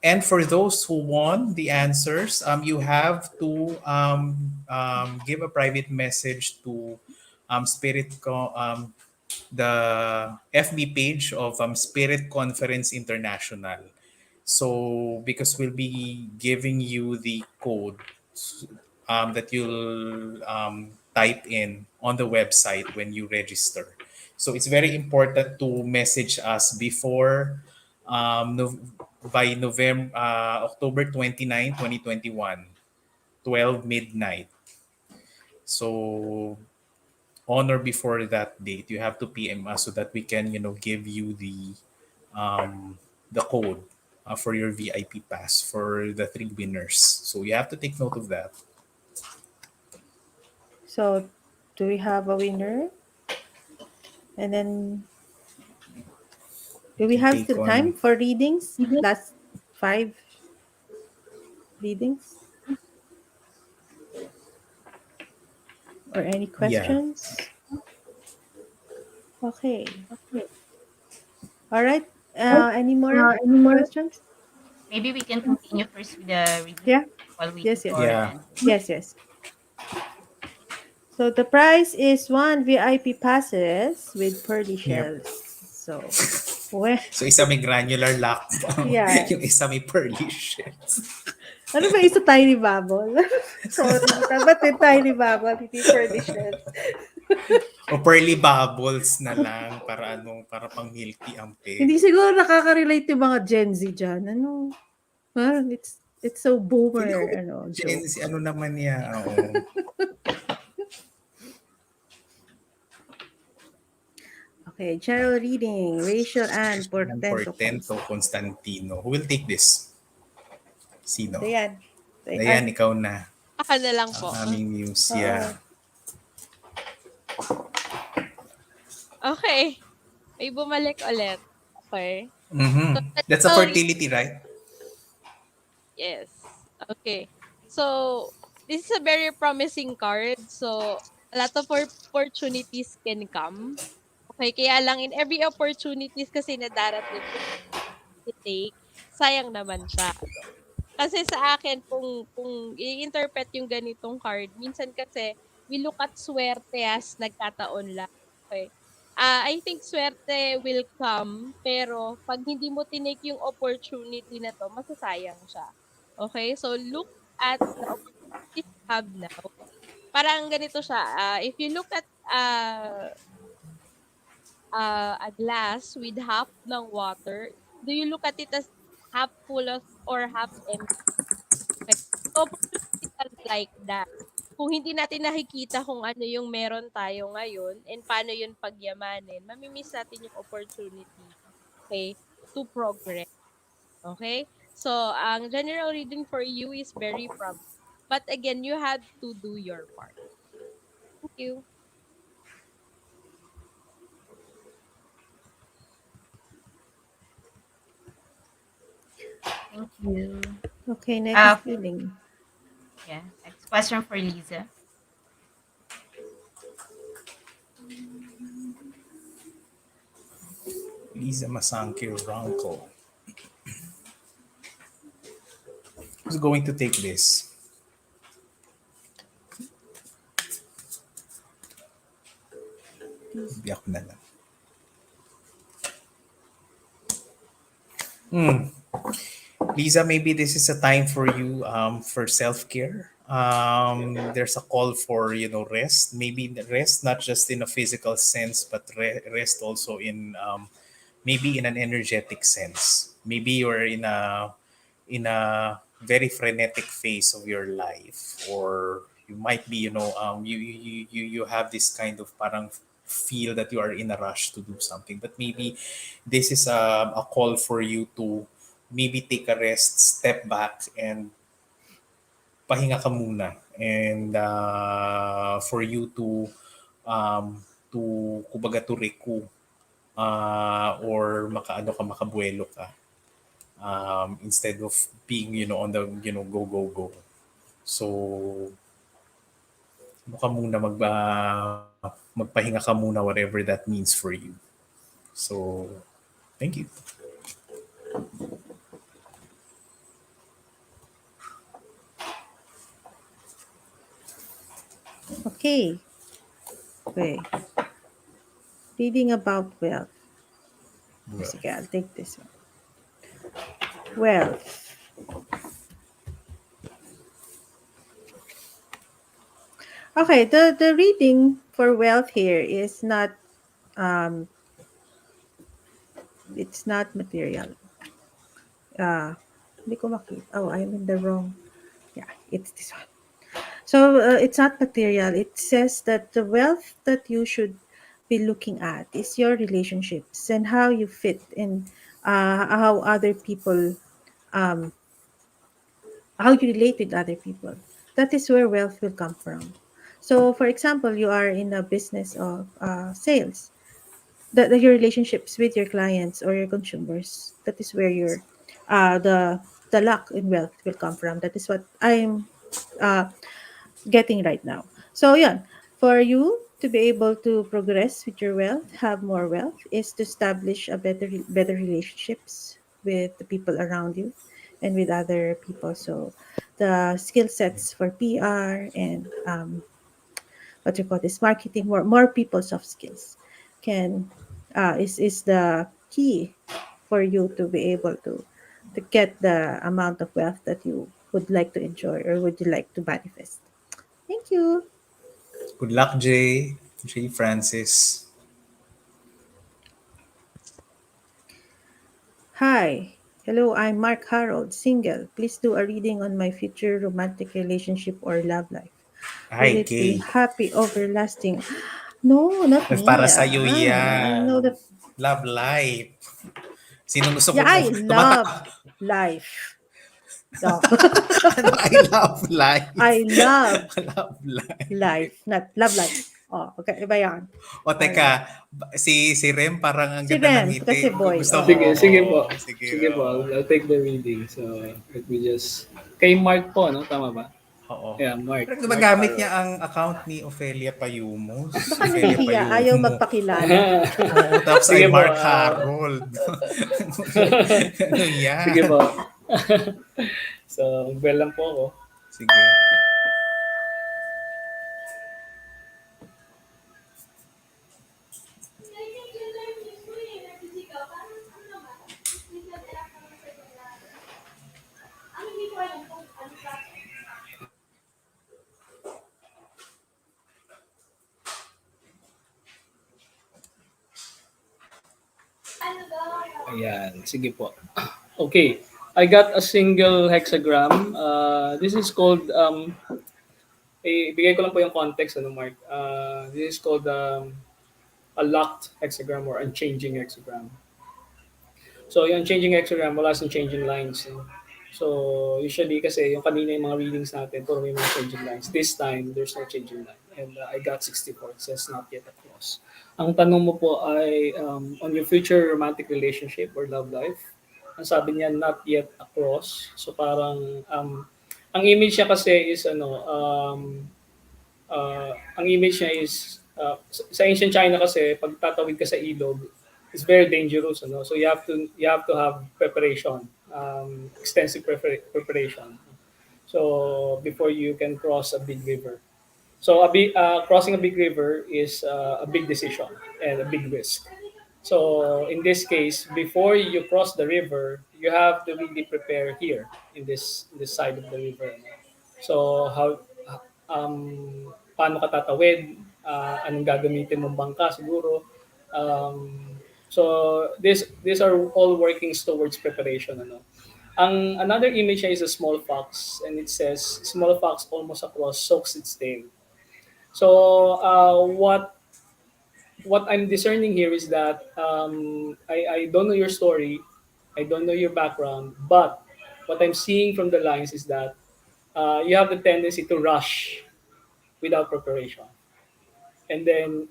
S12: And for those who won the answers, you have to give a private message to the FB page of Spirit Conference International. So because we'll be giving you the code that you'll type in on the website when you register. So it's very important to message us before by October 29, 2021, 12 midnight. So on or before that date, you have to PM us so that we can, give you the code for your VIP pass for the 3 winners. So you have to take note of that.
S9: So, do we have a winner? And then, do we have still time for readings? Last 5 readings? Or any questions? Okay. All right. Any more questions?
S15: Maybe we can continue first with the reading
S9: Yeah.
S15: while we
S9: Yes,
S15: do
S9: yes.
S15: our
S12: Yeah.
S15: answer.
S9: Yes. So the price is 1 VIP passes with pearly shells. So,
S12: So isa may granular lockdown.
S9: Yeah.
S12: Yung isa may pearly shells.
S9: Ano ba isa tiny bubble? Sorry, dapat yung tiny bubble, hindi pearly shells.
S12: O pearly bubbles na lang para pang milky ang peg.
S9: Hindi siguro nakaka-relate yung mga Gen Z dyan. Ano? Parang it's so boomer,
S12: Gen
S9: joke.
S12: Z, ano naman yan? Oo.
S9: Okay, general reading. Rachel Ann Portento.
S12: Constantino. Who will take this? Sino?
S9: Dayan.
S12: Dayan, ikaw na.
S14: Ako na lang po.
S12: Ang aming news, yeah.
S14: Okay. May bumalik ulit. Okay.
S12: Mm-hmm. That's a fertility, right?
S14: Yes. Okay. So, this is a very promising card. So, a lot of opportunities can come. Okay, kaya lang in every opportunities kasi na darating, take, sayang naman siya. Kasi sa akin, kung i-interpret yung ganitong card, minsan kasi, we look at swerte as nagkataon lang. Okay. I think swerte will come, pero pag hindi mo tinake yung opportunity na to, masasayang siya. Okay? So, look at the opportunities you have now, parang ganito siya, if you look at a glass with half ng water, do you look at it as half full of or half empty? Okay. So, opportunities are like that. Kung hindi natin nakikita kung ano yung meron tayo ngayon and paano yun pagyamanin, mamimiss natin yung opportunity, okay, to progress. Okay? So, ang general reading for you is very promising. But again, you have to do your part. Thank you.
S15: Thank you.
S9: Okay, next
S15: Uh,
S9: feeling.
S15: yeah. Next question for Lisa.
S12: Lisa Masankir Runkle. Who's going to take this? Biyak na lang. Lisa, maybe this is a time for you for self-care. There's a call for rest. Maybe the rest not just in a physical sense, but rest also in maybe in an energetic sense. Maybe you're in a very frenetic phase of your life, or you might be you have this kind of parang feel that you are in a rush to do something, but maybe this is a call for you to maybe take a rest, step back, and pahinga ka muna, and for you to kumbaga to recoup, or makabuelo ka, instead of being on the go go go. So ano ka muna magpahinga ka muna, whatever that means for you. So thank you.
S9: Okay. Okay. Reading about wealth. Sige, I'll take this one. Wealth. Okay, the reading for wealth here is not it's not material. Hindi ko makita. Oh, I'm in the wrong. Yeah, it's this one. So it's not material. It says that the wealth that you should be looking at is your relationships and how you fit in, how other people, um, how you relate with other people. That is where wealth will come from. So, for example, you are in a business of sales. Your relationships with your clients or your consumers. That is where your the luck in wealth will come from. That is what I'm uh, getting right now. So yeah, for you to be able to progress with your wealth, have more wealth, is to establish a better relationships with the people around you and with other people. So the skill sets for PR and what you call this marketing, more people soft skills can is the key for you to be able to get the amount of wealth that you would like to enjoy or would you like to manifest. Thank you.
S12: Good luck, Jay Francis.
S9: Hi. Hello, I'm Mark Harold, single. Please do a reading on my future romantic relationship or love life. Will
S12: Hi,
S9: it be
S12: Kay.
S9: happy, overlasting? No, not me.
S12: Para sa'yo
S9: I know
S12: yan.
S9: that.
S12: Love life. Sino gusto
S9: Yeah,
S12: ko mo?
S9: I love life. No.
S12: Ano, I love life.
S9: I love
S12: Love life.
S9: life, not love life. Oh, okay. Iba yan.
S12: O
S9: Alright.
S12: teka, si Rem parang ang
S9: Si
S12: ganda ng
S9: Rem,
S12: ngiti.
S9: kasi boy.
S12: Gusto mo?
S9: Oo.
S13: Sige po.
S12: Sige,
S13: Sige po, I'll take the reading. So, let me just... Kay Mark po, no? Tama ba?
S12: Oo.
S13: Yeah, Mark.
S12: Pero
S13: Mark
S12: nagamit
S13: Harold.
S12: niya ang account ni Ofelia Payumos.
S9: Baka
S12: Ofelia
S9: nahihiya, ayaw
S12: Payumo.
S9: magpakilala.
S12: Oo, tapos
S13: Sige
S12: ay
S13: po,
S12: Mark Harold. Ano yan?
S13: Sige po. So, well lang po ako.
S12: Sige.
S13: Ayan, sige po. Okay, I got a single hexagram. This is called, ibigay ko lang po yung context, ano, Mark. This is called a locked hexagram or unchanging hexagram. So, yung changing hexagram, wala sa changing lines. No? So, usually kasi yung kanina yung mga readings natin, puro may mga changing lines. This time, there's no changing line. And I got 64. It says not yet a cross. Ang tanong mo po ay on your future romantic relationship or love life. Ang sabi niya, not yet a cross. So, parang, ang image niya kasi is ang image niya is sa ancient China kasi pag tatawid ka sa ilog is very dangerous, ano, so you have to have preparation, extensive preparation, so before you can cross a big river. So crossing a big river is a big decision and a big risk. So in this case, before you cross the river, you have to really prepare here in this side of the river. So paano ka tatawid? Anong gagamitin mong bangka siguro? So these are all workings towards preparation. Ano? Another image is a small fox, and it says small fox almost across soaks its tail. So what I'm discerning here is that I don't know your story, I don't know your background, but what I'm seeing from the lines is that you have the tendency to rush without preparation, and then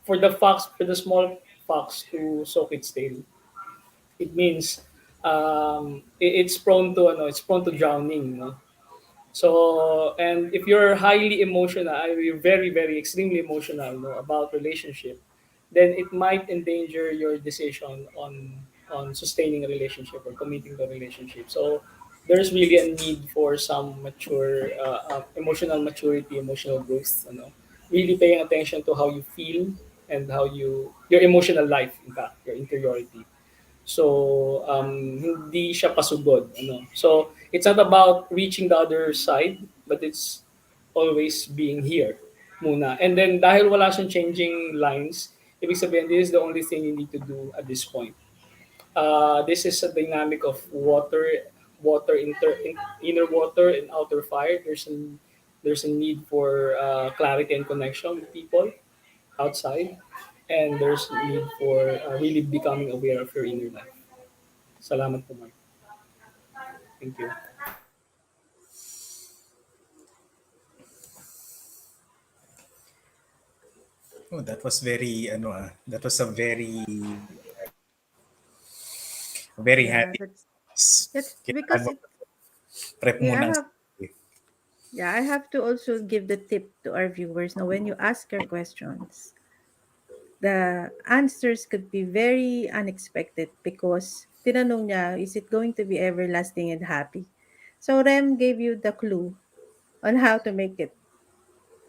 S13: for the small fox to soak its tail, it means it's prone to it's prone to drowning, no? So, and if you're highly emotional, you're very, very extremely emotional, about relationship, then it might endanger your decision on sustaining a relationship or committing the relationship. So, there's really a need for some mature, emotional maturity, emotional growth. Really paying attention to how you feel and how your emotional life, in fact, your interiority. So, hindi siya pasugod. So, it's not about reaching the other side, but it's always being here muna. And then, dahil wala siyang changing lines, ibig sabihin, this is the only thing you need to do at this point. This is a dynamic of inner water and outer fire. There's a need for clarity and connection with people outside, and there's a need for really becoming aware of your inner life. Salamat po, Mark. Thank you.
S12: Oh, that was very that was a very
S9: Yeah,
S12: handy.
S9: that's
S12: Kailangan
S9: because
S12: mo
S9: it.
S12: prep
S9: Yeah,
S12: muna ang sarili.
S9: I have to also give the tip to our viewers. Now, when you ask your questions, the answers could be very unexpected because tinanong niya, is it going to be everlasting and happy? So Rem gave you the clue on how to make it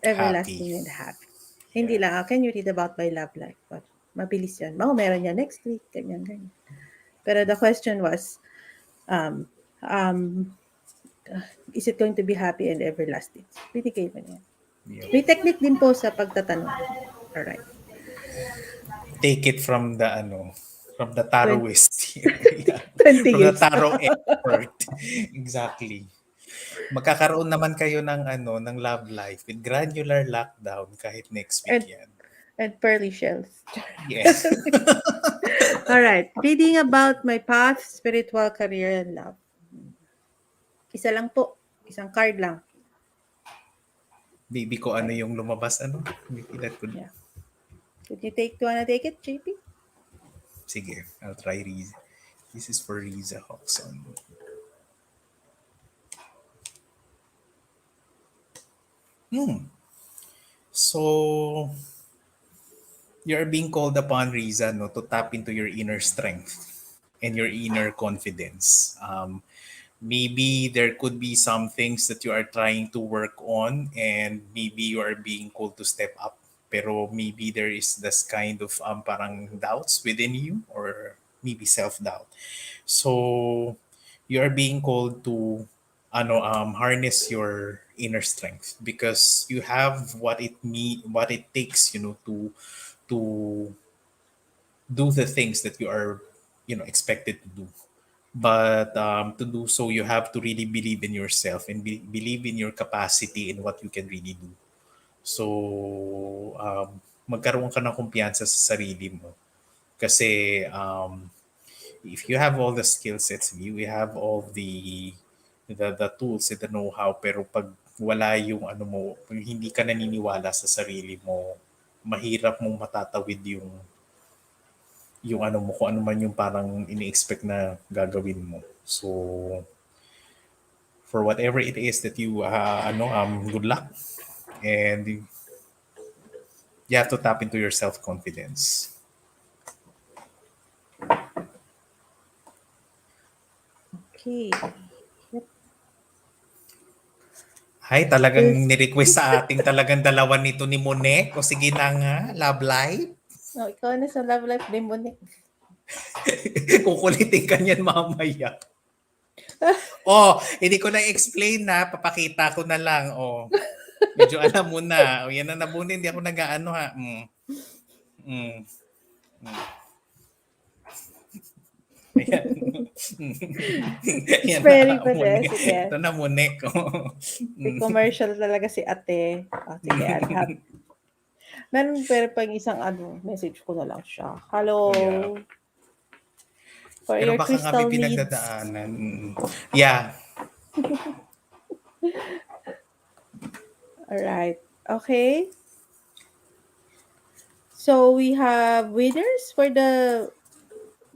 S12: Happy.
S9: everlasting and happy. Hindi lang, can you read about my love life? But mabilis yan. Meron yan next week, ganyan, ganyan. Pero the question was, um, um, is it going to be happy and everlasting? Binigay mo na yan.
S12: Yep.
S9: May technique din po sa pagtatanong. Alright.
S12: Take it from the from the taroist. Yeah.
S9: 20
S12: From the
S9: years.
S12: tarot expert. Exactly. Magkakaroon naman kayo ng ng love life with granular lockdown kahit next week
S9: and,
S12: yan.
S9: and pearly shells.
S12: Yes.
S9: Alright. Reading about my path, spiritual career, and love. Isa lang po. Isang card lang.
S12: Baby ko ano yung lumabas Maybe that could.
S9: Yeah. Could you wanna take it, JP?
S12: Sige, I'll try Riza. This is for Riza Hawkson. So, you're being called upon, Riza, to tap into your inner strength and your inner confidence. Maybe there could be some things that you are trying to work on, and maybe you are being called to step up. Pero maybe there is this kind of parang doubts within you, or maybe self-doubt. So, you are being called to harness your inner strength, because you have what it takes to do the things that you are, expected to do. But to do so, you have to really believe in yourself and believe in your capacity and what you can really do. So, magkaroon ka ng kumpiyansa sa sarili mo. Kasi if you have all the skill sets, you have all the tools and the know-how, pero pag wala yung ano mo, pag hindi ka naniniwala sa sarili mo, mahirap mong matatawid yung ano mo, kung ano man yung parang ini-expect na gagawin mo. So, for whatever it is that you, good luck. And you have to tap into your self-confidence.
S9: Okay.
S12: Ay, talagang ni-request sa ating talagang dalawa nito ni Monek. O sige na nga, love life.
S9: Oh, ikaw na sa love life din, Monik.
S12: Kukulitin ka niyan mamaya. Oh, hindi ko na explain na, papakita ko na lang. Oh. Medyo alam mo na. O yan na muna, hindi ako nag-ano ha. Ayan. Ayan
S9: Spreading
S12: na,
S9: pa din.
S12: Monek.
S9: Sige.
S12: Ito na, Monek.
S9: May commercial talaga si ate. Oh, sige, I'll have. Meron pero pang isang message ko na lang siya. Hello.
S12: Yeah.
S9: For
S12: Pero
S9: your
S12: baka nga
S9: crystal
S12: may
S9: needs.
S12: pinagdadaanan. Yeah.
S9: All right. Okay. So we have winners for the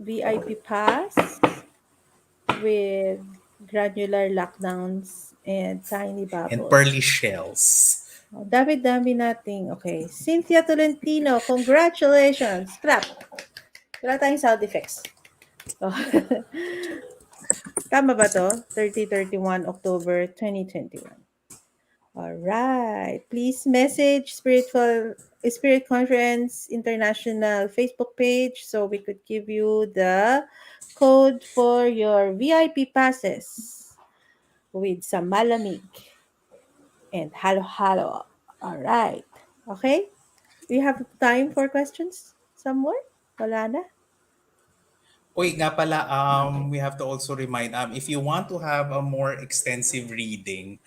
S9: VIP pass with granular lockdowns and tiny bubbles.
S12: And pearly shells.
S9: Oh, dami-dami nating. Okay. Cynthia Tolentino, congratulations. Clap. Wala tayong sound effects. Oh. Tama ba to? 30-31 October 2021. All right. Please message Spirit Conference International Facebook page so we could give you the code for your VIP passes with some malamig and halo-halo. All right. Okay? We have time for questions? Some more? Wala na?
S12: Uy, nga pala, we have to also remind, if you want to have a more extensive reading,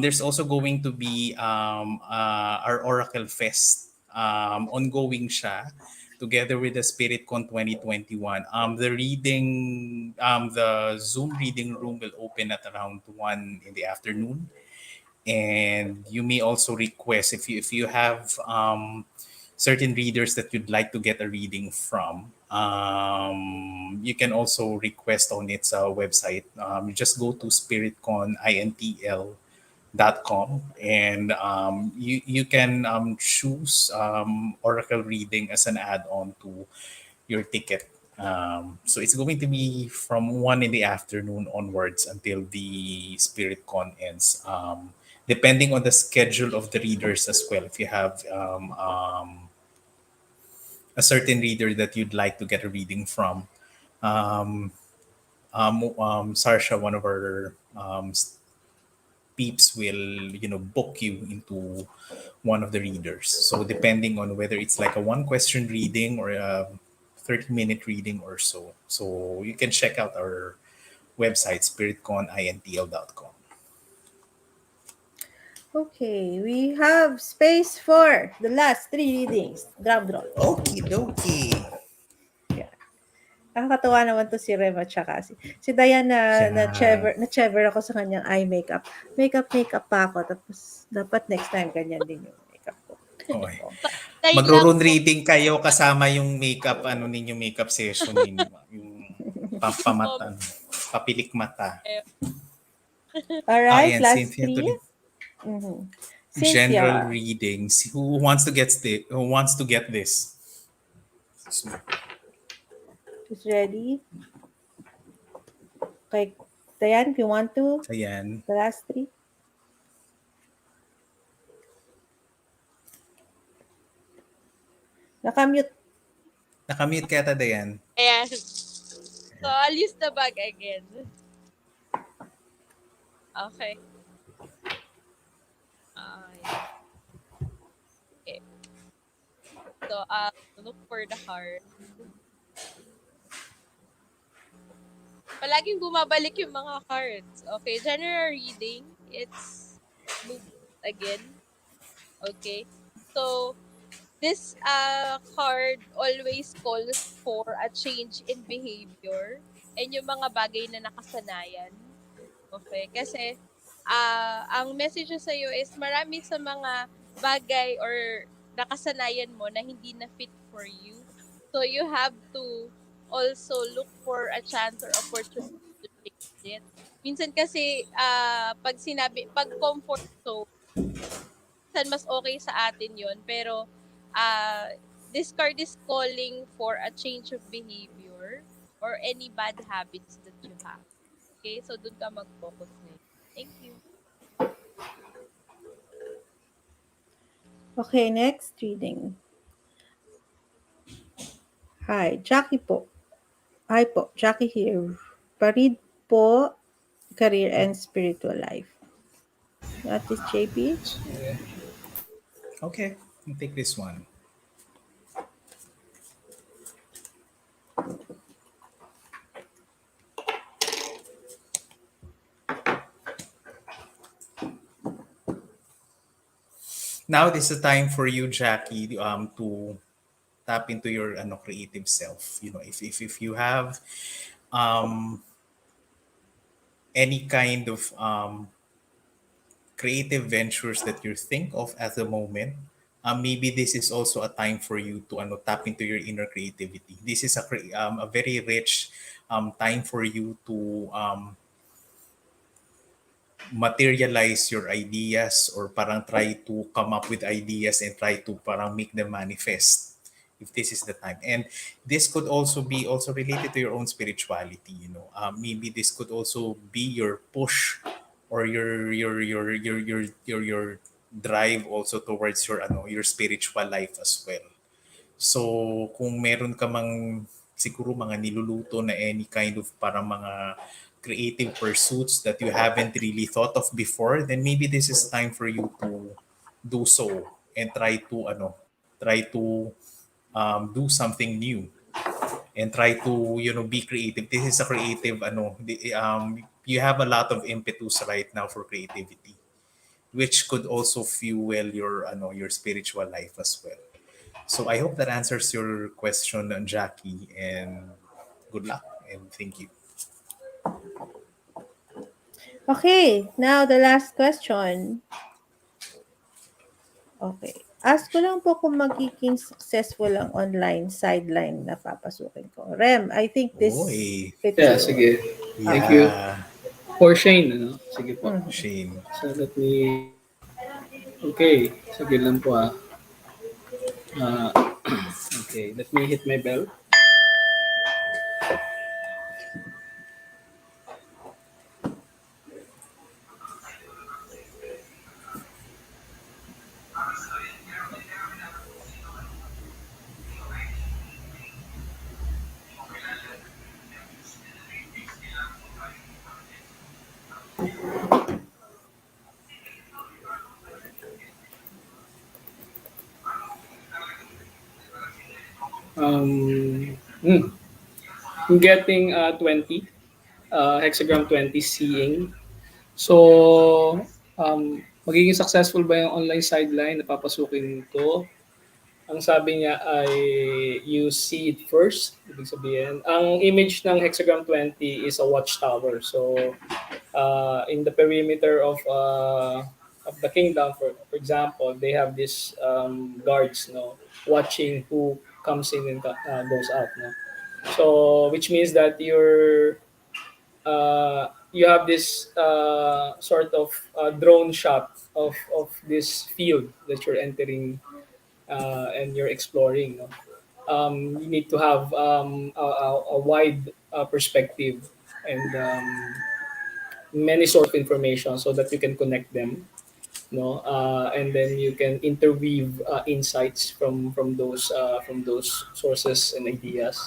S12: there's also going to be our Oracle Fest. Ongoing siya, together with the SpiritCon 2021. The Zoom reading room will open at around 1 in the afternoon. And you may also request, if you have certain readers that you'd like to get a reading from, you can also request on its website. You just go to spiritconintl.com, and you can choose Oracle reading as an add-on to your ticket. So it's going to be from 1 in the afternoon onwards until the SpiritCon ends. Depending on the schedule of the readers as well. If you have a certain reader that you'd like to get a reading from, Sarsha, one of our peeps, will book you into one of the readers. So depending on whether it's like a 1-question reading or a 30-minute reading or so. So you can check out our website, spiritconintl.com.
S9: Okay, we have space for the last 3 readings. Drum roll.
S12: Okie dokie.
S9: Yeah. Nakakatawa naman to si Rem at saka si Diana, na-chever ako sa kanyang eye makeup. Makeup pa ako. Tapos, dapat next time ganyan din yung makeup ko.
S12: Okay. Magro-rune reading kayo kasama yung makeup, ninyo makeup session ninyo. Yung papilik mata.
S9: Alright, last
S12: Cynthia,
S9: 3. Mm-hmm.
S12: General readings. Who wants to get this?
S9: Who's ready? Okay, Dayan, if you want to.
S12: Ayan.
S9: The last 3. Nakamute.
S12: Nakamute ka yata, Dayan.
S14: Ayan. So, I'll use the bag again. Okay. Okay. So, look for the heart. palaging bumabalik yung mga cards. Okay, general reading, it's moved again. Okay. So, this card always calls for a change in behavior and yung mga bagay na nakasanayan. Okay? Kasi ang message sa iyo is marami sa mga bagay or nakasanayan mo na hindi na fit for you. So you have to also look for a chance or opportunity to change it. Minsan kasi pag comfort zone, minsan mas okay sa atin yon pero ah this card is calling for a change of behavior or any bad habits that you have. Okay? So, dun ka mag-focus ngayon. Thank you.
S10: Okay, next reading. Hi, Jackie po. Hi po, Jackie here. Parid po, career and spiritual life. That is JP.
S12: Okay, I'll take this one. Now this is the time for you, Jackie, to tap into your creative self. If you have um, any kind of creative ventures that you think of at the moment, maybe this is also a time for you to tap into your inner creativity. This is a very rich time for you to materialize your ideas or parang try to come up with ideas and try to parang make them manifest if this is the time. And this could also be also related to your own spirituality. Maybe this could also be your push or your drive also towards your spiritual life as well. So, kung meron ka mang siguro mga niluluto na any kind of parang mga creative pursuits that you haven't really thought of before, then maybe this is time for you to do so and try to do something new and try to be creative. This is a creative you have a lot of impetus right now for creativity, which could also fuel your spiritual life as well. So I hope that answers your question, Jackie, and good luck and thank you.
S10: Okay, now the last question. Okay. Ask ko lang po kung magiging successful ang online sideline na papasukin ko. Rem, I think this
S12: Uy.
S10: fits
S13: Yeah,
S10: you.
S13: sige. Thank
S10: Okay.
S13: you.
S12: Yeah.
S13: For Shane, ano? Sige po.
S12: Shane.
S13: So let me... Okay, sige lang po ah. Okay, let me hit my bell. I'm getting 20, hexagram 20 seeing. So, magiging successful ba yung online sideline na papasukin ko? Ang sabi niya ay you see it first. Ibig sabihin, ang image ng hexagram 20 is a watchtower. So, in the perimeter of the kingdom, for example, they have these guards, no, watching who comes in and goes out, no. So, which means that you have this sort of drone shot of this field that you're entering and you're exploring. No? You need to have a wide perspective and many source of information so that you can connect them, no, and then you can interweave insights from those sources and ideas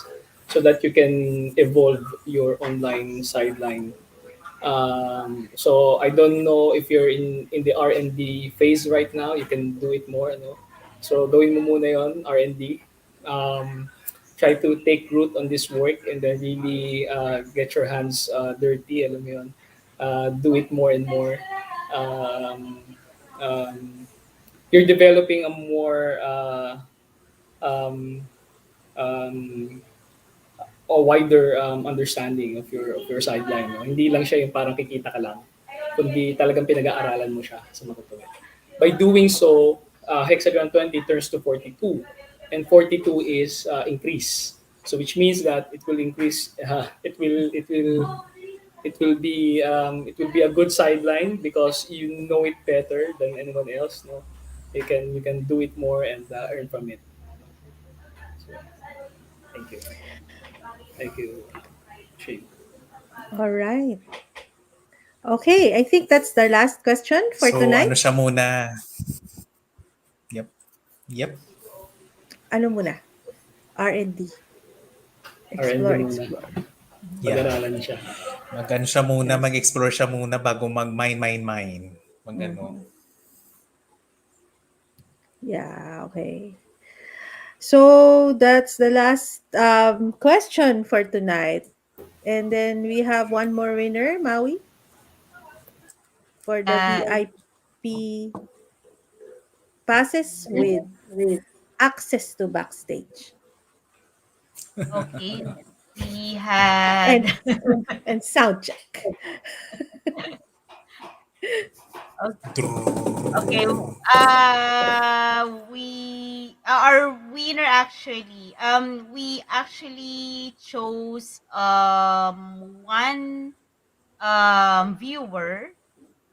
S13: so that you can evolve your online sideline. So I don't know if you're in the R&D phase right now. You can do it more, no? So gawin mo muna yon, R&D. try to take root on this work and then really get your hands dirty, alam mo yun. Do it more and more. Um, um, you're developing a more um, um, a wider understanding of your sideline. No? Hindi lang siya yung parang kikita ka lang, kundi talagang pinag-aaralan mo siya sa matutuwid. By doing so, hexagon 20 turns to 42, and 42 is increase. So which means that it will increase. It will be a good sideline because you know it better than anyone else. No, you can do it more and earn from it. So, thank you, thank you, Shane.
S10: All right. Okay, I think that's the last question for
S12: So ano
S10: tonight.
S12: siya muna? Yep. Yep.
S10: Ano muna? R&D.
S13: R&D
S10: Explore,
S13: muna.
S10: explore.
S12: Yeah.
S13: Pag-aralan siya.
S12: Mag-ano siya muna, mag-explore siya muna bago mag-mine. Mag-ano.
S10: Mhm. Yeah, okay. So that's the last question for tonight. And then we have one more winner, Maui, for the
S15: Uh,
S10: VIP passes with access to backstage.
S15: okay, we had.
S10: And and sound check.
S15: Okay. Our winner actually. We actually chose one viewer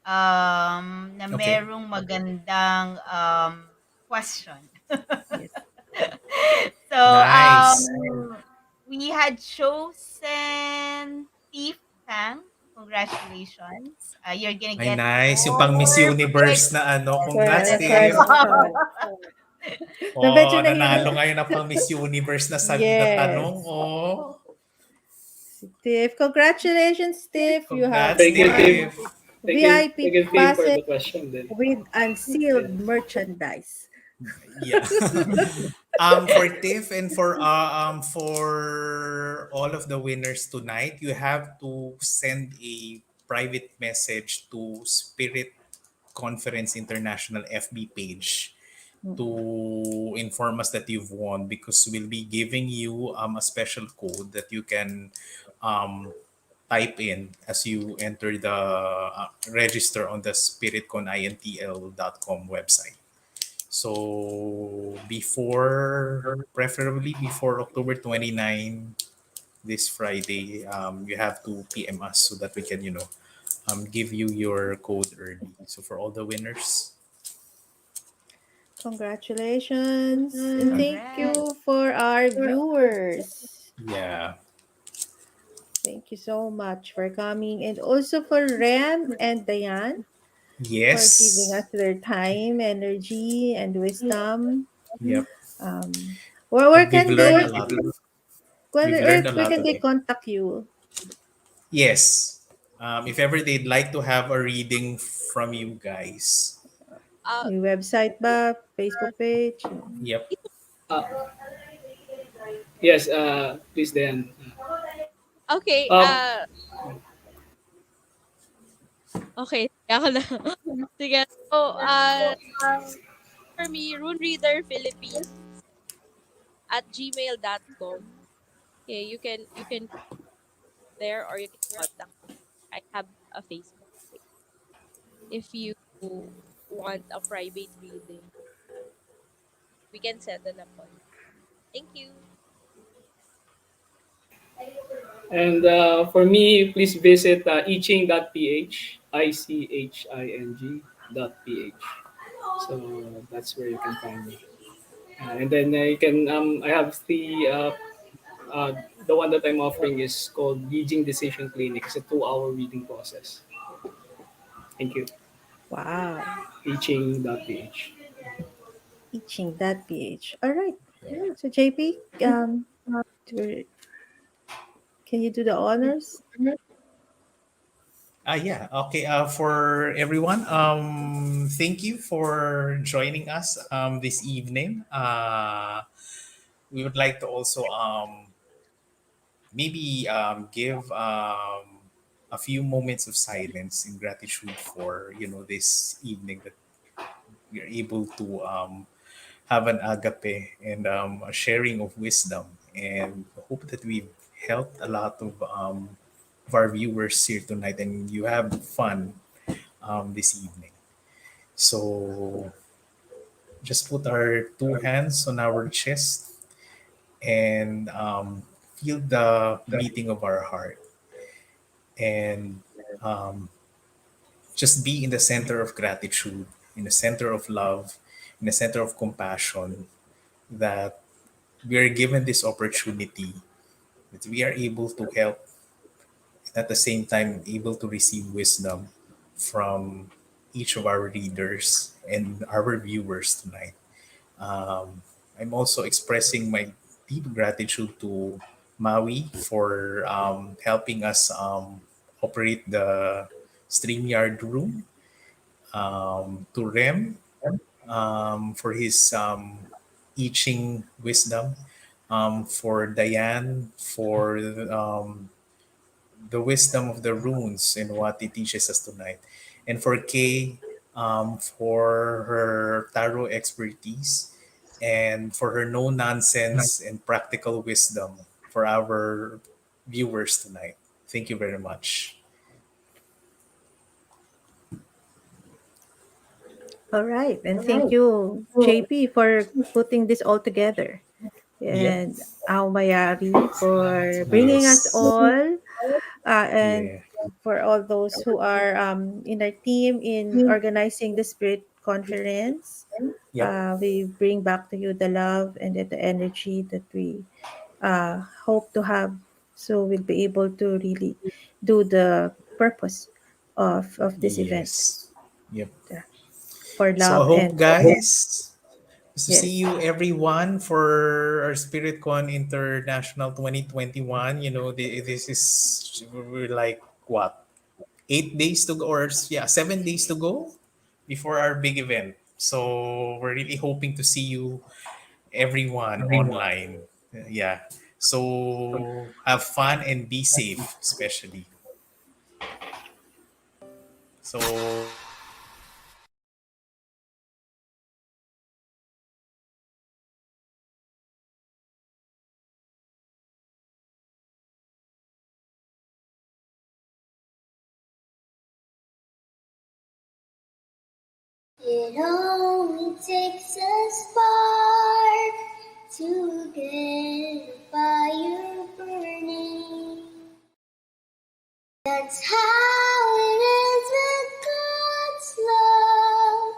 S15: na
S12: Okay.
S15: merong magandang question.
S10: Yes.
S15: So
S12: Nice.
S15: we had chosen Thief Tang. Congratulations. You're gonna
S12: Ay,
S15: get
S12: nice. Yung pang Miss
S15: 4
S12: Universe na ano. Congrats,
S10: Well,
S12: Steve.
S10: question. Na medyo
S12: Oh, nanalo
S10: nahihirapan.
S12: ngayon ang pang Miss Universe na na
S10: Yes.
S12: tanong. Oh.
S10: Steve, congratulations, Steve. You have
S12: Congrats,
S13: Thank you, Tim.
S10: one
S12: Steve.
S10: VIP
S13: Thank you, Tim, for
S10: passes
S13: the question. Then.
S10: with unsealed merchandise.
S12: Yeah. For Tiff and for all of the winners tonight, you have to send a private message to Spirit Conference International FB page to inform us that you've won, because we'll be giving you a special code that you can um, type in as you enter the register on the spiritconintl.com website. So preferably before October 29, this Friday, you have to PM us so that we can, give you your code early. So for all the winners,
S10: Congratulations. And thank
S15: Congrats.
S10: you for our viewers.
S12: yeah,
S10: Thank you so much for coming. And also for Ren and Diane for giving
S12: yes,
S10: us their time, energy, and wisdom.
S12: yep.
S10: Where
S12: We've
S10: can
S12: learned a
S10: they
S12: lot. We've learned a
S10: where
S12: lot
S10: can they
S12: today.
S10: contact you?
S12: Yes. If ever they'd like to have a reading from you guys,
S14: Uh,
S10: May website ba? Facebook page?
S12: yep.
S13: Uh, yes, please, Dan.
S14: okay,
S13: Um,
S14: okay. Ako na. Sige. So, for me, Rune Reader Philippines at gmail.com. Okay, you can there or you can contact me. I have a Facebook page. If you want a private reading, we can set an appointment. Thank you.
S13: and for me, please visit iching.ph, ICHING.ph. So that's where you can find me. And then you can, I have uh, the one that I'm offering is called Yijing Decision Clinic. It's a 2-hour reading process. Thank you.
S10: Wow.
S13: Iching.ph.
S10: Itching.ph. All right. So JP, do- can you do the honors?
S12: Yeah. Okay. For everyone, thank you for joining us this evening. we would like to also maybe give a few moments of silence in gratitude for this evening that we're able to have an agape and a sharing of wisdom, and hope that we've helped a lot of our viewers here tonight and you have fun this evening. So just put our two hands on our chest and feel the beating of our heart, and um, just be in the center of gratitude, in the center of love, in the center of compassion, that we are given this opportunity, that we are able to help, and at the same time able to receive wisdom from each of our readers and our viewers tonight. Um, I'm also expressing my deep gratitude to Maui for helping us operate the StreamYard room, to Rem for his I Ching wisdom, for Diane for the wisdom of the runes and what it teaches us tonight, and for Kay for her tarot expertise and for her no nonsense and practical wisdom for our viewers tonight. Thank you very much.
S10: All right. And thank you, JP, for putting this all together.
S12: Yep.
S10: And Mayari for bringing us
S12: Yes.
S10: all, and
S12: Yeah.
S10: for all those who are in our team in organizing the Spirit Conference.
S12: Yep.
S10: We bring back to you the love and the energy that we hope to have, so we'll be able to really do the purpose of this event,
S12: Yes. Yep.
S10: for
S12: So I
S10: love
S12: hope,
S10: and
S12: guys, to see
S10: yes.
S12: you everyone for our SpiritCon International 2021. This is, we're like what, 8 days to go, or yeah, 7 days to go before our big event. So we're really hoping to see you everyone online. Yeah. So have fun and be safe, especially. So
S1: It only takes a spark to get a fire burning. That's how it is with God's love.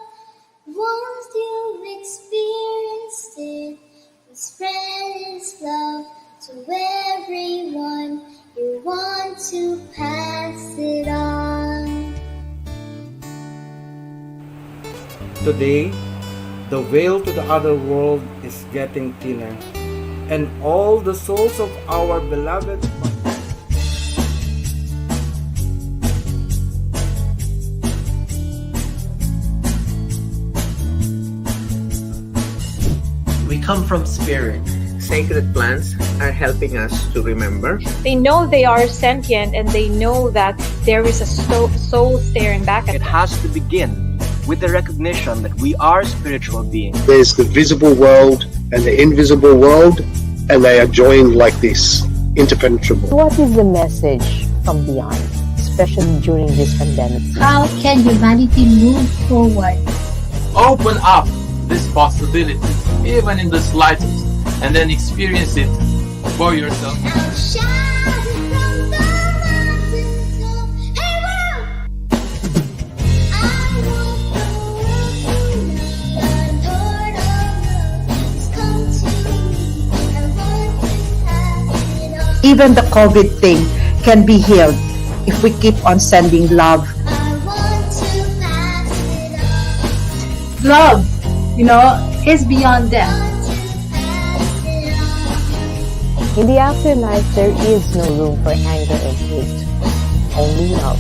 S1: Once you've experienced it, and spread His love to everyone. You want to pass it on.
S2: Today, the veil to the other world is getting thinner, and all the souls of our beloved
S3: We come from spirit. Sacred plants are helping us to remember.
S4: They know they are sentient and they know that there is a soul staring back at
S5: It
S4: them.
S5: has to begin with the recognition that we are spiritual beings.
S6: There's the visible world and the invisible world, and they are joined like this, interpenetrable.
S7: What is the message from beyond, especially during this pandemic?
S21: How can humanity move forward?
S8: Open up this possibility, even in the slightest, and then experience it for yourself.
S11: Even the COVID thing can be healed if we keep on sending love.
S21: Love, is beyond death.
S7: In the afterlife, there is no room for anger and hate, only love.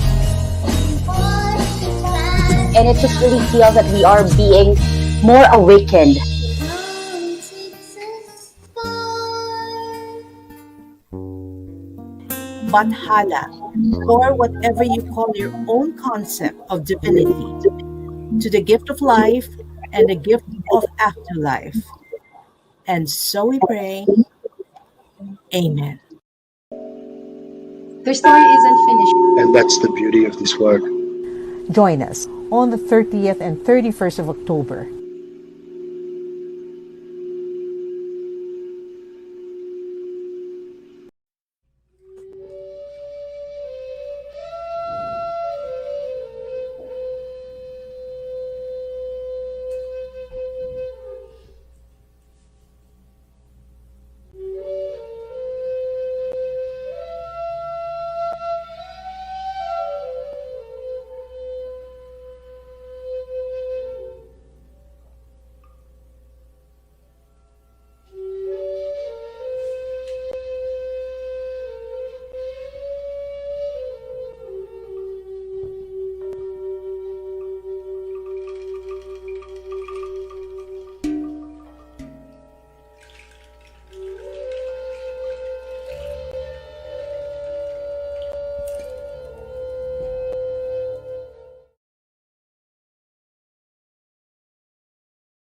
S23: And it just really feels that we are being more awakened.
S1: It only takes a spark
S11: Bathala, or whatever you call your own concept of divinity, to the gift of life and the gift of afterlife. And so we pray, Amen.
S16: Their story isn't finished.
S6: And that's the beauty of this work.
S18: Join us on the 30th and 31st of October